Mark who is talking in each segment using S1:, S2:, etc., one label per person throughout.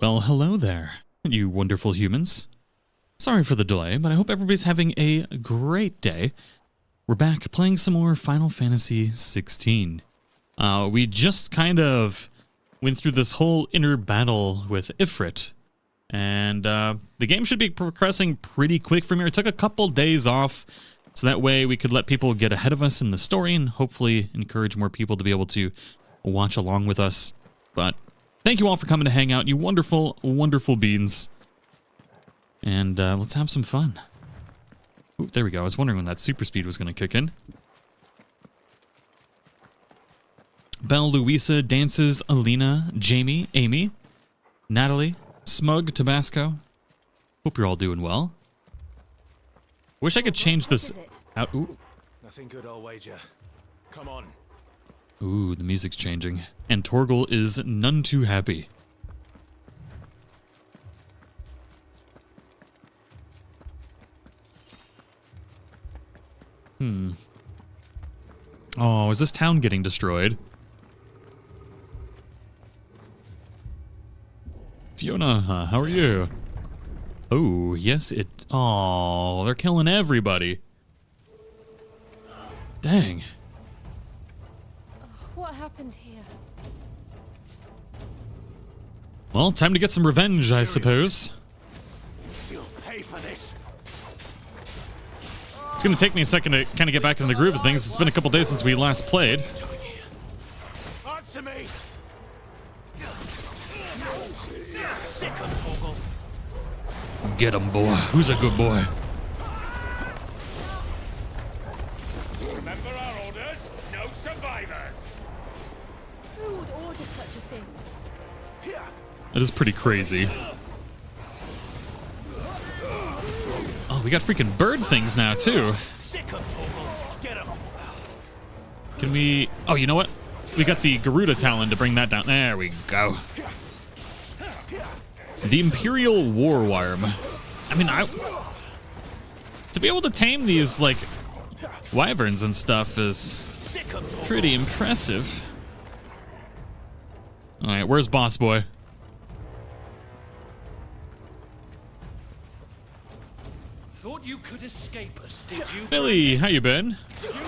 S1: Well, hello there, you wonderful humans. Sorry for the delay, but I hope everybody's having a great day. We're back playing some more Final Fantasy 16. We just kind of went through this whole inner battle with Ifrit, and the game should be progressing pretty quick from here. It took a couple days off, so that way we could let people get ahead of us in the story and hopefully encourage more people to be able to watch along with us. But thank you all for coming to hang out, you wonderful, wonderful beans. And let's have some fun. Ooh, there we go. I was wondering when that super speed was going to kick in. Belle, Louisa, Dances, Alina, Jamie, Amy, Natalie, Smug, Tabasco. Hope you're all doing well. Wish I could change this out. Ooh.
S2: Nothing good, I'll wager. Come on.
S1: Ooh, the music's changing. And Torgal is none too happy. Oh, is this town getting destroyed? Fiona, how are you? Oh, yes, it... Oh, they're killing everybody. Dang.
S3: What happened here?
S1: Well, time to get some revenge, I suppose.
S2: You'll pay for this.
S1: It's gonna take me a second to kind of get back in the groove of things. It's been a couple days since we last played.
S2: Answer me. Sick of Torgal.
S1: Get him, boy. Who's a good boy?
S2: Remember our orders? No survivors.
S3: Who would order such a thing?
S1: That is pretty crazy. Oh, we got freaking bird things now, too.
S2: Sick of Torgal. Get him.
S1: Can we... Oh, you know what? We got the Garuda Talon to bring that down. There we go. The Imperial War Worm. I mean, to be able to tame these, like, wyverns and stuff is pretty impressive. Alright, where's Boss Boy?
S4: Thought you could escape us, did you?
S1: Billy, how you been?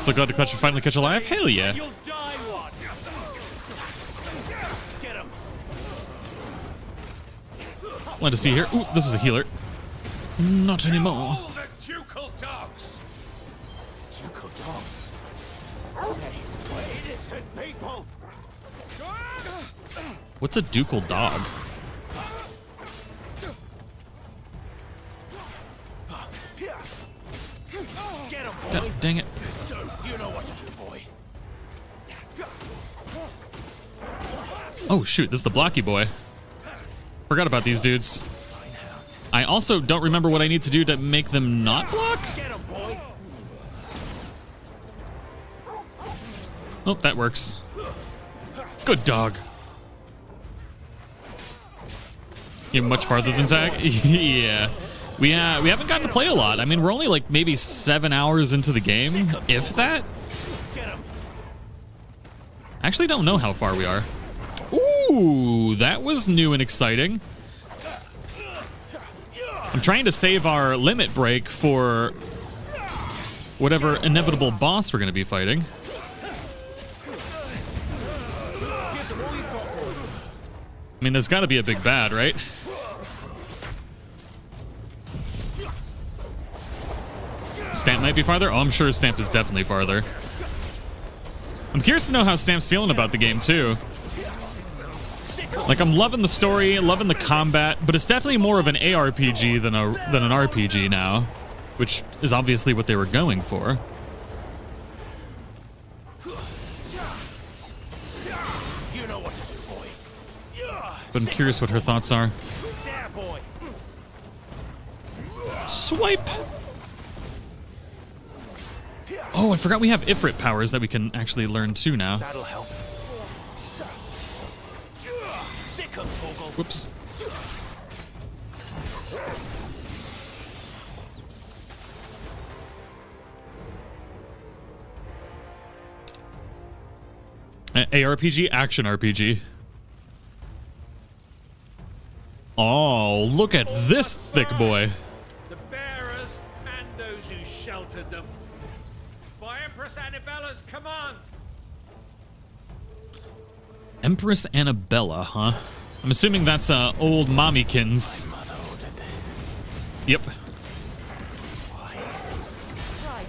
S1: So glad to finally catch you alive. Hell yeah.
S4: You'll die one.
S2: Get him.
S1: Glad to see you here. Ooh, this is a healer. Not anymore.
S4: All the ducal dogs.
S2: Ducal dogs. Hey, we're innocent people.
S1: What's a ducal dog?
S2: Get him, boy.
S1: God dang it.
S2: So, you know what to do, boy.
S1: Oh shoot, this is the blocky boy. Forgot about these dudes. I also don't remember what I need to do to make them not block.
S2: Get him, boy.
S1: Oh, that works. Good dog. You're much farther than Zach? Yeah. We haven't gotten to play a lot. I mean, we're only like maybe 7 hours into the game, if that.
S2: Get him.
S1: Actually don't know how far we are. Ooh, that was new and exciting. I'm trying to save our limit break for whatever inevitable boss we're going to be fighting. I mean, there's got to be a big bad, right? Stamp might be farther? Oh, I'm sure Stamp is definitely farther. I'm curious to know how Stamp's feeling about the game, too. Like, I'm loving the story, loving the combat, but it's definitely more of an ARPG than an RPG now, which is obviously what they were going for.
S2: You know what to do, boy.
S1: But I'm curious what her thoughts are.
S2: There, boy.
S1: Swipe! Oh, I forgot we have Ifrit powers that we can actually learn too now.
S2: That'll help. Sick of Torgal.
S1: Whoops. ARPG, action RPG. Oh, look at this thick boy.
S4: The bearers and those who sheltered them. By Empress Annabella's command.
S1: Empress Annabella, huh? I'm assuming that's old mommykins.
S2: Mother ordered this.
S1: Yep.
S2: Why?
S3: Right.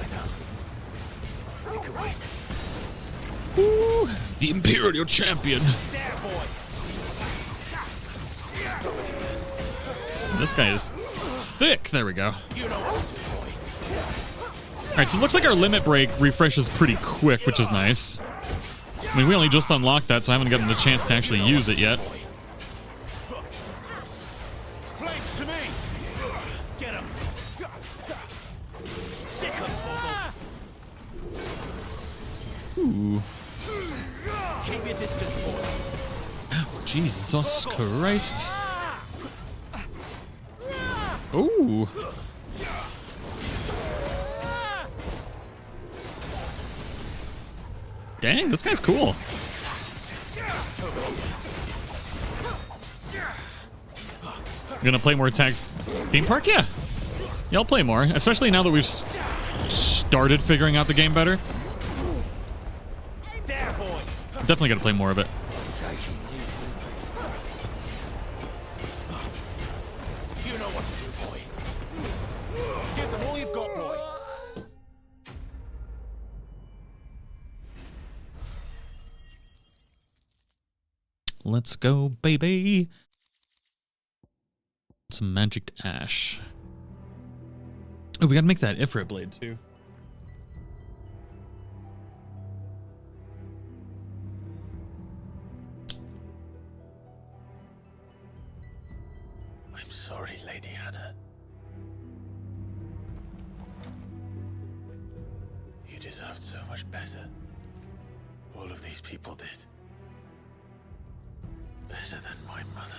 S2: I know. It could wait.
S1: Ooh, the Imperial champion.
S2: There, boy.
S1: This guy is thick. There we go.
S2: You know what to do, boy.
S1: All right, so it looks like our limit break refreshes pretty quick, which is nice. I mean, we only just unlocked that, so I haven't gotten the chance to actually use it yet.
S2: Flames to me. Get him. Sick of Torgal.
S1: Ooh.
S2: Keep your distance, boy.
S1: Jesus Christ. Ooh. Dang, this guy's cool. Gonna play more tags theme park? Yeah. Yeah, I'll play more, especially now that we've started figuring out the game better.
S2: There, boy.
S1: Definitely gotta play more of it.
S2: You know what to do, boy. Give them all you've got, boy.
S1: Let's go, baby. Some magic ash. Oh, we gotta make that Ifrit blade too.
S2: I'm sorry, Lady Hannah. You deserved so much better. All of these people did. Better than my mother.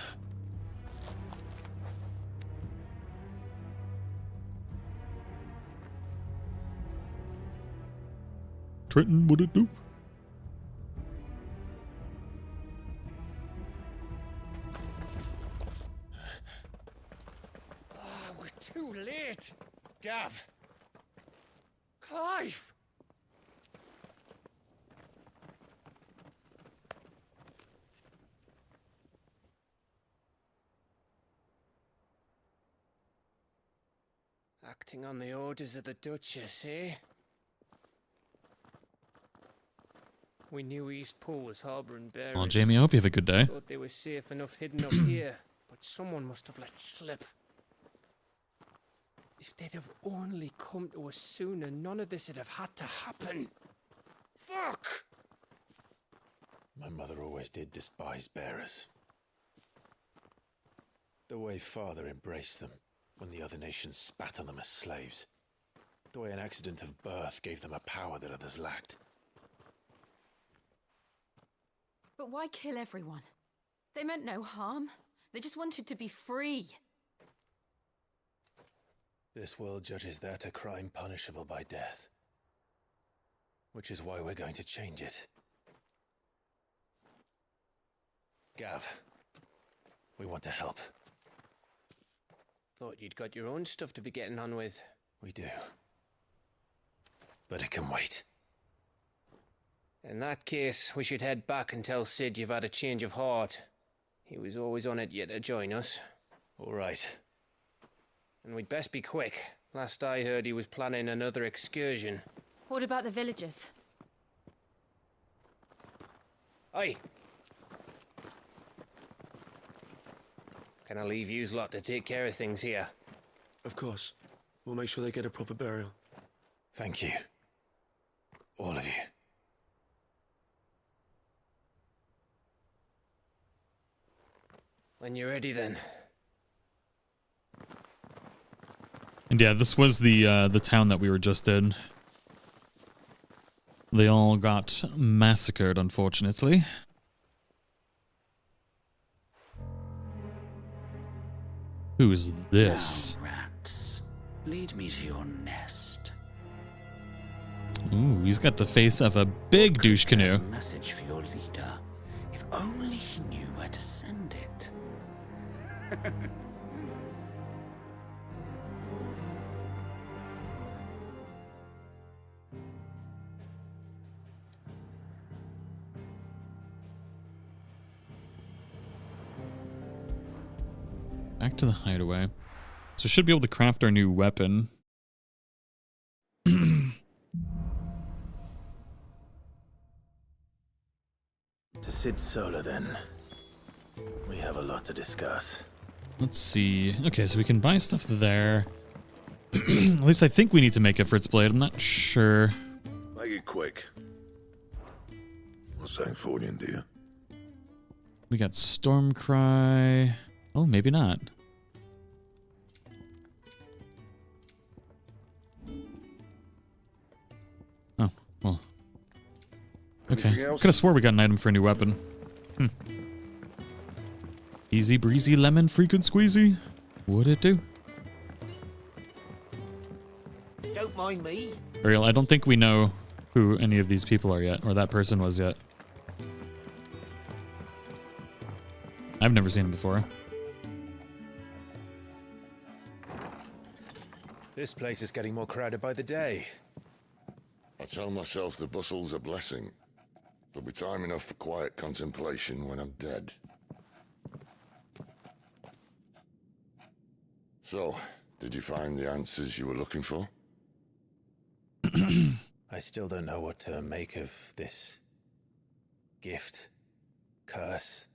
S1: Trenton, what it do?
S4: We're too late.
S2: Gav! Clive!
S5: Acting on the orders of the Duchess, eh? We knew Eastpool was harboring bearers.
S1: Well, Jamie, I hope you have a good day.
S5: Thought they were safe enough hidden up here, but someone must have let slip. If they'd have only come to us sooner, none of this would have had to happen. Fuck!
S2: My mother always did despise bearers. The way Father embraced them when the other nations spat on them as slaves. The way an accident of birth gave them a power that others lacked.
S3: But why kill everyone? They meant no harm. They just wanted to be free.
S2: This world judges that a crime punishable by death. Which is why we're going to change it. Gav, we want to help.
S5: Thought you'd got your own stuff to be getting on with.
S2: We do. But it can wait.
S5: In that case, we should head back and tell Sid you've had a change of heart. He was always on it yet to join us.
S2: All right.
S5: And we'd best be quick. Last I heard, he was planning another excursion.
S3: What about the villagers?
S5: Aye. Can I leave yous lot to take care of things here?
S6: Of course. We'll make sure they get a proper burial.
S2: Thank you. All of you.
S5: When you're ready, then.
S1: And yeah, this was the town that we were just in. They all got massacred, unfortunately. Who is this?
S7: Now, rats, lead me to your nest.
S1: Ooh, he's got the face of a big douche
S7: There's
S1: canoe.
S7: a message for your leader. If only he knew where to send it.
S1: Back to the hideaway. So we should be able to craft our new weapon.
S2: To Sid Solar, then. We have a lot to discuss.
S1: Let's see. Okay, so we can buy stuff there. At least I think we need to make it for its blade. I'm not sure.
S8: Make it quick. What's that for you, dear?
S1: We got Stormcry. Oh, maybe not. Oh, well. Okay.
S8: Anything else?
S1: Could have swore we got an item for a new weapon. Easy breezy lemon freaking squeezy. What'd it do?
S7: Don't mind me.
S1: Ariel, I don't think we know who any of these people are yet, or that person was yet. I've never seen him before.
S2: This place is getting more crowded by the day.
S8: I tell myself the bustle's a blessing. There'll be time enough for quiet contemplation when I'm dead. So, did you find the answers you were looking for?
S2: I still don't know what to make of this gift, curse,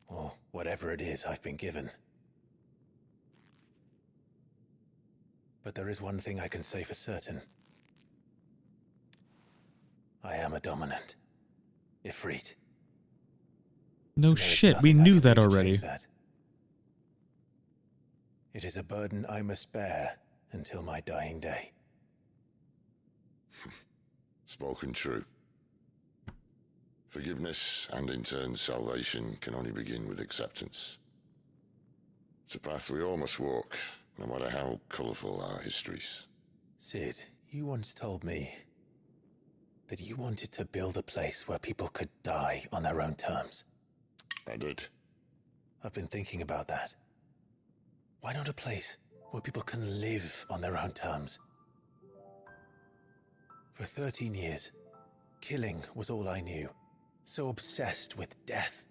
S2: or whatever it is I've been given. But there is one thing I can say for certain. I am a dominant. Ifrit.
S1: No
S2: There is
S1: shit, we
S2: nothing I
S1: knew
S2: can
S1: that
S2: do to
S1: already.
S2: change that. It is a burden I must bear until my dying day.
S8: Spoken true. Forgiveness and in turn salvation can only begin with acceptance. It's a path we all must walk, no matter how colourful our histories.
S2: Sid, you once told me that you wanted to build a place where people could die on their own terms.
S8: I did.
S2: I've been thinking about that. Why not a place where people can live on their own terms? For 13 years, killing was all I knew. So obsessed with death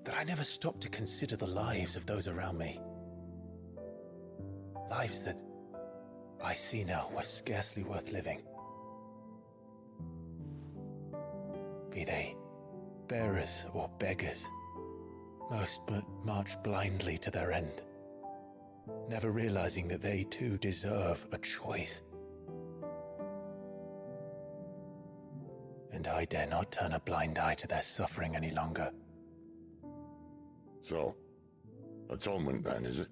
S2: that I never stopped to consider the lives of those around me. Lives that I see now were scarcely worth living. Be they bearers or beggars, most march blindly to their end, never realizing that they too deserve a choice. And I dare not turn a blind eye to their suffering any longer.
S8: So, atonement then, is it?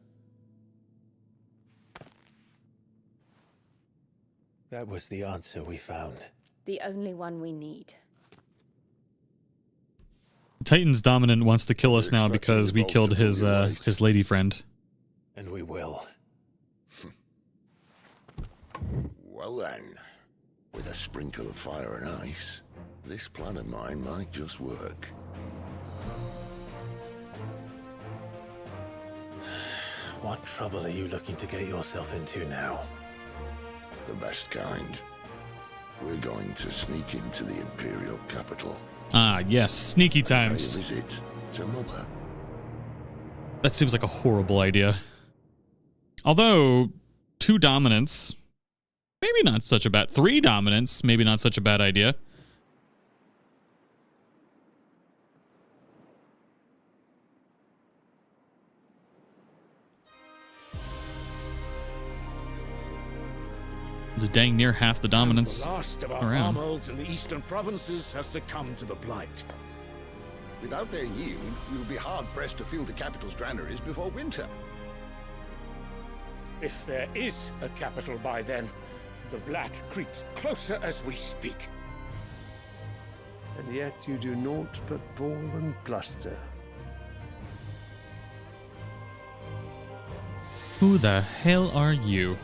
S2: That was the answer we found.
S3: The only one we need.
S1: Titan's dominant wants to kill us now
S8: Expecting
S1: because
S8: you
S1: we
S8: both
S1: killed
S8: to pull
S1: his
S8: your weight.
S1: his lady friend.
S2: And we will.
S8: Well then, with a sprinkle of fire and ice, this plan of mine might just work.
S2: What trouble are you looking to get yourself into now?
S8: The best kind. We're going to sneak into the Imperial capital.
S1: Ah, yes, sneaky
S8: Pay a
S1: times.
S8: visit to Mother.
S1: That seems like a horrible idea. Although, 2 dominants, maybe not such a bad... 3 dominants, maybe not such a bad idea. Just dang near half the dominants
S9: The last of our
S1: around.
S9: farmholds in the eastern provinces has succumbed to the blight.
S10: Without their yield, we will be hard-pressed to fill the capital's granaries before winter.
S9: If there is a capital by then, the black creeps closer as we speak.
S6: And yet you do naught but bawl and bluster.
S1: Who the hell are you?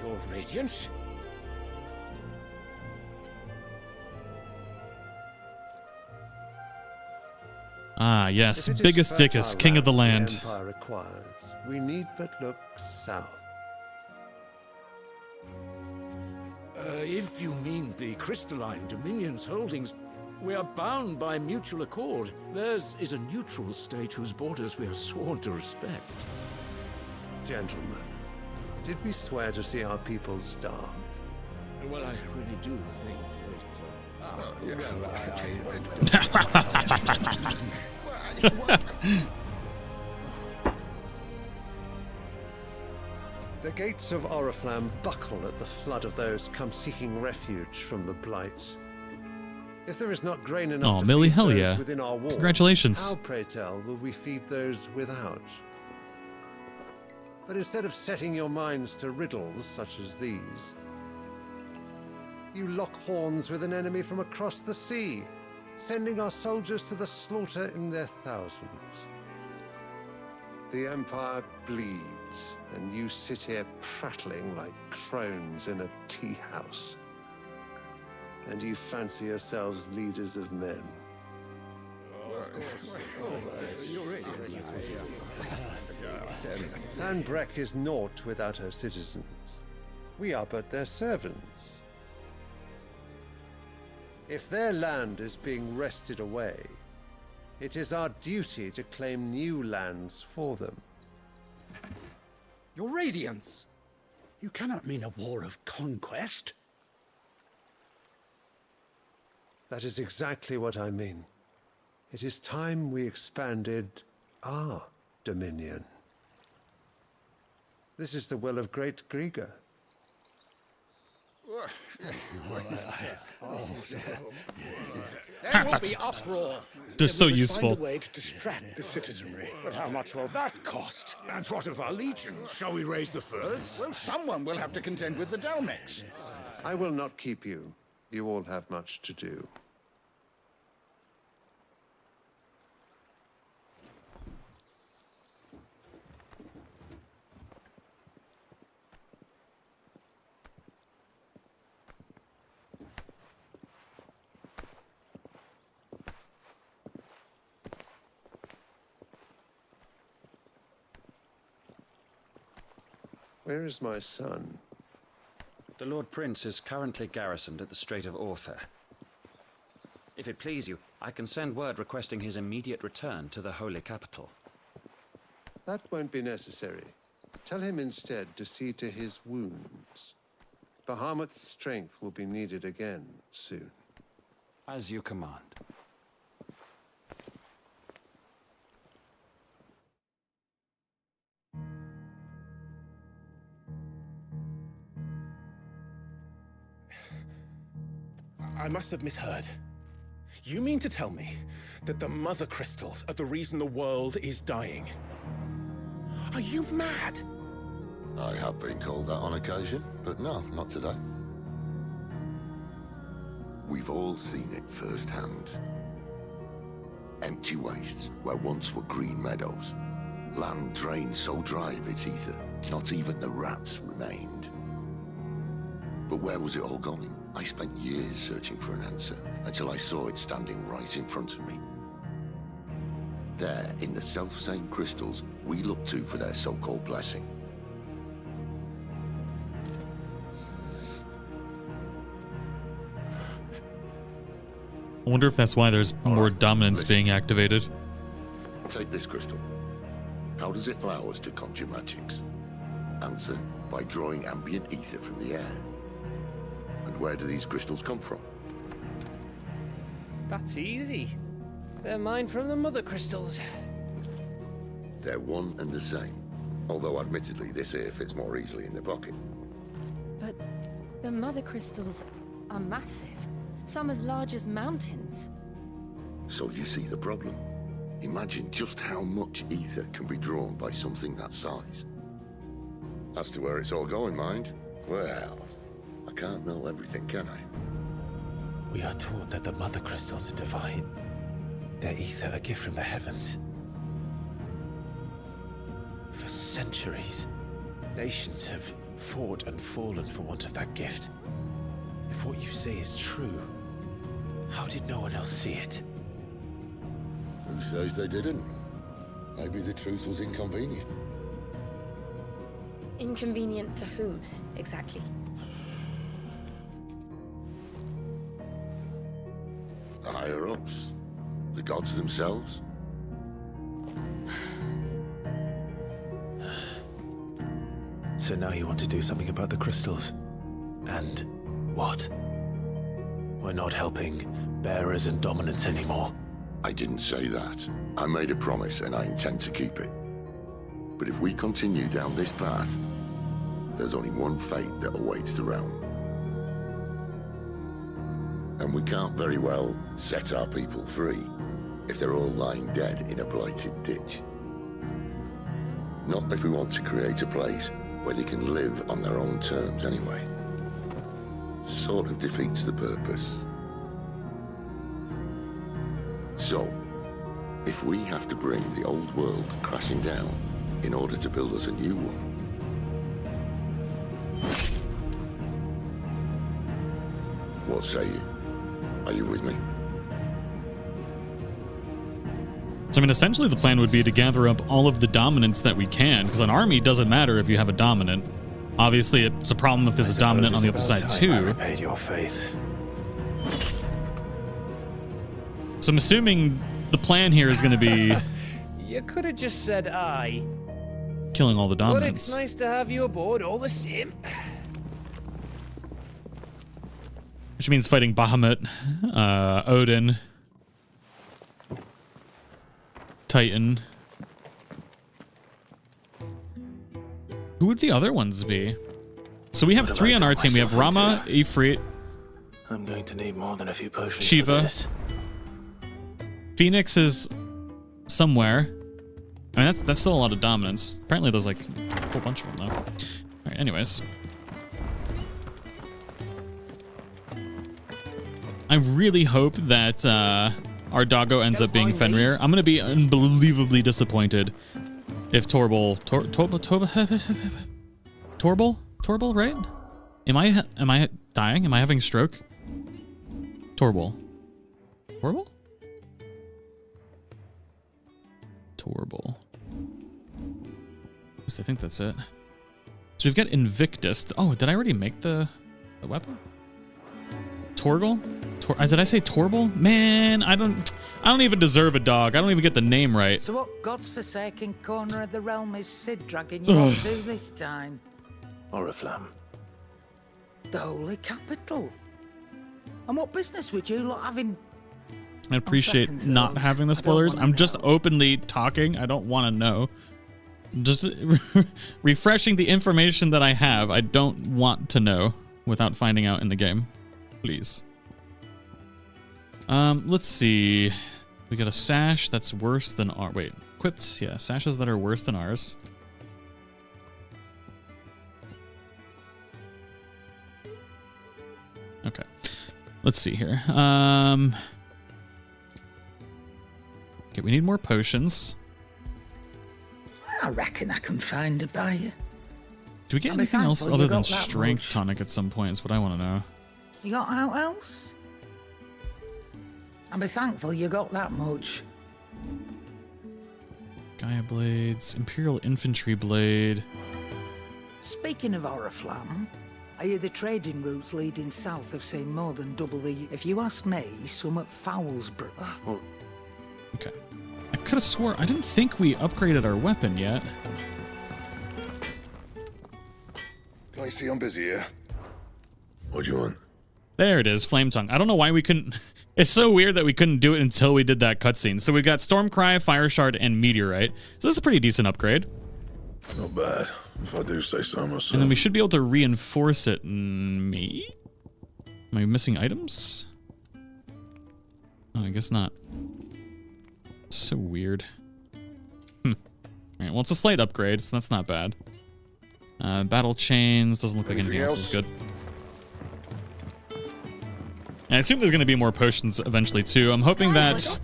S9: Your Radiance?
S1: Ah, yes,
S6: If it is
S1: biggest
S6: fertile
S1: dickus, king of the land.
S6: Empire requires, we need but look south.
S9: If you mean the crystalline Dominion's holdings, we are bound by mutual accord. Theirs is a neutral state whose borders we are sworn to respect.
S6: Gentlemen, did we swear to see our people starve?
S9: Well, I really do think that...
S6: The gates of Oriflamme buckle at the flood of those come seeking refuge from the Blight. If there is not grain enough to
S1: Millie,
S6: feed
S1: hell
S6: those
S1: yeah.
S6: within our walls,
S1: Congratulations.
S6: how, pray tell, will we feed those without? But instead of setting your minds to riddles such as these, you lock horns with an enemy from across the sea, sending our soldiers to the slaughter in their thousands. The Empire bleeds, and you sit here prattling like crones in a tea house. And you fancy yourselves leaders of men. Sanbreque is naught without her citizens. We are but their servants. If their land is being wrested away, it is our duty to claim new lands for them.
S11: Your Radiance! You cannot mean a war of conquest.
S6: That is exactly what I mean. It is time we expanded our dominion. This is the will of great Grieger.
S11: There will be uproar.
S1: They're so
S11: We must
S1: useful.
S11: Find a way to distract the citizenry.
S9: But how much will that cost? And what of our legions? Shall we raise the furs?
S10: Well, someone will have to contend with the Dalmex.
S6: I will not keep you. You all have much to do. Where is my son?
S12: The Lord Prince is currently garrisoned at the Strait of Arthur. If it please you, I can send word requesting his immediate return to the Holy Capital.
S6: That won't be necessary. Tell him instead to see to his wounds. Bahamut's strength will be needed again soon.
S12: As you command.
S13: I must have misheard. You mean to tell me that the Mother Crystals are the reason the world is dying? Are you mad?
S8: I have been called that on occasion, but no, not today. We've all seen it firsthand. Empty wastes where once were green meadows. Land drained so dry of its ether, not even the rats remained. But where was it all going? I spent years searching for an answer, until I saw it standing right in front of me. There, in the self-same crystals we look to for their so-called blessing.
S1: I wonder if that's why there's more dominance being activated.
S8: Take this crystal. How does it allow us to conjure magics? Answer, by drawing ambient ether from the air. And where do these crystals come from?
S5: That's easy. They're mined from the Mother Crystals.
S8: They're one and the same. Although admittedly this here fits more easily in the pocket.
S3: But the Mother Crystals are massive. Some as large as mountains.
S8: So you see the problem. Imagine just how much ether can be drawn by something that size. As to where it's all going, mind? Well, I can't know everything, can I?
S2: We are taught that the Mother Crystals are divine. Their ether a gift from the heavens. For centuries, nations have fought and fallen for want of that gift. If what you say is true, how did no one else see it?
S10: Who says they didn't? Maybe the truth was inconvenient.
S3: Inconvenient to whom, exactly?
S10: The higher-ups? The gods themselves?
S2: So now you want to do something about the crystals? And what? We're not helping bearers and dominants anymore.
S10: I didn't say that. I made a promise and I intend to keep it. But if we continue down this path, there's only one fate that awaits the realm. And we can't very well set our people free if they're all lying dead in a blighted ditch. Not if we want to create a place where they can live on their own terms anyway. Sort of defeats the purpose. So, if we have to bring the old world crashing down in order to build us a new one, what say you? Are you with me?
S1: So, I mean, essentially the plan would be to gather up all of the dominants that we can, because an army doesn't matter if you have a dominant. Obviously, it's a problem if there's a dominant on the other side, too.
S2: I repaid your faith.
S1: So I'm assuming the plan here is going to be...
S5: You could have just said aye.
S1: Killing all the
S5: But
S1: dominants.
S5: it's nice to have you aboard all the same.
S1: Which means fighting Bahamut, Odin, Titan. Who would the other ones be? So we have three on our team. We have Rama, Ifrit,
S2: I'm going to need more than a few potions
S1: Shiva.
S2: for this.
S1: Phoenix is somewhere. I mean, that's still a lot of dominance. Apparently there's like a whole bunch of them though. Alright, anyways. I really hope that our doggo ends up being Fenrir. I'm gonna be unbelievably disappointed if Torbal, right? Am I dying? Am I having a stroke? Torbal. Yes, I think that's it. So we've got Invictus. Oh, did I already make the weapon? Torgal? Did I say Torbal? Man, I don't even deserve a dog. I don't even get the name right.
S14: So what God's forsaken corner of the realm is Sid dragging you off to this time?
S2: Oriflamme.
S14: The holy capital. And what business would you lot having?
S1: I appreciate not having the spoilers. I'm just openly talking. I don't want to know. Just refreshing the information that I have. I don't want to know without finding out in the game. Please. Let's see. We got a sash that's worse than our... Wait, equipped? Yeah, sashes that are worse than ours. Okay. Let's see here. Okay, we need more potions.
S14: I reckon I can find a buyer.
S1: Do we get anything else other than strength tonic at some point is what I want to know.
S14: You got out else? I'll be thankful you got that much.
S1: Gaia blades, Imperial infantry blade.
S14: Speaking of Oriflamme, I hear the trading routes leading south have seen more than double the, if you ask me, some at Foulsborough.
S1: Okay. I could have swore, I didn't think we upgraded our weapon yet.
S10: Can I see I'm busy here? What do you want?
S1: There it is, Flame Tongue. I don't know why we couldn't... It's so weird that we couldn't do it until we did that cutscene. So we've got Stormcry, Fire Shard, and Meteorite. So this is a pretty decent upgrade.
S10: Not bad, if I do say so myself.
S1: And then we should be able to reinforce it. Me? Am I missing items? Oh, I guess not. So weird. Alright, well, it's a slight upgrade, so that's not bad. Battle chains. Doesn't look like anything else is good. I assume there's going to be more potions eventually, too. I'm hoping that...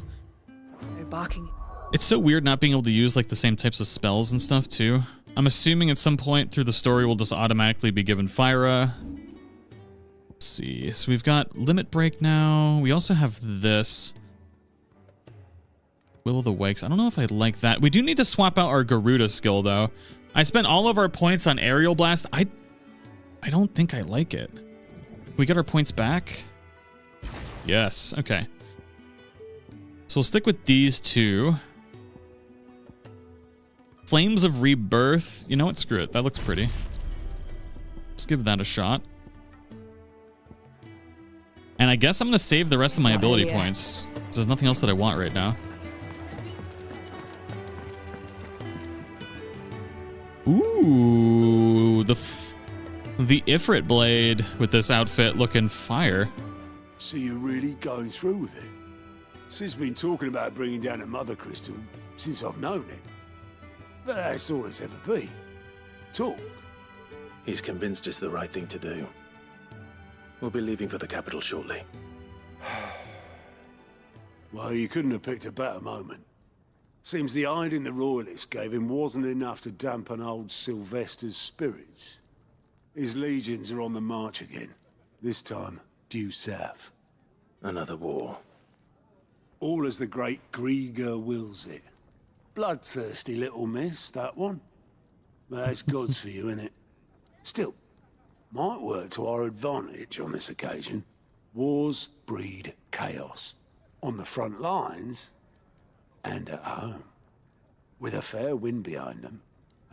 S14: They're barking.
S1: It's so weird not being able to use, like, the same types of spells and stuff, too. I'm assuming at some point through the story we'll just automatically be given Fyra. Let's see. So we've got Limit Break now. We also have this. Will of the Wakes. I don't know if I like that. We do need to swap out our Garuda skill, though. I spent all of our points on Aerial Blast. I don't think I like it. We get our points back? Yes. Okay. So we'll stick with these two. Flames of Rebirth. You know what? Screw it. That looks pretty. Let's give that a shot. And I guess I'm going to save the rest of my ability points. There's nothing else that I want right now. Ooh, the Ifrit blade with this outfit looking fire.
S15: So you're really going through with it? Sid's been talking about bringing down a mother crystal since I've known it. But that's all it's ever been. Talk.
S16: He's convinced it's the right thing to do. We'll be leaving for the capital shortly.
S15: Well, you couldn't have picked a better moment. Seems the hiding the royalists gave him wasn't enough to dampen old Sylvester's spirits. His legions are on the march again. This time, due south.
S16: Another war.
S15: All as the great Grieger wills it. Bloodthirsty little miss, that one. But that's God's for you, innit? Still, might work to our advantage on this occasion. Wars breed chaos. On the front lines, and at home. With a fair wind behind them,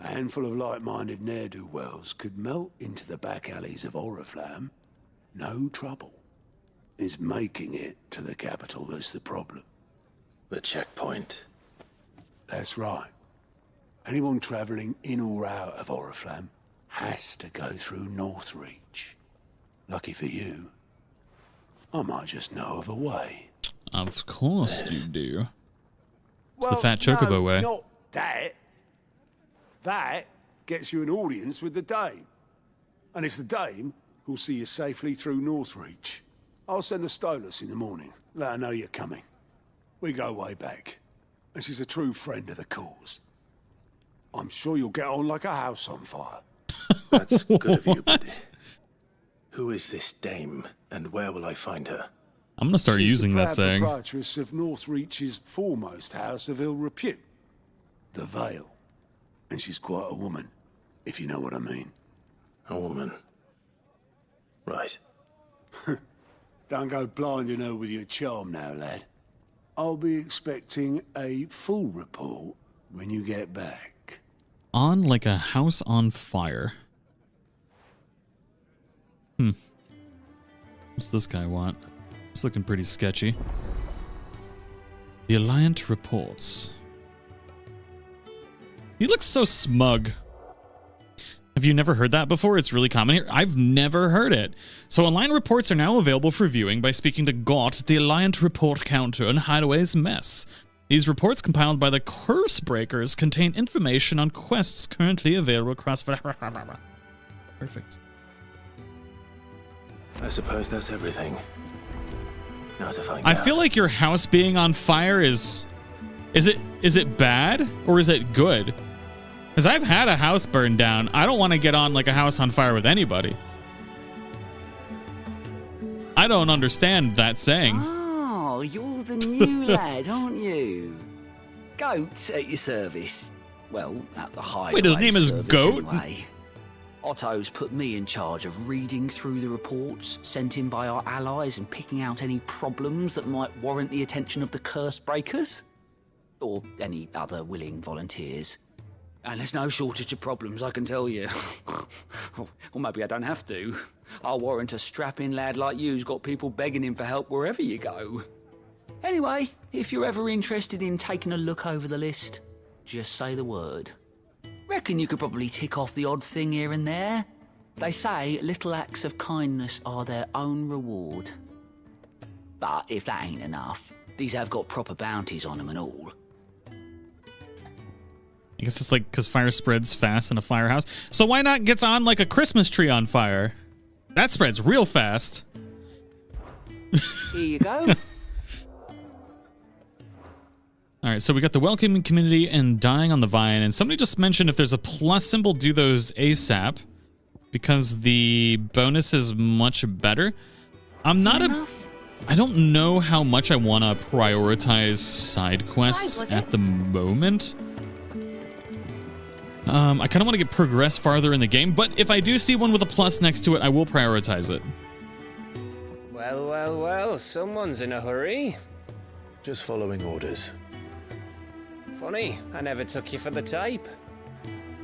S15: a handful of like-minded ne'er-do-wells could melt into the back alleys of Oriflamme. No trouble. It's making it to the capital that's the problem.
S16: The checkpoint.
S15: That's right. Anyone travelling in or out of Oriflamme has to go through Northreach. Lucky for you, I might just know of a way.
S1: Of course you do. It's the Fat Chocobo way.
S15: Not that. That gets you an audience with the Dame. And it's the Dame who'll see you safely through Northreach. I'll send a Stolas in the morning. Let her know you're coming. We go way back. And she's a true friend of the cause. I'm sure you'll get on like a house on fire.
S16: That's good of you, buddy. Who is this Dame, and where will I find her?
S1: I'm going to start using that saying.
S15: She's the proprietress of Northreach's foremost house of ill repute, the Vale. And she's quite a woman, if you know what I mean.
S16: A woman. Right.
S15: Don't go blinding her with your charm now, lad. I'll be expecting a full report when you get back.
S1: On like a house on fire. What's this guy want? It's looking pretty sketchy. The Alliant reports. He looks so smug. Have you never heard that before? It's really common here. I've never heard it. So Alliant reports are now available for viewing by speaking to Gott, the Alliant report counter, and Hideaway's mess. These reports compiled by the Curse Breakers contain information on quests currently available across... Perfect.
S16: I suppose that's everything. Now to find
S1: I
S16: out.
S1: feel like your house being on fire is it bad or is it good? Because I've had a house burned down. I don't want to get on like a house on fire with anybody. I don't understand that saying.
S17: Oh, you're the new lad, aren't you? Goat at your service. Well, at the high.
S1: Wait, his name is Goat?
S17: Anyway. Otto's put me in charge of reading through the reports sent in by our allies and picking out any problems that might warrant the attention of the Curse Breakers. Or any other willing volunteers. And there's no shortage of problems, I can tell you. Or maybe I don't have to. I'll warrant a strapping lad like you's got people begging him for help wherever you go. Anyway, if you're ever interested in taking a look over the list, just say the word. Reckon you could probably tick off the odd thing here and there. They say little acts of kindness are their own reward. But if that ain't enough, these have got proper bounties on them and all.
S1: I guess it's like because fire spreads fast in a firehouse. So why not get on like a Christmas tree on fire? That spreads real fast.
S17: Here you go.
S1: All right, so we got the welcoming community and dying on the vine. And somebody just mentioned if there's a plus symbol, do those ASAP because the bonus is much better. I'm not I don't know how much I want to prioritize side quests at the moment. I kind of want to get progress farther in the game, but if I do see one with a plus next to it, I will prioritize it.
S5: Well, well, well, someone's in a hurry.
S2: Just following orders.
S5: Funny, I never took you for the type.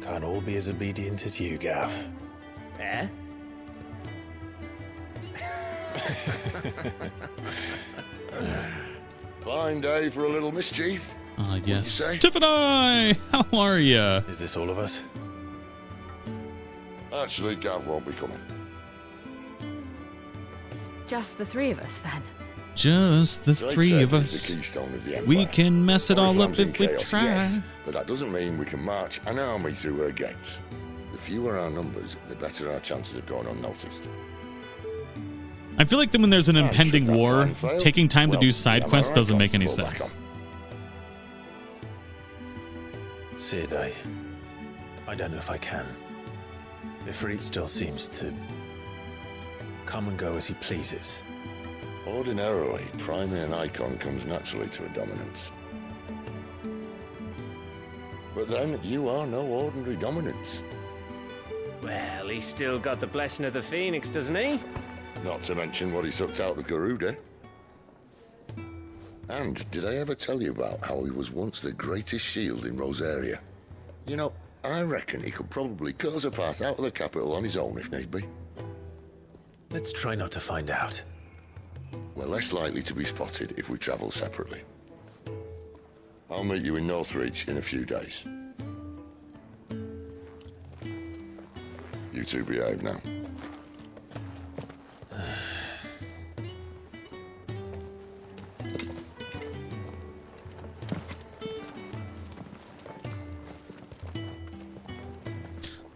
S2: Can't all be as obedient as you, Gav.
S5: Eh?
S10: Fine day for a little mischief.
S1: Ah, yes. Tiffany, how are ya?
S2: Is this all of us?
S10: Actually, Gav won't be coming.
S3: Just the three of us, then.
S1: Just the
S10: Drake
S1: three
S10: said
S1: of
S10: he's
S1: us.
S10: the keystone of the Empire.
S1: We can mess it all up
S10: Oriflamme's in
S1: if we
S10: chaos,
S1: try.
S10: yes, but that doesn't mean we can march an army through her gates. The fewer our numbers, the better our chances of going unnoticed.
S1: I feel like that when there's an
S10: And
S1: impending
S10: should that
S1: war,
S10: plan fail,
S1: taking time to
S10: well,
S1: do
S10: we
S1: side
S10: have
S1: quests
S10: our
S1: doesn't
S10: icons
S1: make any
S10: to fall back
S1: sense.
S2: Sid, I don't know if I can. Ifrit still seems to come and go as he pleases.
S10: Ordinarily, priming an icon comes naturally to a dominance. But then, you are no ordinary dominance.
S5: Well, he's still got the blessing of the Phoenix, doesn't he?
S10: Not to mention what he sucked out of Garuda. And did I ever tell you about how he was once the greatest shield in Rosaria? You know, I reckon he could probably cut us a path out of the capital on his own if need be.
S2: Let's try not to find out.
S10: We're less likely to be spotted if we travel separately. I'll meet you in Northreach in a few days. You two behave now.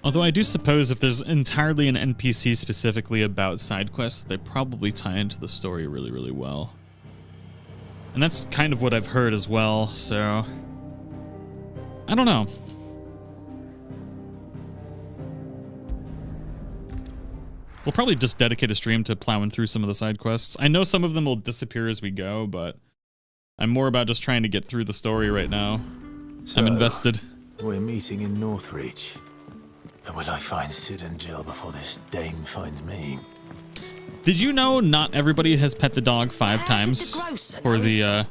S1: Although I do suppose if there's entirely an NPC specifically about side quests, they probably tie into the story really, really well. And that's kind of what I've heard as well, so I don't know. We'll probably just dedicate a stream to plowing through some of the side quests. I know some of them will disappear as we go, but I'm more about just trying to get through the story right now. I'm invested.
S2: We're meeting in Northreach. But will I find Sid and Jill before this dame finds me?
S1: Did you know not everybody has pet the dog 5 times for the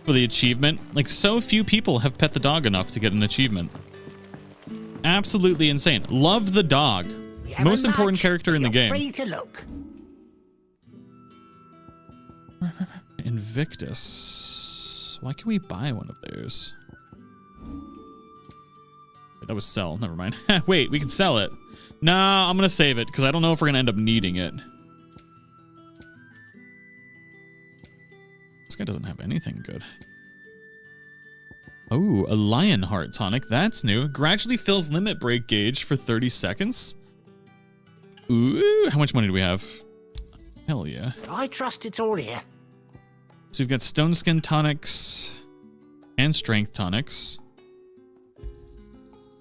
S1: achievement? Like, so few people have pet the dog enough to get an achievement. Absolutely insane. Love the dog. Most important character in the game.
S7: Free to look.
S1: Invictus. Why can we buy one of theirs? That was sell. Never mind. Wait, we can sell it. Nah, I'm going to save it because I don't know if we're going to end up needing it. This guy doesn't have anything good. Oh, a Lionheart tonic. That's new. Gradually fills limit break gauge for 30 seconds. Ooh, how much money do we have? Hell yeah.
S7: I trust it's all here.
S1: So we've got Stone Skin tonics and Strength tonics.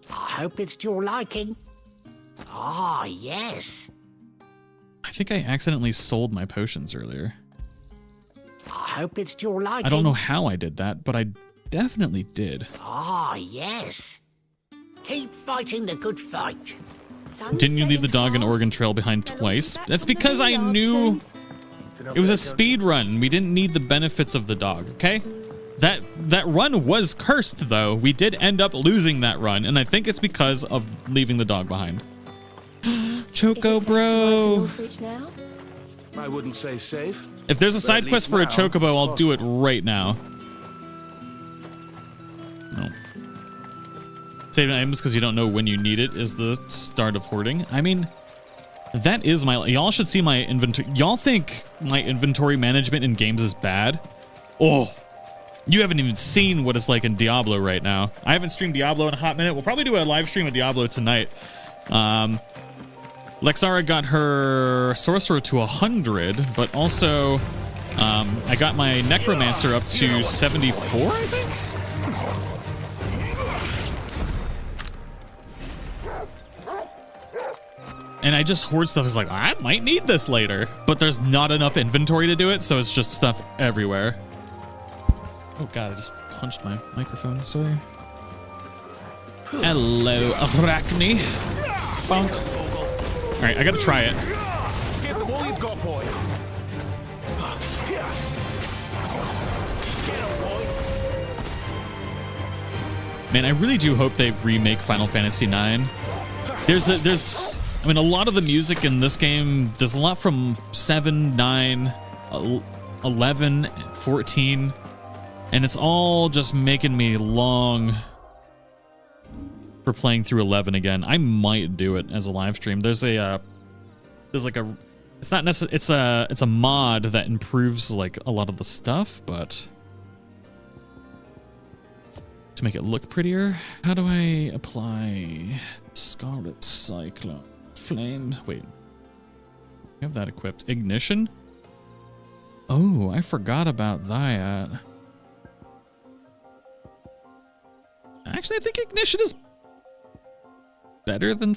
S7: I hope it's to your liking. Ah, yes.
S1: I think I accidentally sold my potions earlier.
S7: I hope it's to your liking.
S1: I don't know how I did that, but I definitely did.
S7: Ah, yes. Keep fighting the good fight.
S1: Didn't you leave the dog and Oregon Trail behind twice? That's because I knew it was a speed run. We didn't need the benefits of the dog, okay? That run was cursed, though. We did end up losing that run, and I think it's because of leaving the dog behind. Choco, bro.
S9: I wouldn't say safe.
S1: If there's a side quest for a chocobo, I'll do it right now. No. Saving items because you don't know when you need it is the start of hoarding. I mean, that is my... Y'all should see my inventory. Y'all think my inventory management in games is bad? Oh, you haven't even seen what it's like in Diablo right now. I haven't streamed Diablo in a hot minute. We'll probably do a live stream of Diablo tonight. Lexara got her Sorcerer to 100, but also I got my Necromancer up to 74, I think? And I just hoard stuff. It's like, I might need this later. But there's not enough inventory to do it, so it's just stuff everywhere. Oh god, I just punched my microphone. Sorry. Hello, Arachne. Bonk. Alright, I gotta try it.
S4: Give them all you've got, boy.
S1: Man, I really do hope they remake Final Fantasy IX. I mean, a lot of the music in this game, there's a lot from 7, 9, 11, 14, and it's all just making me long for playing through 11 again. I might do it as a live stream. There's like a, it's not necessarily, it's a mod that improves like a lot of the stuff, but to make it look prettier, how do I apply Scarlet Cyclone Flame? Wait, I have that equipped. Ignition? Oh, I forgot about that. Actually, I think Ignition is better than...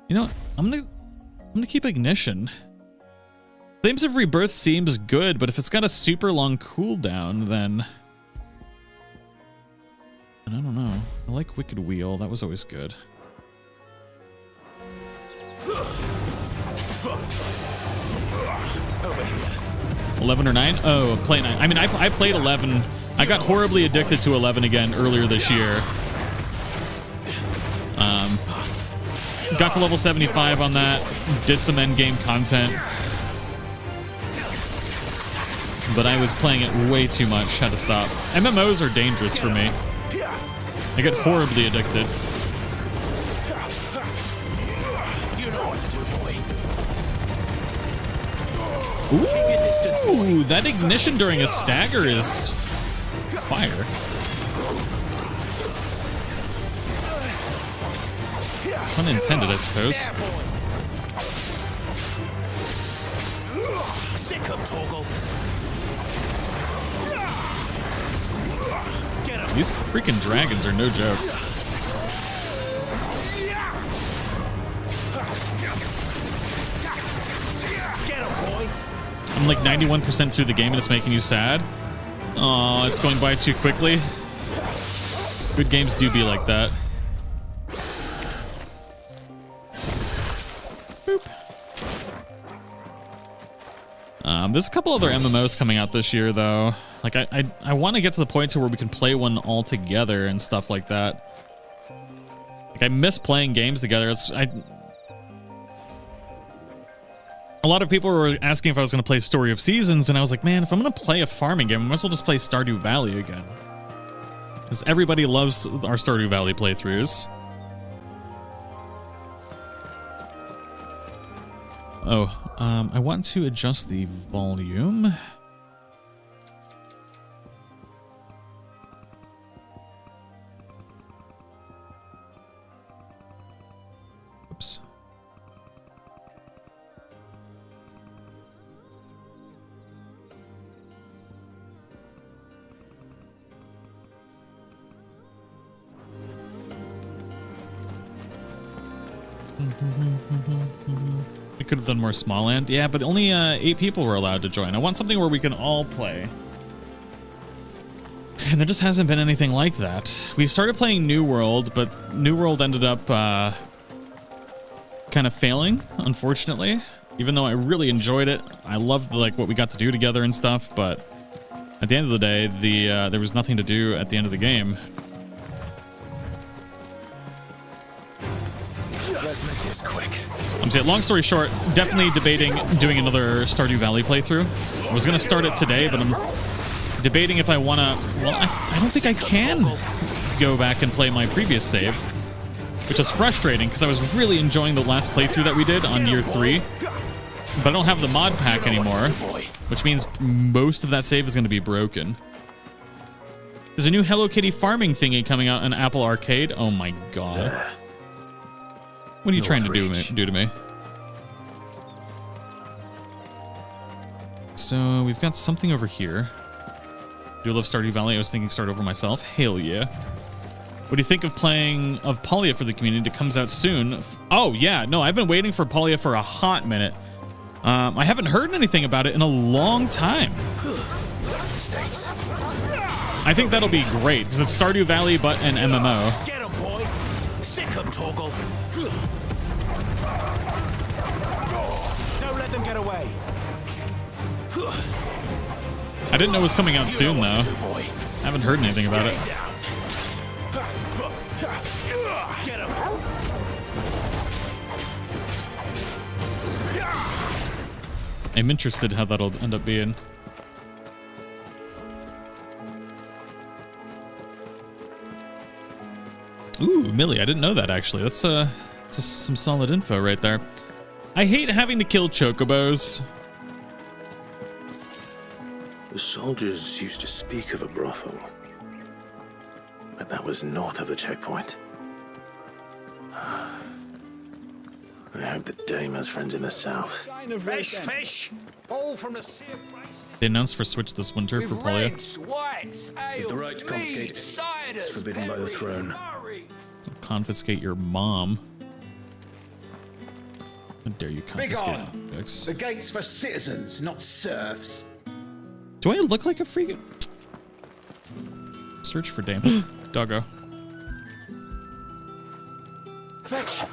S1: You know what? I'm gonna keep Ignition. Flames of Rebirth seems good, but if it's got a super long cooldown, then... I don't know. I like Wicked Wheel. That was always good.
S4: Over here.
S1: 11 or 9? Oh, play 9. I mean, I played 11. I got horribly addicted to 11 again earlier this year. Got to level 75 on that. Did some endgame content. But I was playing it way too much. Had to stop. MMOs are dangerous for me. I get horribly addicted.
S4: You know what to do, boy.
S1: Ooh, that ignition during a stagger is fire. Unintended, I suppose.
S4: Sick of Toggle.
S1: These freaking dragons are no joke. I'm like 91% through the game and it's making you sad. Aw, it's going by too quickly. Good games do be like that. Boop. There's a couple other MMOs coming out this year, though. Like, I want to get to the point to where we can play one all together and stuff like that. Like, I miss playing games together. A lot of people were asking if I was going to play Story of Seasons, and I was like, man, if I'm going to play a farming game, I might as well just play Stardew Valley again. Because everybody loves our Stardew Valley playthroughs. Oh, I want to adjust the volume. Oops. We could have done more small land. Yeah, but only 8 people were allowed to join. I want something where we can all play. And there just hasn't been anything like that. We started playing New World, but New World ended up kind of failing, unfortunately. Even though I really enjoyed it. I loved like what we got to do together and stuff, but at the end of the day, there was nothing to do at the end of the game.
S4: Let's make this quick.
S1: I'm saying, long story short, definitely debating doing another Stardew Valley playthrough. I was going to start it today, but I'm debating if I want to... Well, I don't think I can go back and play my previous save, which is frustrating because I was really enjoying the last playthrough that we did on year 3, but I don't have the mod pack anymore, which means most of that save is going to be broken. There's a new Hello Kitty farming thingy coming out on Apple Arcade. Oh my god. What are you trying to do to me? So we've got something over here. Do you love Stardew Valley? I was thinking start over myself. Hell yeah. What do you think of playing of Polya for the community? It comes out soon. Oh, yeah. No, I've been waiting for Polya for a hot minute. I haven't heard anything about it in a long time. I think that'll be great because it's Stardew Valley but an MMO.
S18: Get him, boy. Sick him, Torgal. Don't let them get away.
S1: I didn't know it was coming out soon though. I haven't heard anything about it.
S18: Get him.
S1: I'm interested how that'll end up being. Ooh, Millie, I didn't know that actually. That's some solid info right there. I hate having to kill chocobos.
S16: The soldiers used to speak of a brothel, but that was north of the checkpoint. I hope the dame has friends in the south.
S18: Fresh fish, all from the sea of grace.
S1: They announced for Switch this winter for Polya.
S18: Whites,
S19: With the right to confiscate it, it's forbidden by the throne.
S1: Confiscate your mom. How dare you confiscate
S18: Begone.
S1: objects?
S18: The gate's for citizens, not serfs.
S1: Do I look like a freak? Search for Dame. Doggo.
S18: Fetch.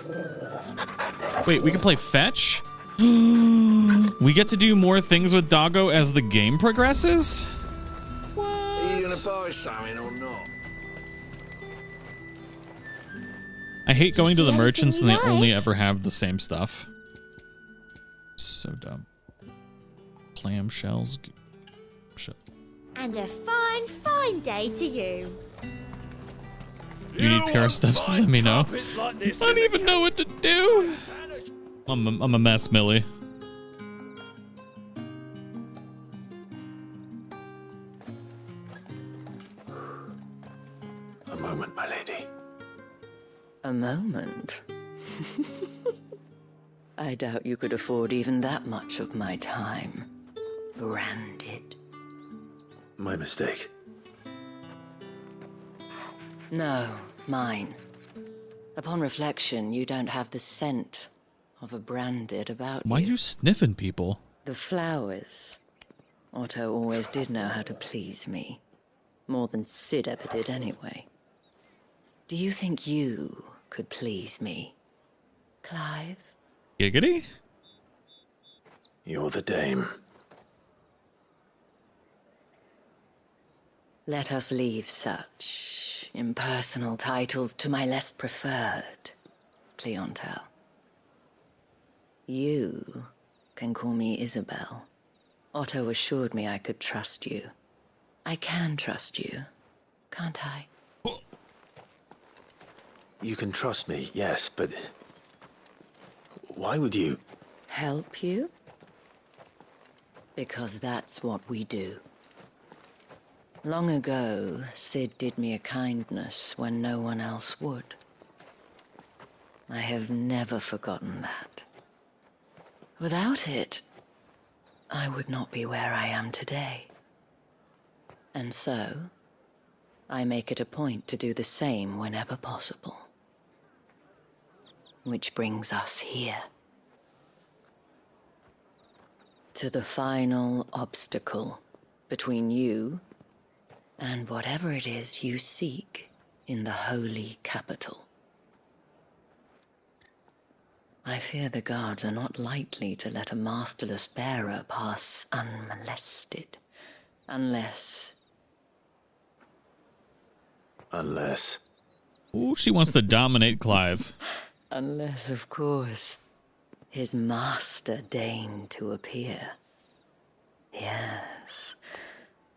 S1: Wait, we can play fetch? We get to do more things with Doggo as the game progresses?
S18: Are you gonna buy something or not?
S1: I hate going to the
S3: see
S1: merchants and
S3: anything
S1: they
S3: you
S1: only
S3: like?
S1: ever have the same stuff. So dumb. Clamshells.
S20: And a fine, fine day to you.
S1: You need PR stuff, so let me know. I don't even know what to do. I'm a mess, Millie.
S16: A moment, my lady.
S21: A moment? I doubt you could afford even that much of my time. Branded.
S16: My mistake.
S21: No, mine. Upon reflection, you don't have the scent of a branded about
S1: Why are
S21: you.
S1: you sniffing people?
S21: The flowers. Otto always did know how to please me. More than Sid ever did anyway. Do you think you could please me, Clive?
S1: Giggity?
S16: You're the dame.
S21: Let us leave such impersonal titles to my less preferred clientele. You can call me Isabel. Otto assured me I could trust you. I can trust you, can't I?
S16: You can trust me, yes, but why would you?
S21: Help you? Because that's what we do. Long ago, Sid did me a kindness when no one else would. I have never forgotten that. Without it, I would not be where I am today. And so, I make it a point to do the same whenever possible. Which brings us here. To the final obstacle between you and whatever it is you seek in the holy capital. I fear the guards are not likely to let a masterless bearer pass unmolested, unless...
S1: Ooh, she wants to dominate Clive.
S21: Unless, of course, his master deigned to appear. Yes,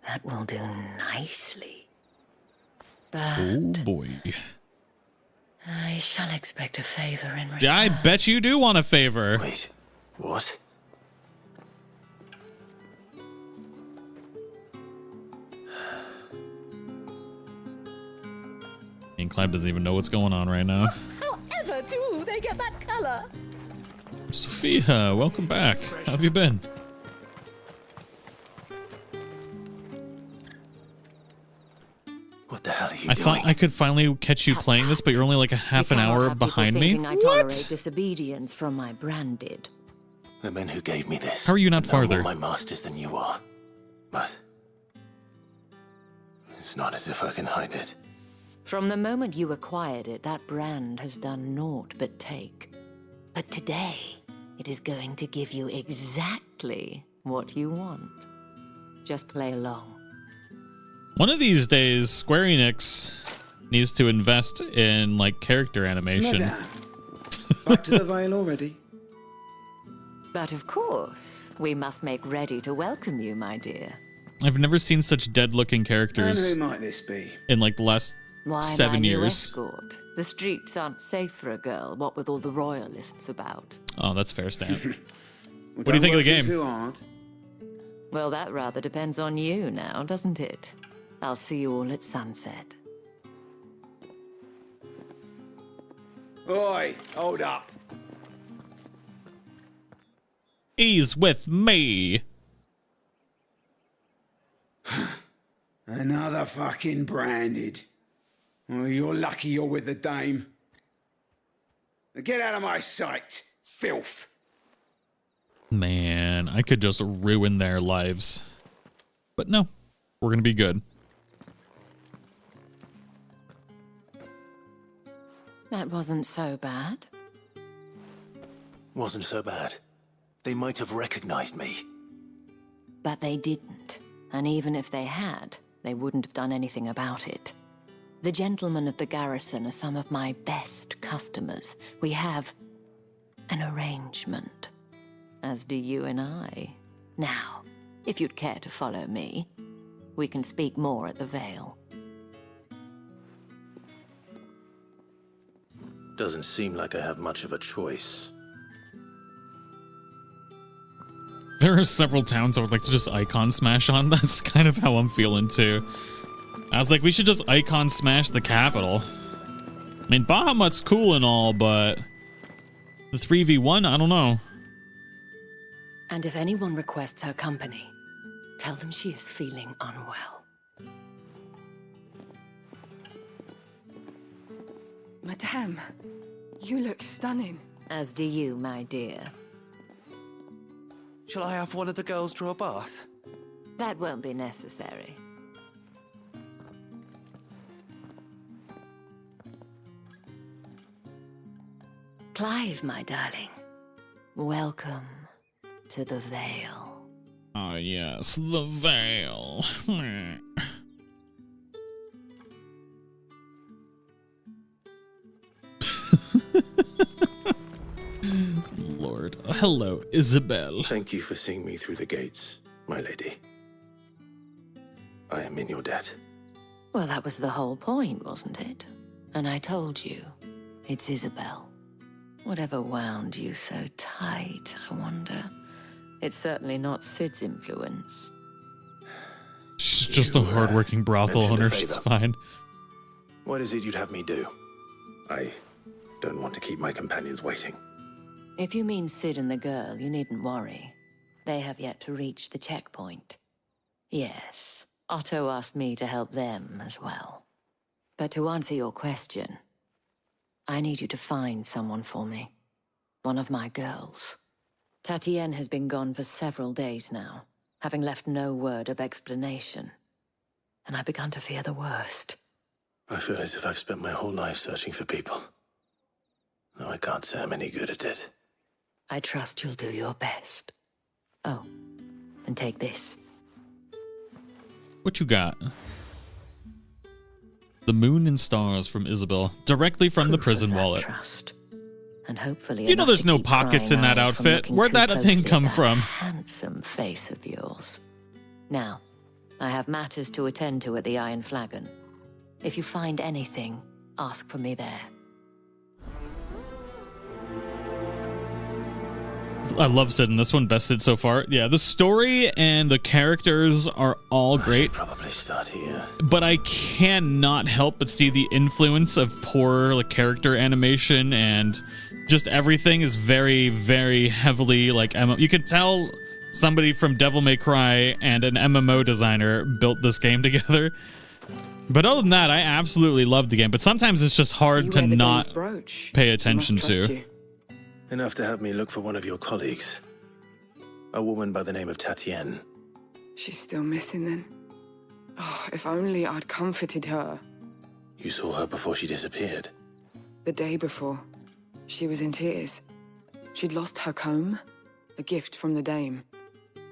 S21: that will do nicely. But
S1: Oh boy.
S21: I shall expect a favor in return.
S1: I bet you do want a favor.
S16: Wait, what?
S1: And Clive doesn't even know what's going on right now.
S22: However do they get that color?
S1: Sophia, welcome back. How have you been?
S16: What the hell are you
S1: I
S16: doing?
S1: thought I could finally catch you playing this, but you're only like a half an hour behind me.
S21: I tolerate disobedience from my branded.
S2: The men who gave me this.
S1: How are you not
S2: know
S1: farther?
S2: More my masters than you are. But it's not as if I can hide it.
S21: From the moment you acquired it, that brand has done naught but take. But today, it is going to give you exactly what you want. Just play along.
S1: One of these days, Square Enix needs to invest in like character animation.
S6: Madame, back to the Vale already?
S21: But of course, we must make ready to welcome you, my dear.
S1: I've never seen such dead-looking characters.
S6: And who might this be?
S1: In like the last
S21: Why,
S1: 7
S21: my new
S1: years.
S21: escort. The streets aren't safe for a girl, what with all the royalists about.
S1: Oh, that's fair, Stan. What do you think of the game?
S6: Too hard.
S21: Well, that rather depends on you now, doesn't it? I'll see you all at sunset.
S6: Oi, hold up.
S1: He's with me.
S6: Another fucking branded. Oh, you're lucky you're with the dame. Now get out of my sight, filth.
S1: Man, I could just ruin their lives. But no, we're gonna be good.
S21: That wasn't so bad.
S2: Wasn't so bad. They might have recognized me.
S21: But they didn't. And even if they had, they wouldn't have done anything about it. The gentlemen of the garrison are some of my best customers. We have an arrangement, as do you and I. Now, if you'd care to follow me, we can speak more at the Vale.
S16: Doesn't seem like I have much of a choice.
S1: There are several towns I would like to just icon smash on. That's kind of how I'm feeling too. I was like, we should just icon smash the capital. I mean, Bahamut's cool and all, but the 3v1, I don't know.
S21: And if anyone requests her company, tell them she is feeling unwell.
S11: Madame, you look stunning.
S21: As do you, my dear.
S23: Shall I have one of the girls draw a bath?
S21: That won't be necessary. Clive, my darling, welcome to the Vale.
S1: Oh yes, the Vale. Lord. Hello, Isabel.
S16: Thank you for seeing me through the gates, my lady. I am in your debt.
S21: Well, that was the whole point, wasn't it? And I told you, it's Isabel. Whatever wound you so tight, I wonder. It's certainly not Sid's influence.
S1: She's just a hardworking brothel owner. She's fine.
S16: What is it you'd have me do? I don't want to keep my companions waiting.
S21: If you mean Sid and the girl, you needn't worry. They have yet to reach the checkpoint. Yes, Otto asked me to help them as well. But to answer your question, I need you to find someone for me. One of my girls. Tatienne has been gone for several days now, having left no word of explanation. And I've begun to fear the worst.
S16: I feel as if I've spent my whole life searching for people. Though I can't say I'm any good at it.
S21: I trust you'll do your best. Oh, and take this.
S1: What you got? The moon and stars from Isabel, directly from the prison wallet.
S21: Trust. And hopefully
S1: You know there's no pockets in that outfit. Where'd that thing come from?
S21: Handsome face of yours. Now, I have matters to attend to at the Iron Flagon. If you find anything, ask for me there.
S1: I love Sid in this one. Best Sid so far. Yeah, the story and the characters are all great.
S16: Probably start here.
S1: But I cannot help but see the influence of poor like character animation, and just everything is very, very heavily like you could tell somebody from Devil May Cry and an MMO designer built this game together. But other than that, I absolutely love the game. But sometimes it's just hard to not pay attention to.
S16: Enough to have me look for one of your colleagues. A woman by the name of Tatienne.
S11: She's still missing then. Oh, if only I'd comforted her.
S16: You saw her before she disappeared?
S11: The day before. She was in tears. She'd lost her comb, a gift from the dame.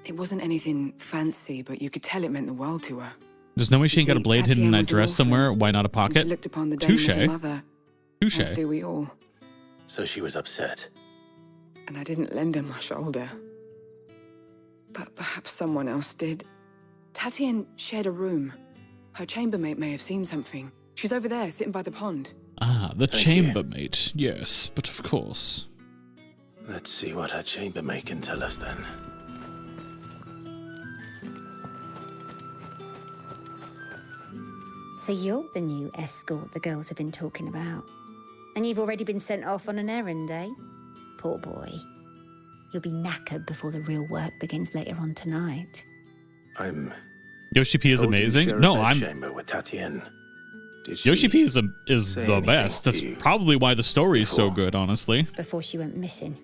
S11: It wasn't anything fancy, but you could tell it meant the world to her.
S1: There's no way she ain't got a blade hidden in that dress somewhere. Why not a pocket?
S11: She looked upon the dame as a
S1: Touche.
S11: mother.
S1: Touche.
S11: As do we all.
S16: So she was upset.
S11: And I didn't lend her my shoulder. But perhaps someone else did. Tatienne shared a room. Her chambermaid may have seen something. She's over there, sitting by the pond.
S1: Ah, the chambermaid. Yes, but of course.
S16: Let's see what her chambermaid can tell us then.
S8: So you're the new escort the girls have been talking about. And you've already been sent off on an errand, eh? Poor boy. You'll be knackered before the real work begins later on tonight.
S1: Yoshi P is amazing. No, I'm
S16: chamber with Tatienne.
S1: Yoshi P is the best. That's probably why the story is so good, honestly.
S8: Before she went missing.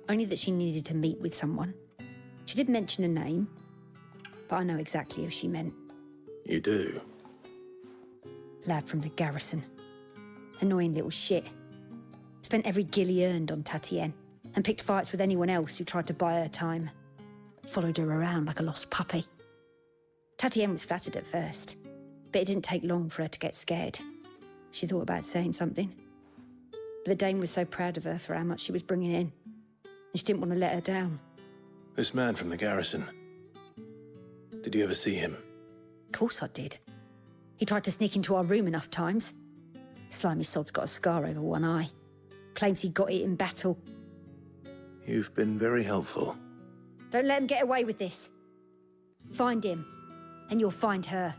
S8: Only that she needed to meet with someone. She did mention a name, but I know exactly who she meant.
S16: You do?
S8: Lad from the garrison. Annoying little shit. Spent every guil he earned on Tatienne, and picked fights with anyone else who tried to buy her time. Followed her around like a lost puppy. Tatienne was flattered at first, but it didn't take long for her to get scared. She thought about saying something. But the dame was so proud of her for how much she was bringing in, and she didn't want to let her down.
S16: This man from the garrison. Did you ever see him?
S8: Of course I did. He tried to sneak into our room enough times. Slimy sod's got a scar over one eye. Claims he got it in battle.
S16: You've been very helpful.
S8: Don't let him get away with this. Find him, and you'll find her.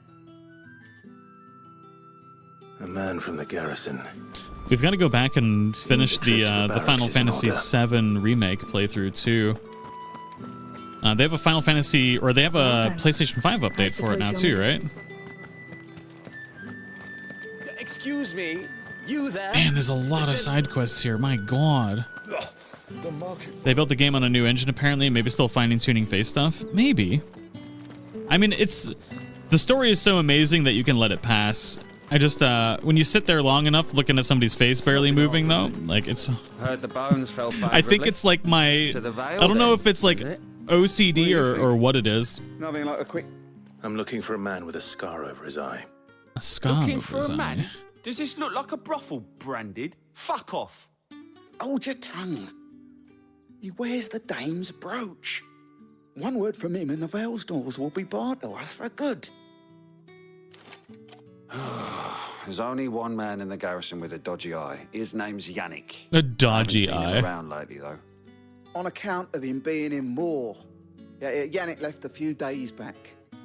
S16: A man from the garrison.
S1: We've got to go back and finish the Final Fantasy VII remake playthrough too. They have a Final Fantasy, or they have a PlayStation 5 update for it now too, right?
S12: Excuse me, you there?
S1: Man, there's a lot of side quests here. My God. They built the game on a new engine apparently. Maybe still finding tuning face stuff. Maybe. I mean, the story is so amazing that you can let it pass. I just when you sit there long enough looking at somebody's face barely moving though, like it's.
S23: Heard the bones fell favorably.
S1: I think it's like my. I don't know if it's like OCD or what it is.
S6: Nothing like a quick.
S16: I'm looking for a man with a scar over his eye.
S1: A scar
S12: Looking
S1: over
S12: for
S1: his
S12: a
S1: eye.
S12: man? Does this look like a brothel branded? Fuck off.
S6: Hold your tongue. He wears the dame's brooch. One word from him and the Vale's doors will be barred to us for good.
S23: There's only one man in the garrison with a dodgy eye. His name's Yannick.
S1: A dodgy
S23: I haven't seen him
S1: eye.
S23: around lately, though.
S6: On account of him being in Moor. Yeah, Yannick left a few days back.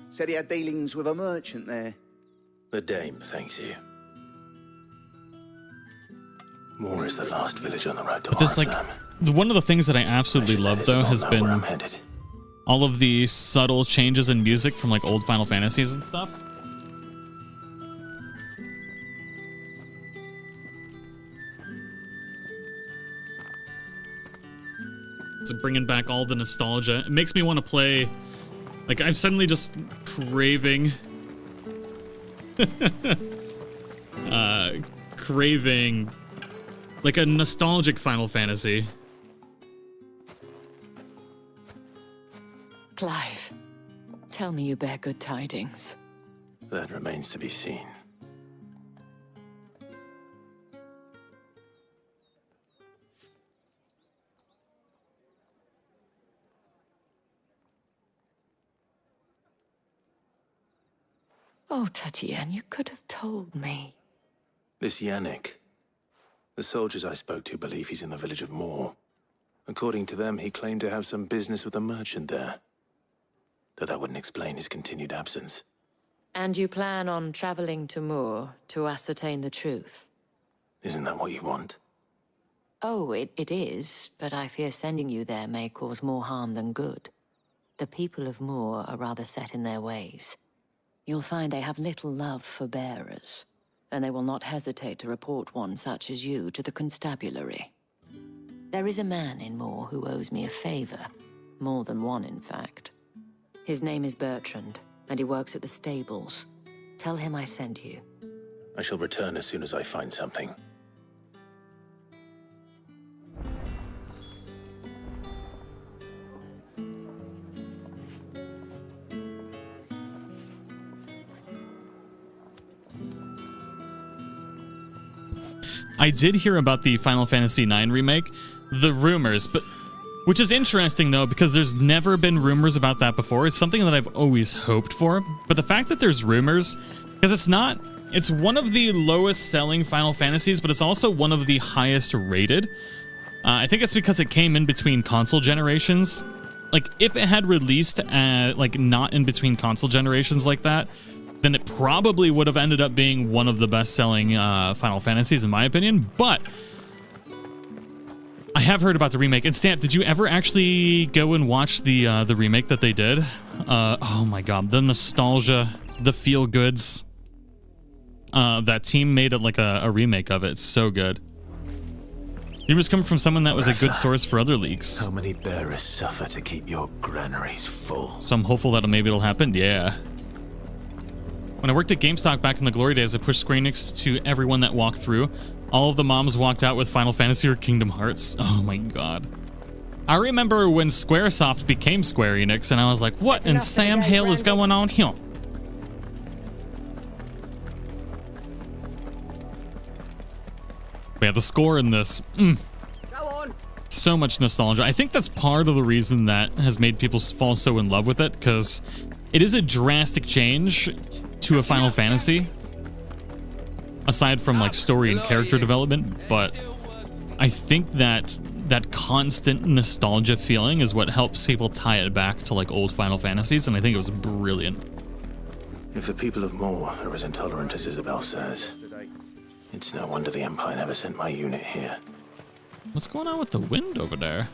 S6: Said he had dealings with a merchant there.
S16: The dame thanks you. Moor is the last village on the road to
S1: But there's like one of the things that I absolutely love though has been all of the subtle changes in music from like old Final Fantasies and stuff. It's bringing back all the nostalgia. It makes me want to play. Like I'm suddenly just craving. Craving like a nostalgic Final Fantasy.
S21: Clive, tell me you bear good tidings.
S16: That remains to be seen.
S21: Oh, Tatienne, you could have told me.
S16: This Yannick. The soldiers I spoke to believe he's in the village of Moor. According to them, he claimed to have some business with a merchant there. Though that wouldn't explain his continued absence.
S21: And you plan on traveling to Moor to ascertain the truth?
S16: Isn't that what you want?
S21: Oh, it is, but I fear sending you there may cause more harm than good. The people of Moor are rather set in their ways. you'll find they have little love for bearers, and they will not hesitate to report one such as you to the constabulary. There is a man in Moor who owes me a favor. More than one, in fact. His name is Bertrand, and he works at the stables. Tell him I sent you.
S16: I shall return as soon as I find something.
S1: I did hear about the Final Fantasy IX remake, the rumors, but which is interesting though, because there's never been rumors about that before. It's something that I've always hoped for, but the fact that there's rumors, because it's one of the lowest selling Final Fantasies, but it's also one of the highest rated. I think it's because it came in between console generations. Like, if it had released like not in between console generations like that, then it probably would have ended up being one of the best-selling Final Fantasies, in my opinion. But I have heard about the remake. And Stamp, did you ever actually go and watch the remake that they did? Oh my god, the nostalgia, the feel-goods. That team made it like a remake of it. It's so good. It was coming from someone that was a good source for other leaks.
S16: How many bearers suffer to keep your granaries full?
S1: So I'm hopeful that maybe it'll happen. Yeah. When I worked at GameStop back in the glory days, I pushed Square Enix to everyone that walked through. All of the moms walked out with Final Fantasy or Kingdom Hearts. Oh my god. I remember when Squaresoft became Square Enix, and I was like, what in Sam Hale is going on here? But yeah, the score in this, Go on. So much nostalgia. I think that's part of the reason that has made people fall so in love with it, because it is a drastic change to a Final Fantasy, aside from like story and character development. But I think that that constant nostalgia feeling is what helps people tie it back to like old Final Fantasies, and I think it was brilliant.
S16: If the people of Moor are as intolerant as Isabel says, it's no wonder the Empire never sent my unit here.
S1: What's going on with the wind over there?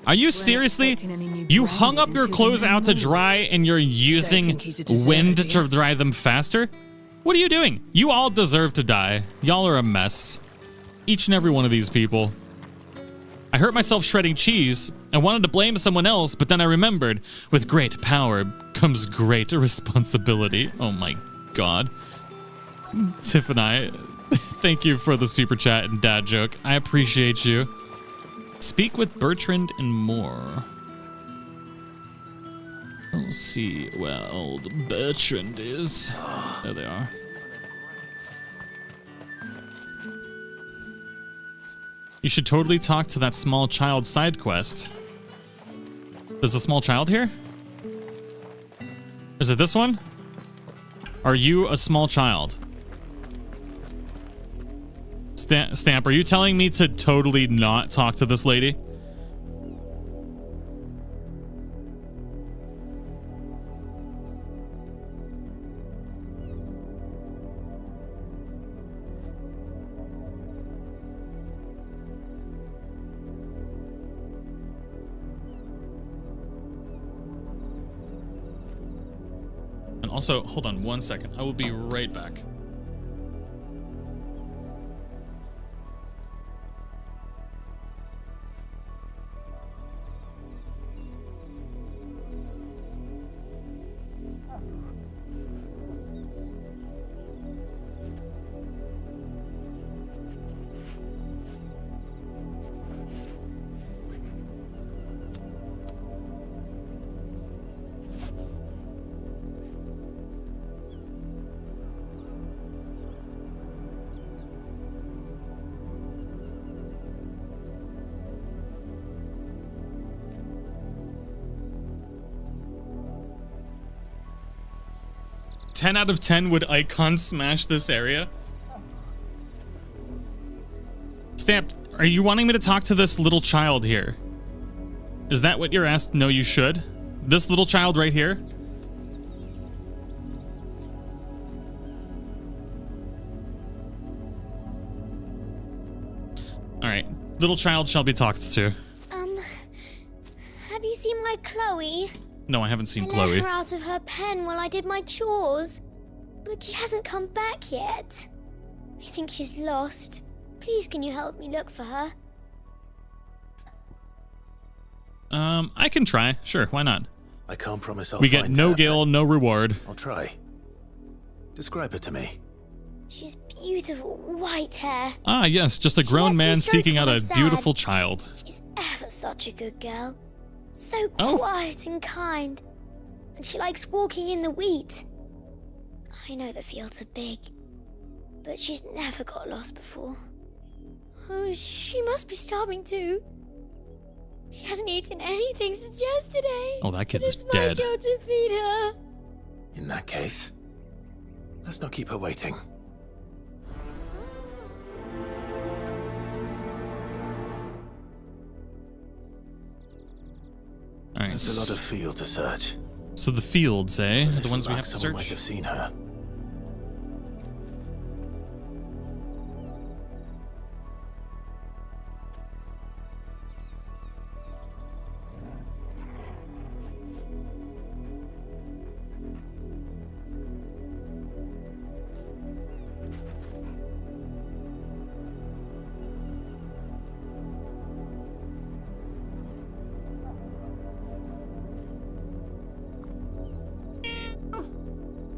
S1: Are you seriously? You hung up your clothes out to dry and you're using wind to dry them faster? What are you doing? You all deserve to die. Y'all are a mess. Each and every one of these people. I hurt myself shredding cheese. I wanted to blame someone else, but then I remembered, with great power comes great responsibility. Oh my god. Tiffany, thank you for the super chat and dad joke. I appreciate you. Speak with Bertrand and more. We'll see where old Bertrand is. There they are. You should totally talk to that small child side quest. There's a small child here? Is it this one? Are you a small child? Stamp, are you telling me to totally not talk to this lady? And also, hold on 1 second. I will be right back. Ten out of 10 would icon smash this area. Stamp, are you wanting me to talk to this little child here? Is that what you're asked? No, you should. This little child right here? All right, little child shall be talked to.
S20: Have you seen my Chloe?
S1: No, I haven't seen
S20: I
S1: Chloe.
S20: let her out of her pen while I did my chores.
S13: But she hasn't come back yet. I think she's lost. Please, can you help me look for her?
S1: I can try. Sure, why not?
S16: I can't promise I'll
S1: We get
S16: find
S1: no
S16: her,
S1: gil, no reward.
S16: I'll try. Describe her to me.
S13: She has beautiful white hair.
S1: Ah, yes, just a grown man seeking out a beautiful child.
S13: She's ever such a good girl. So quiet and kind. And she likes walking in the wheat. I know the fields are big, but she's never got lost before. Oh, she must be starving too. She hasn't eaten anything since yesterday.
S1: Oh, that kid is
S13: It's my
S1: dead.
S13: job to feed her.
S16: In that case, let's not keep her waiting.
S1: All right.
S16: There's a lot of field to search.
S1: So the fields, eh? The ones we have to
S16: Someone might
S1: search?
S16: have seen her.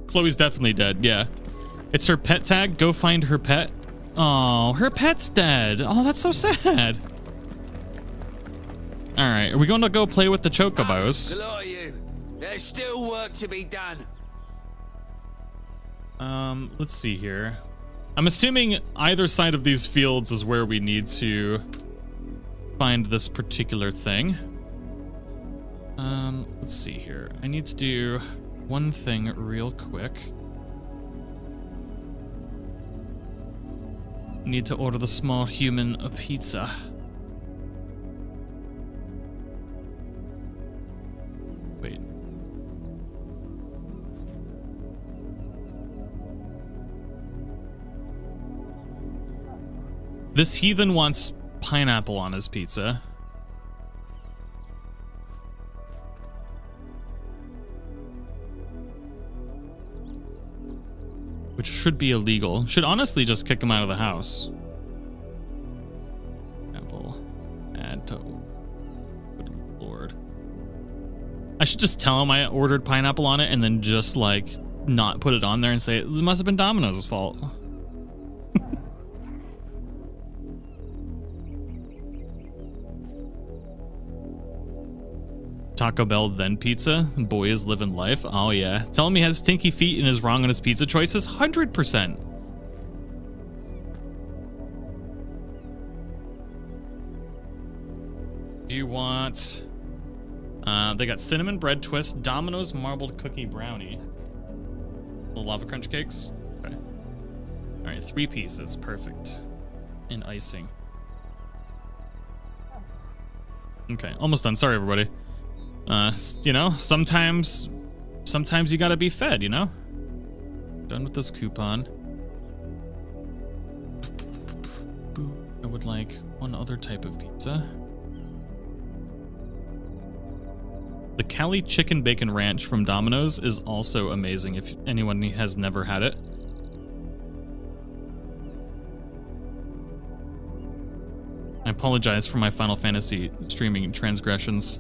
S1: Chloe's definitely dead, yeah. It's her pet tag. Go find her pet. Oh, her pet's dead. Oh, that's so sad. All right, are we going to go play with the chocobos?
S18: A lot of you. There's still work to be done.
S1: Let's see here. I'm assuming either side of these fields is where we need to find this particular thing. Let's see here. I need to do one thing real quick. Need to order the small human a pizza. Wait. This heathen wants pineapple on his pizza. Which should be illegal. Should honestly just kick him out of the house. Apple. Add to. Good Lord. I should just tell him I ordered pineapple on it and then just like not put it on there and say it must have been Domino's fault. Taco Bell, then pizza. Boy is living life. Oh yeah. Tell him he has stinky feet and is wrong on his pizza choices. 100%. Do you want... they got cinnamon bread twist, Domino's marbled cookie brownie. Little lava crunch cakes. Okay. All right, 3 pieces. Perfect. And icing. Okay, almost done. Sorry, everybody. You know, sometimes you gotta be fed, you know? Done with this coupon. I would like one other type of pizza. The Cali Chicken Bacon Ranch from Domino's is also amazing if anyone has never had it. I apologize for my Final Fantasy streaming transgressions.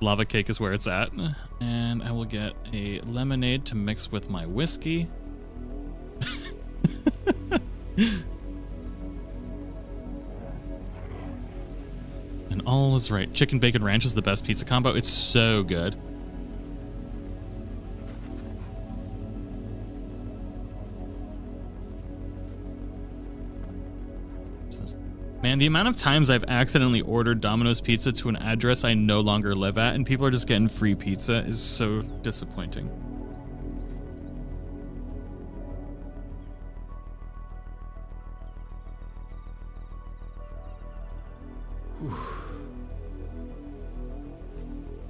S1: Lava cake is where it's at. And I will get a lemonade to mix with my whiskey. And all is right. Chicken Bacon Ranch is the best pizza combo. It's so good. Man, the amount of times I've accidentally ordered Domino's pizza to an address I no longer live at and people are just getting free pizza is so disappointing.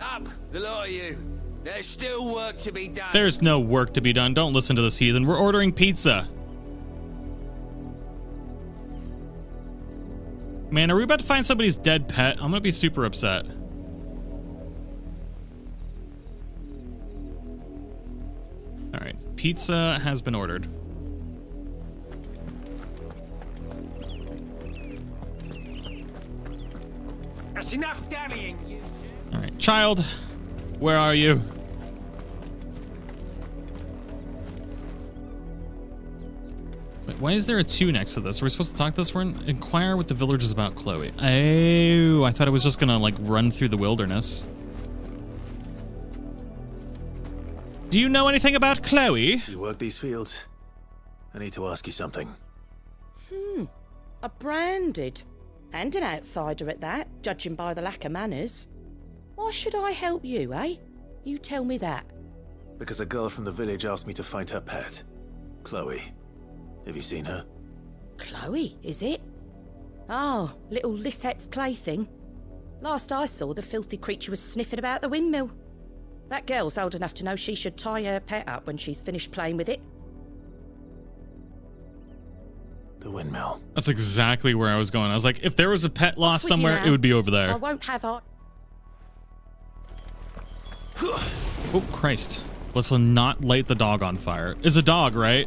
S18: Up, the lot of you. There's still work to be done.
S1: There's no work to be done. Don't listen to this heathen. We're ordering pizza. Man, are we about to find somebody's dead pet? I'm gonna be super upset. pizza has been ordered.
S18: That's enough dallying, you two.
S1: All right, child, where are you? Wait, why is there a 2 next to this? Are we supposed to talk this one? Inquire with the villagers about Chloe. Oh, I thought it was just gonna like run through the wilderness. Do you know anything about Chloe?
S16: You work these fields? I need to ask you something.
S22: A branded. And an outsider at that, judging by the lack of manners. Why should I help you, eh? You tell me that.
S16: Because a girl from the village asked me to find her pet, Chloe. Have you seen her?
S22: Chloe, is it? Oh, little Lisette's plaything. Last I saw, the filthy creature was sniffing about the windmill. That girl's old enough to know she should tie her pet up when she's finished playing with it.
S16: The windmill.
S1: That's exactly where I was going. I was like, if there was a pet lost somewhere, it would be over there.
S22: I won't have I.
S1: Oh, Christ. Let's not light the dog on fire. It's a dog, right?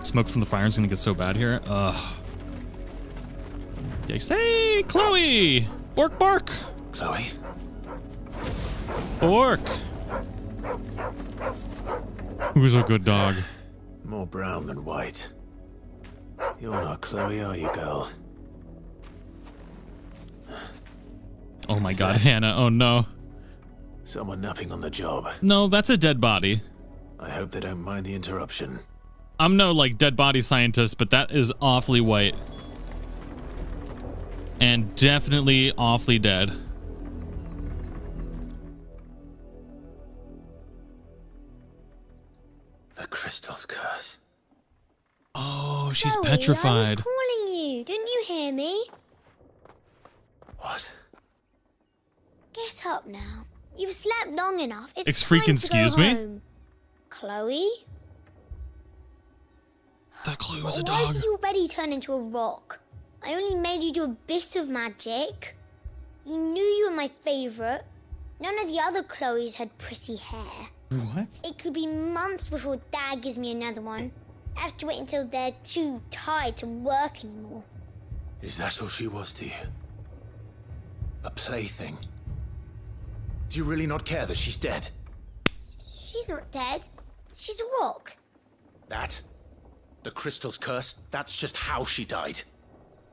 S1: Smoke from the fire is going to get so bad here. Ugh. Yikes. Hey, Chloe! Bork, bark!
S16: Chloe?
S1: Bork! Who's a good dog?
S16: More brown than white. You're not Chloe, are you, girl?
S1: Oh my god, Hannah. Oh no.
S16: Someone napping on the job.
S1: No, that's a dead body.
S16: I hope they don't mind the interruption.
S1: I'm no like dead body scientist, but that is awfully white. And definitely awfully dead.
S16: The crystal's curse.
S1: Oh, she's
S13: Chloe,
S1: petrified.
S13: I was calling you. Didn't you hear me?
S16: What?
S13: Get up now. You've slept long enough. It's
S1: Excuse me?
S13: home. Chloe?
S1: That Chloe was a
S13: Why
S1: dog.
S13: did you already turn into a rock? I only made you do a bit of magic. You knew you were my favourite. None of the other Chloes had pretty hair.
S1: What?
S13: It could be months before Dad gives me another one. I have to wait until they're too tired to work anymore.
S16: Is that all she was to you? A plaything? Do you really not care that she's dead?
S13: She's not dead. She's a rock.
S16: That? The crystal's curse? That's just how she died.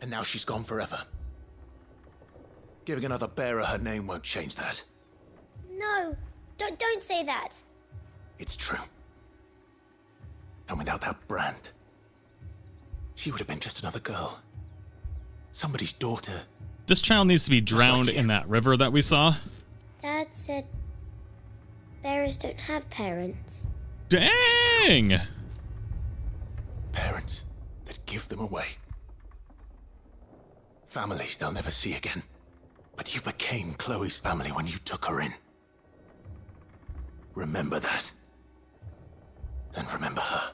S16: And now she's gone forever. Giving another bearer her name won't change that.
S13: No, don't say that.
S16: It's true. And without that brand, she would have been just another girl. Somebody's daughter.
S1: This child needs to be drowned in that river that we saw.
S13: Dad said bearers don't have parents.
S1: Dang!
S16: Parents that give them away. Families they'll never see again. But you became Chloe's family when you took her in. Remember that. And remember her.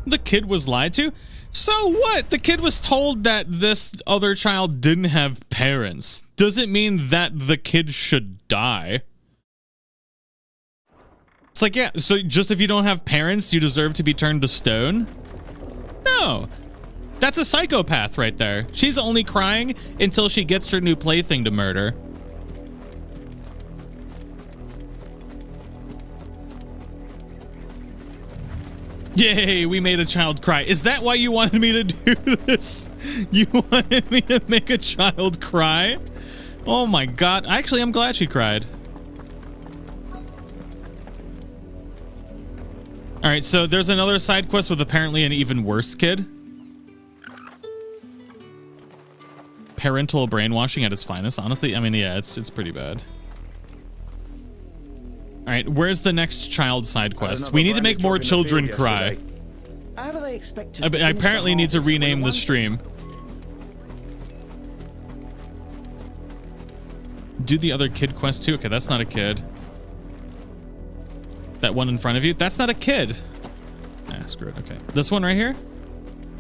S1: The kid was lied to? So what? The kid was told that this other child didn't have parents. Doesn't mean that the kid should die. It's like, yeah, so just if you don't have parents, you deserve to be turned to stone? No. That's a psychopath right there. She's only crying until she gets her new plaything to murder. Yay, we made a child cry. Is that why you wanted me to do this? You wanted me to make a child cry? Oh my god. Actually, I'm glad she cried. Alright, so there's another side quest with apparently an even worse kid. Parental brainwashing at its finest. Honestly, I mean, yeah, it's pretty bad. All right, where's the next child side quest? We need to make more children cry.
S14: How do they expect to
S1: I apparently need to rename the stream. Do the other kid quest too? Okay, that's not a kid. That one in front of you? That's not a kid. Ah, screw it. Okay. This one right here?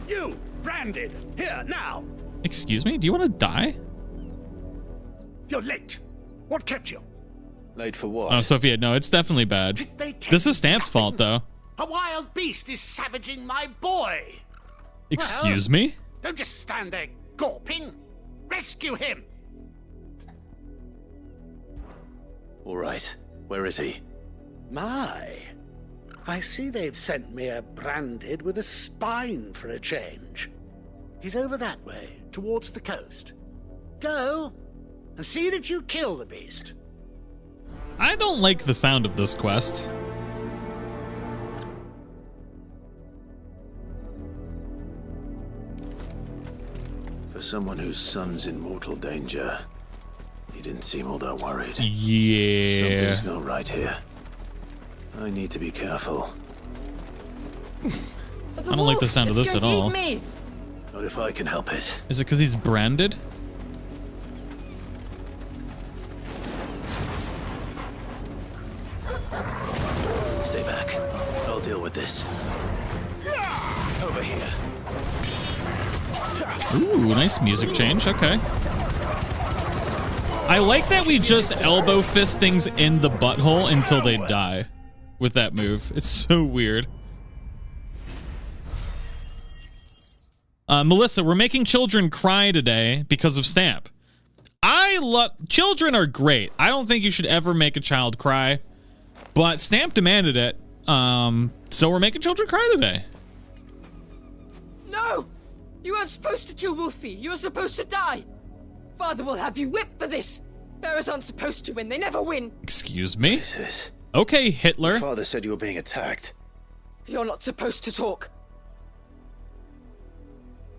S18: You, branded, here, now.
S1: Excuse me? Do you want to die?
S18: You're late. What kept you?
S16: Late for what?
S1: Oh, Sophia, no, it's definitely bad. This is Stamp's fault, though.
S18: A wild beast is savaging my boy.
S1: Excuse me?
S18: Don't just stand there gawping. Rescue him.
S16: All right. Where is he?
S18: My. I see they've sent me a branded with a spine for a change. He's over that way, towards the coast. Go and see that you kill the beast.
S1: I don't like the sound of this quest.
S16: For someone whose son's in mortal danger, he didn't seem all that worried.
S1: Yeah.
S16: Something's not right here. I need to be careful.
S1: I don't like the sound of this at all.
S16: Not if I can help it.
S1: Is it because he's branded?
S16: Stay back. I'll deal with this. Over here.
S1: Ooh, nice music change. Okay. I like that we just elbow fist things in the butthole until they die with that move. It's so weird. Melissa, we're making children cry today because of Stamp. Children are great. I don't think you should ever make a child cry, but Stamp demanded it. So we're making children cry today.
S5: No! You weren't supposed to kill Wolfie. You were supposed to die. Father will have you whipped for this. Bearers aren't supposed to win. They never win.
S1: Excuse me?
S16: What is this?
S1: Okay, Hitler.
S16: Your father said you were being attacked.
S5: You're not supposed to talk.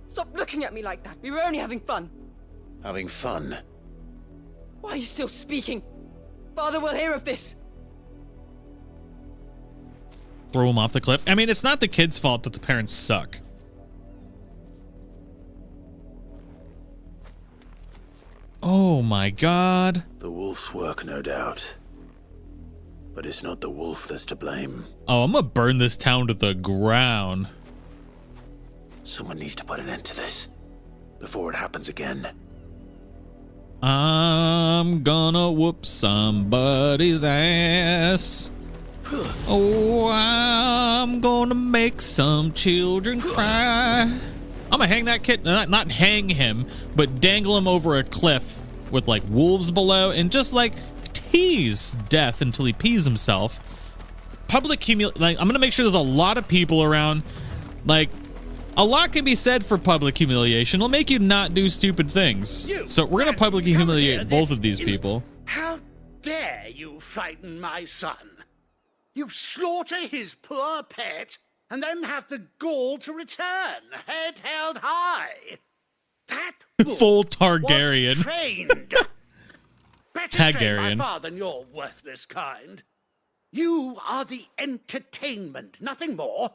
S5: Stop looking at me like that. We were only having fun.
S16: Having fun?
S5: Why are you still speaking? Father will hear of this.
S1: Throw him off the cliff. I mean, it's not the kid's fault that the parents suck. Oh my god.
S16: The wolf's work, no doubt. But it's not the wolf that's to blame.
S1: Oh, I'm gonna burn this town to the ground.
S16: Someone needs to put an end to this before it happens again.
S1: I'm gonna whoop somebody's ass. Oh, I'm gonna make some children cry. I'm gonna hang that kid, not hang him, but dangle him over a cliff with like wolves below and just like tease death until he pees himself. Public like, I'm gonna make sure there's a lot of people around. Like, a lot can be said for public humiliation. It'll make you not do stupid things. So we're gonna publicly humiliate both of these people.
S18: How dare you frighten my son? You slaughter his poor pet and then have the gall to return, head held high. That
S1: Full Targaryen.
S18: was trained. Better trained by far than your worthless kind. You are the entertainment, nothing more.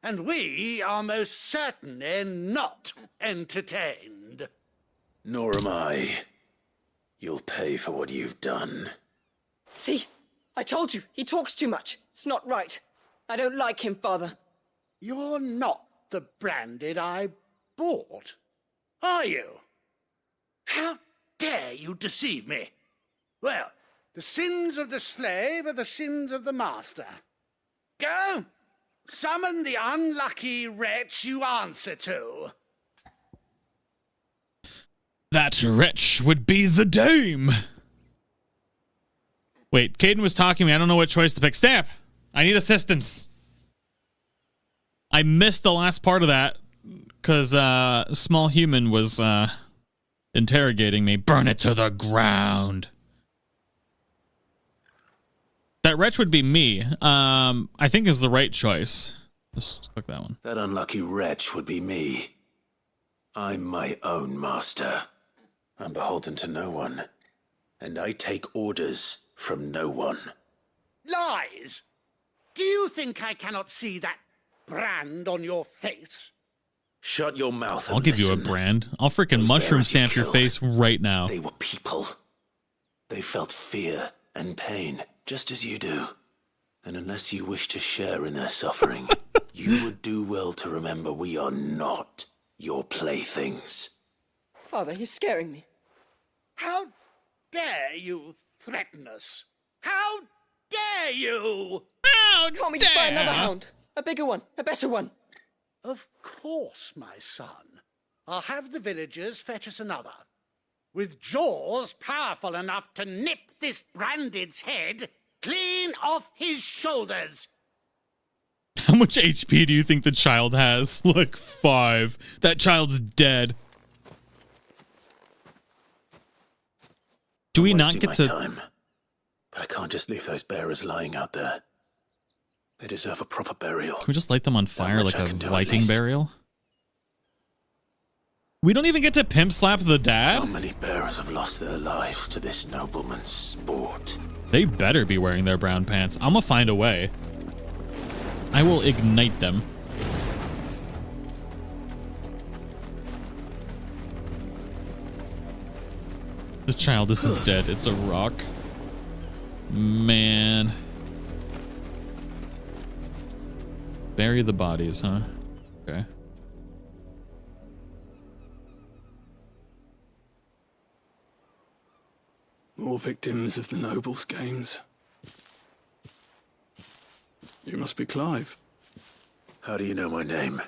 S18: And we are most certainly not entertained.
S16: Nor am I. You'll pay for what you've done.
S5: See? I told you, he talks too much. It's not right. I don't like him, Father.
S18: You're not the branded I bought, are you? How dare you deceive me? Well, the sins of the slave are the sins of the master. Go! Summon the unlucky wretch you answer to.
S1: That wretch would be the dame. Wait, Caden was talking to me. I don't know what choice to pick. Stamp! I need assistance. I missed the last part of that because Small Human was interrogating me. Burn it to the ground. That wretch would be me. I think is the right choice. Let's click that one.
S16: That unlucky wretch would be me. I'm my own master. I'm beholden to no one. And I take orders from no one.
S18: Lies! Do you think I cannot see that brand on your face?
S16: Shut your mouth and
S1: I'll give you a brand. I'll freaking mushroom stamp your face right now.
S16: They were people. They felt fear and pain, just as you do. And unless you wish to share in their suffering, you would do well to remember we are not your playthings.
S5: Father, he's scaring me.
S18: How dare you threaten us? How dare you?
S1: How
S5: Can't we just buy another hound? A bigger one, a better one.
S18: Of course, my son. I'll have the villagers fetch us another. With jaws powerful enough to nip this Branded's head clean off his shoulders.
S1: How much HP do you think the child has? Like 5. That child's dead. Do we not get to
S16: time? But I can't just leave those bearers lying out there. They deserve a proper burial.
S1: Can we just light them on fire like a
S16: do,
S1: Viking burial? We don't even get to pimp slap the dad?
S16: How many bearers have lost their lives to this nobleman's sport?
S1: They better be wearing their brown pants. I'm gonna find a way. I will ignite them. The child isn't dead. It's a rock. Man. Bury the bodies, huh? Okay.
S19: More victims of the nobles' games. You must be Clive.
S16: How do you know my name?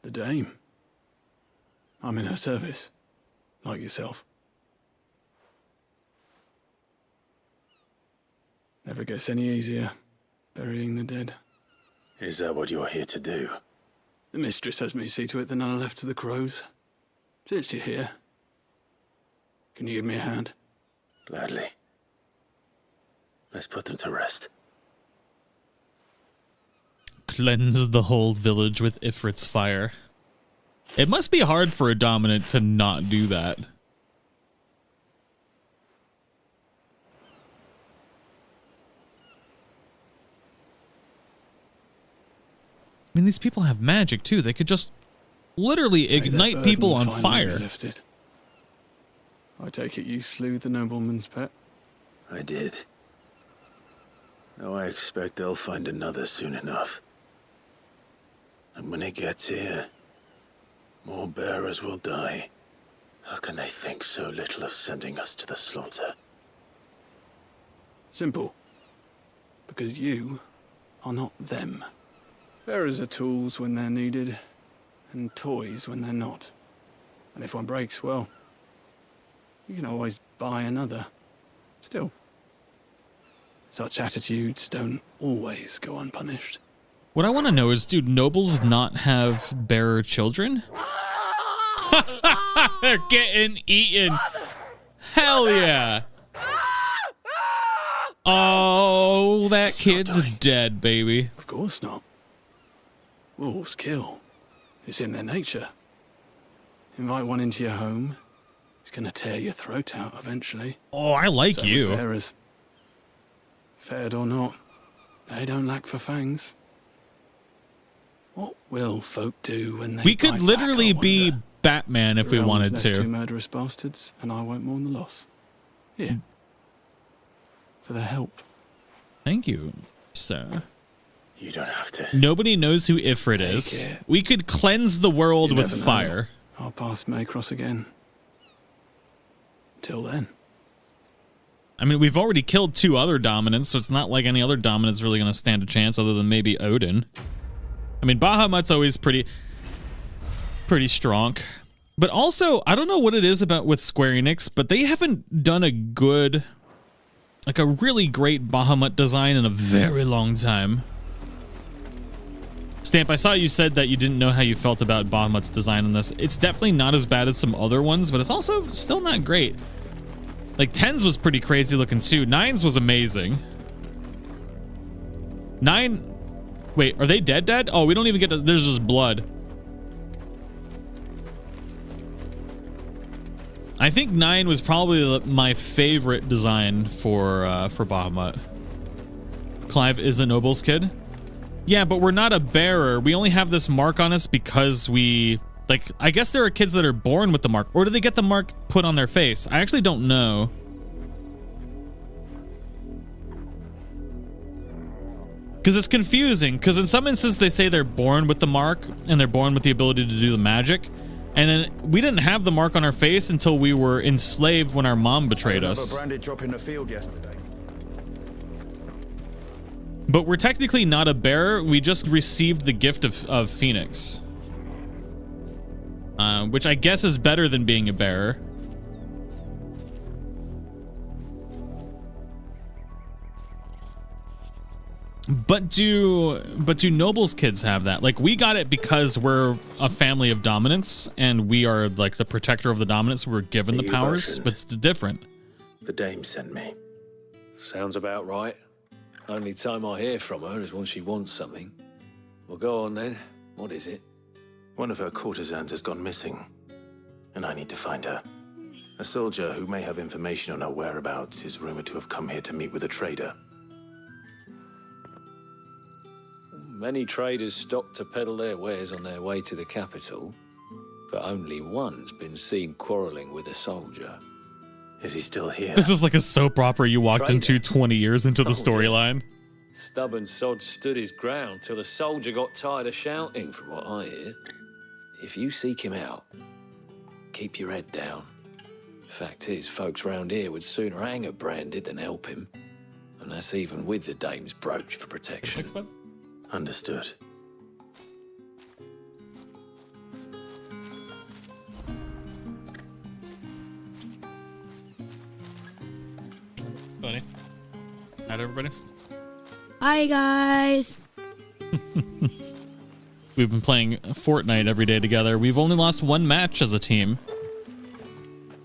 S19: The Dame. I'm in her service, like yourself. Never gets any easier, burying the dead.
S16: Is that what you're here to do?
S19: The mistress has me see to it that none are left to the crows. Since you're here, can you give me a hand?
S16: Gladly. Let's put them to rest.
S1: Cleanse the whole village with Ifrit's fire. It must be hard for a dominant to not do that. I mean, these people have magic too. They could just literally ignite people on fire.
S19: Lifted. I take it you slew the nobleman's pet?
S16: I did. Though I expect they'll find another soon enough. And when it gets here, more bearers will die. How can they think so little of sending us to the slaughter?
S19: Simple. Because you are not them. Bearers are tools when they're needed, and toys when they're not. And if one breaks, well, you can always buy another. Still, such attitudes don't always go unpunished.
S1: What I want to know is, do nobles not have bearer children? They're getting eaten. Hell yeah. Oh, that kid's dead, baby.
S19: Of course not. Wolves kill. It's in their nature. Invite one into your home, it's gonna tear your throat out eventually.
S1: Oh, I like you.
S19: Bearers. Fed or not, they don't lack for fangs. What will folk do when they
S1: We could literally be Batman if we wanted
S19: to.
S1: to.
S19: Two murderous bastards, and I won't mourn the loss. Here. For their help.
S1: Thank you, sir.
S16: You don't have to.
S1: Nobody knows who Ifrit is. We could cleanse the world with fire.
S19: Our paths may cross again. Till then.
S1: I mean, we've already killed 2 other dominants, so it's not like any other dominant's really going to stand a chance other than maybe Odin. I mean, Bahamut's always pretty strong. But also, I don't know what it is about with Square Enix, but they haven't done a good, like a really great Bahamut design in a very long time. Stamp, I saw you said that you didn't know how you felt about Bahamut's design on this. It's definitely not as bad as some other ones, but it's also still not great. Like 10's was pretty crazy looking too. 9's was amazing. 9, wait, are they dead? Oh, we don't even get to, there's just blood. I think 9 was probably my favorite design for Bahamut. Clive is a noble's kid. Yeah, but we're not a bearer. We only have this mark on us because we, like, I guess there are kids that are born with the mark. Or do they get the mark put on their face? I actually don't know. Because it's confusing. Because in some instances they say they're born with the mark and they're born with the ability to do the magic. And then we didn't have the mark on our face until we were enslaved when our mom betrayed us.
S9: Branded drop in the field yesterday.
S1: But we're technically not a bear. We just received the gift of Phoenix. Which I guess is better than being a bear. But do nobles' kids have that? Like, we got it because we're a family of dominants and we are like the protector of the dominants. We're given the powers, but it's different.
S16: The dame sent me.
S10: Sounds about right. Only time I hear from her is when she wants something. Well, go on then. What is it?
S16: One of her courtesans has gone missing, and I need to find her. A soldier who may have information on her whereabouts is rumored to have come here to meet with a trader.
S10: Many traders stop to peddle their wares on their way to the capital, but only one's been seen quarreling with a soldier.
S16: Is he still here?
S1: This is like a soap opera you walked into 20 years into the storyline.
S10: Stubborn sod stood his ground till the soldier got tired of shouting, from what I hear. If you seek him out, keep your head down. Fact is, folks round here would sooner hang a Branded than help him. And that's even with the dame's brooch for protection.
S16: Understood.
S1: Funny. Night, everybody.
S15: Hi, guys.
S1: We've been playing Fortnite every day together. We've only lost one match as a team.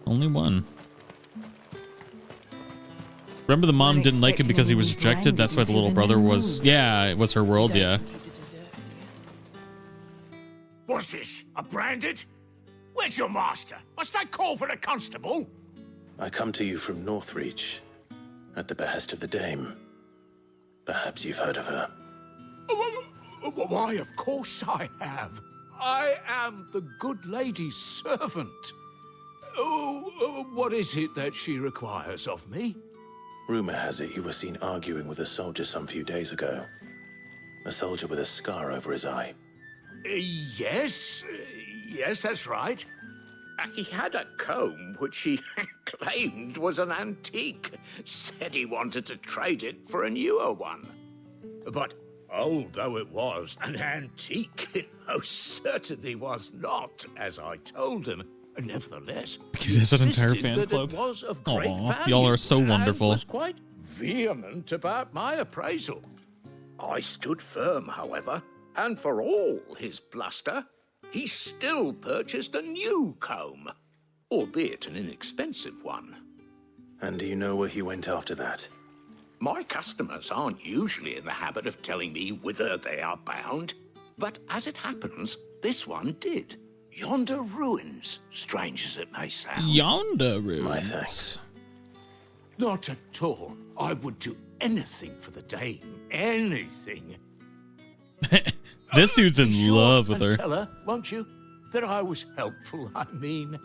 S1: Only one. Remember the mom didn't like it because he was rejected? That's why the little brother was... Yeah, it was her world, yeah.
S18: What's this? A Branded? Where's your master? Must I call for the constable?
S16: I come to you from Northreach, at the behest of the dame. Perhaps you've heard of her.
S18: Why, of course I have. I am the good lady's servant. What is it that she requires of me?
S16: Rumor has it you were seen arguing with a soldier some few days ago. A soldier with a scar over his eye.
S18: Yes, that's right. He had a comb which he claimed was an antique. Said he wanted to trade it for a newer one. But old though it was, an antique it most certainly was not, as I told him. Nevertheless,
S1: He has an entire
S18: insisted
S1: fan
S18: that
S1: club.
S18: it was of great
S1: Aw,
S18: value,
S1: y'all are so wonderful.
S18: And was quite vehement about my appraisal. I stood firm, however, and for all his bluster, he still purchased a new comb, albeit an inexpensive one.
S16: And do you know where he went after that?
S18: My customers aren't usually in the habit of telling me whither they are bound, but as it happens, this one did. Yonder ruins, strange as it may sound.
S1: Yonder ruins.
S18: My thanks. Not at all. I would do anything for the dame. Anything.
S1: This dude's in love with
S18: And
S1: her.
S18: tell her, won't you, that I was helpful, I mean.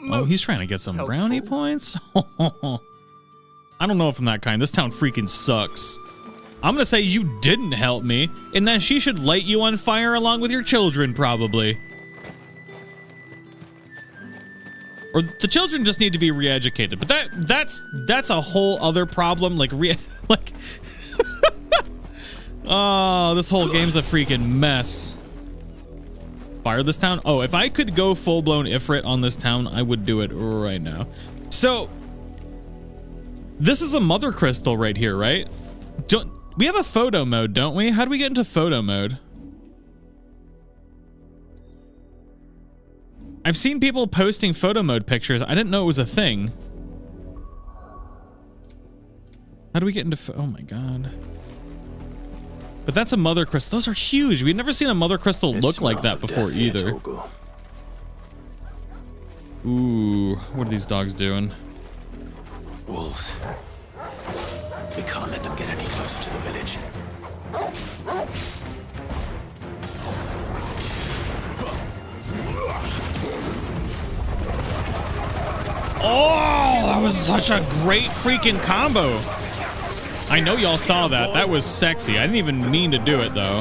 S1: Oh, he's trying to get some brownie points? I don't know if I'm that kind. This town freaking sucks. I'm gonna say you didn't help me, and that she should light you on fire along with your children, probably. Or the children just need to be re-educated. But that's a whole other problem. Like oh, this whole game's a freaking mess. Fire this town? Oh, if I could go full-blown Ifrit on this town, I would do it right now. So, this is a mother crystal right here, right? We have a photo mode, don't we? How do we get into photo mode? I've seen people posting photo mode pictures. I didn't know it was a thing. How do we get into... Oh my god. But that's a mother crystal. Those are huge. We've never seen a mother crystal look like that before either. Ooh, what are these dogs doing?
S16: Wolves. We can't let them get any closer to the village.
S1: Oh, that was such a great freaking combo. I know y'all saw that. That was sexy. I didn't even mean to do it, though.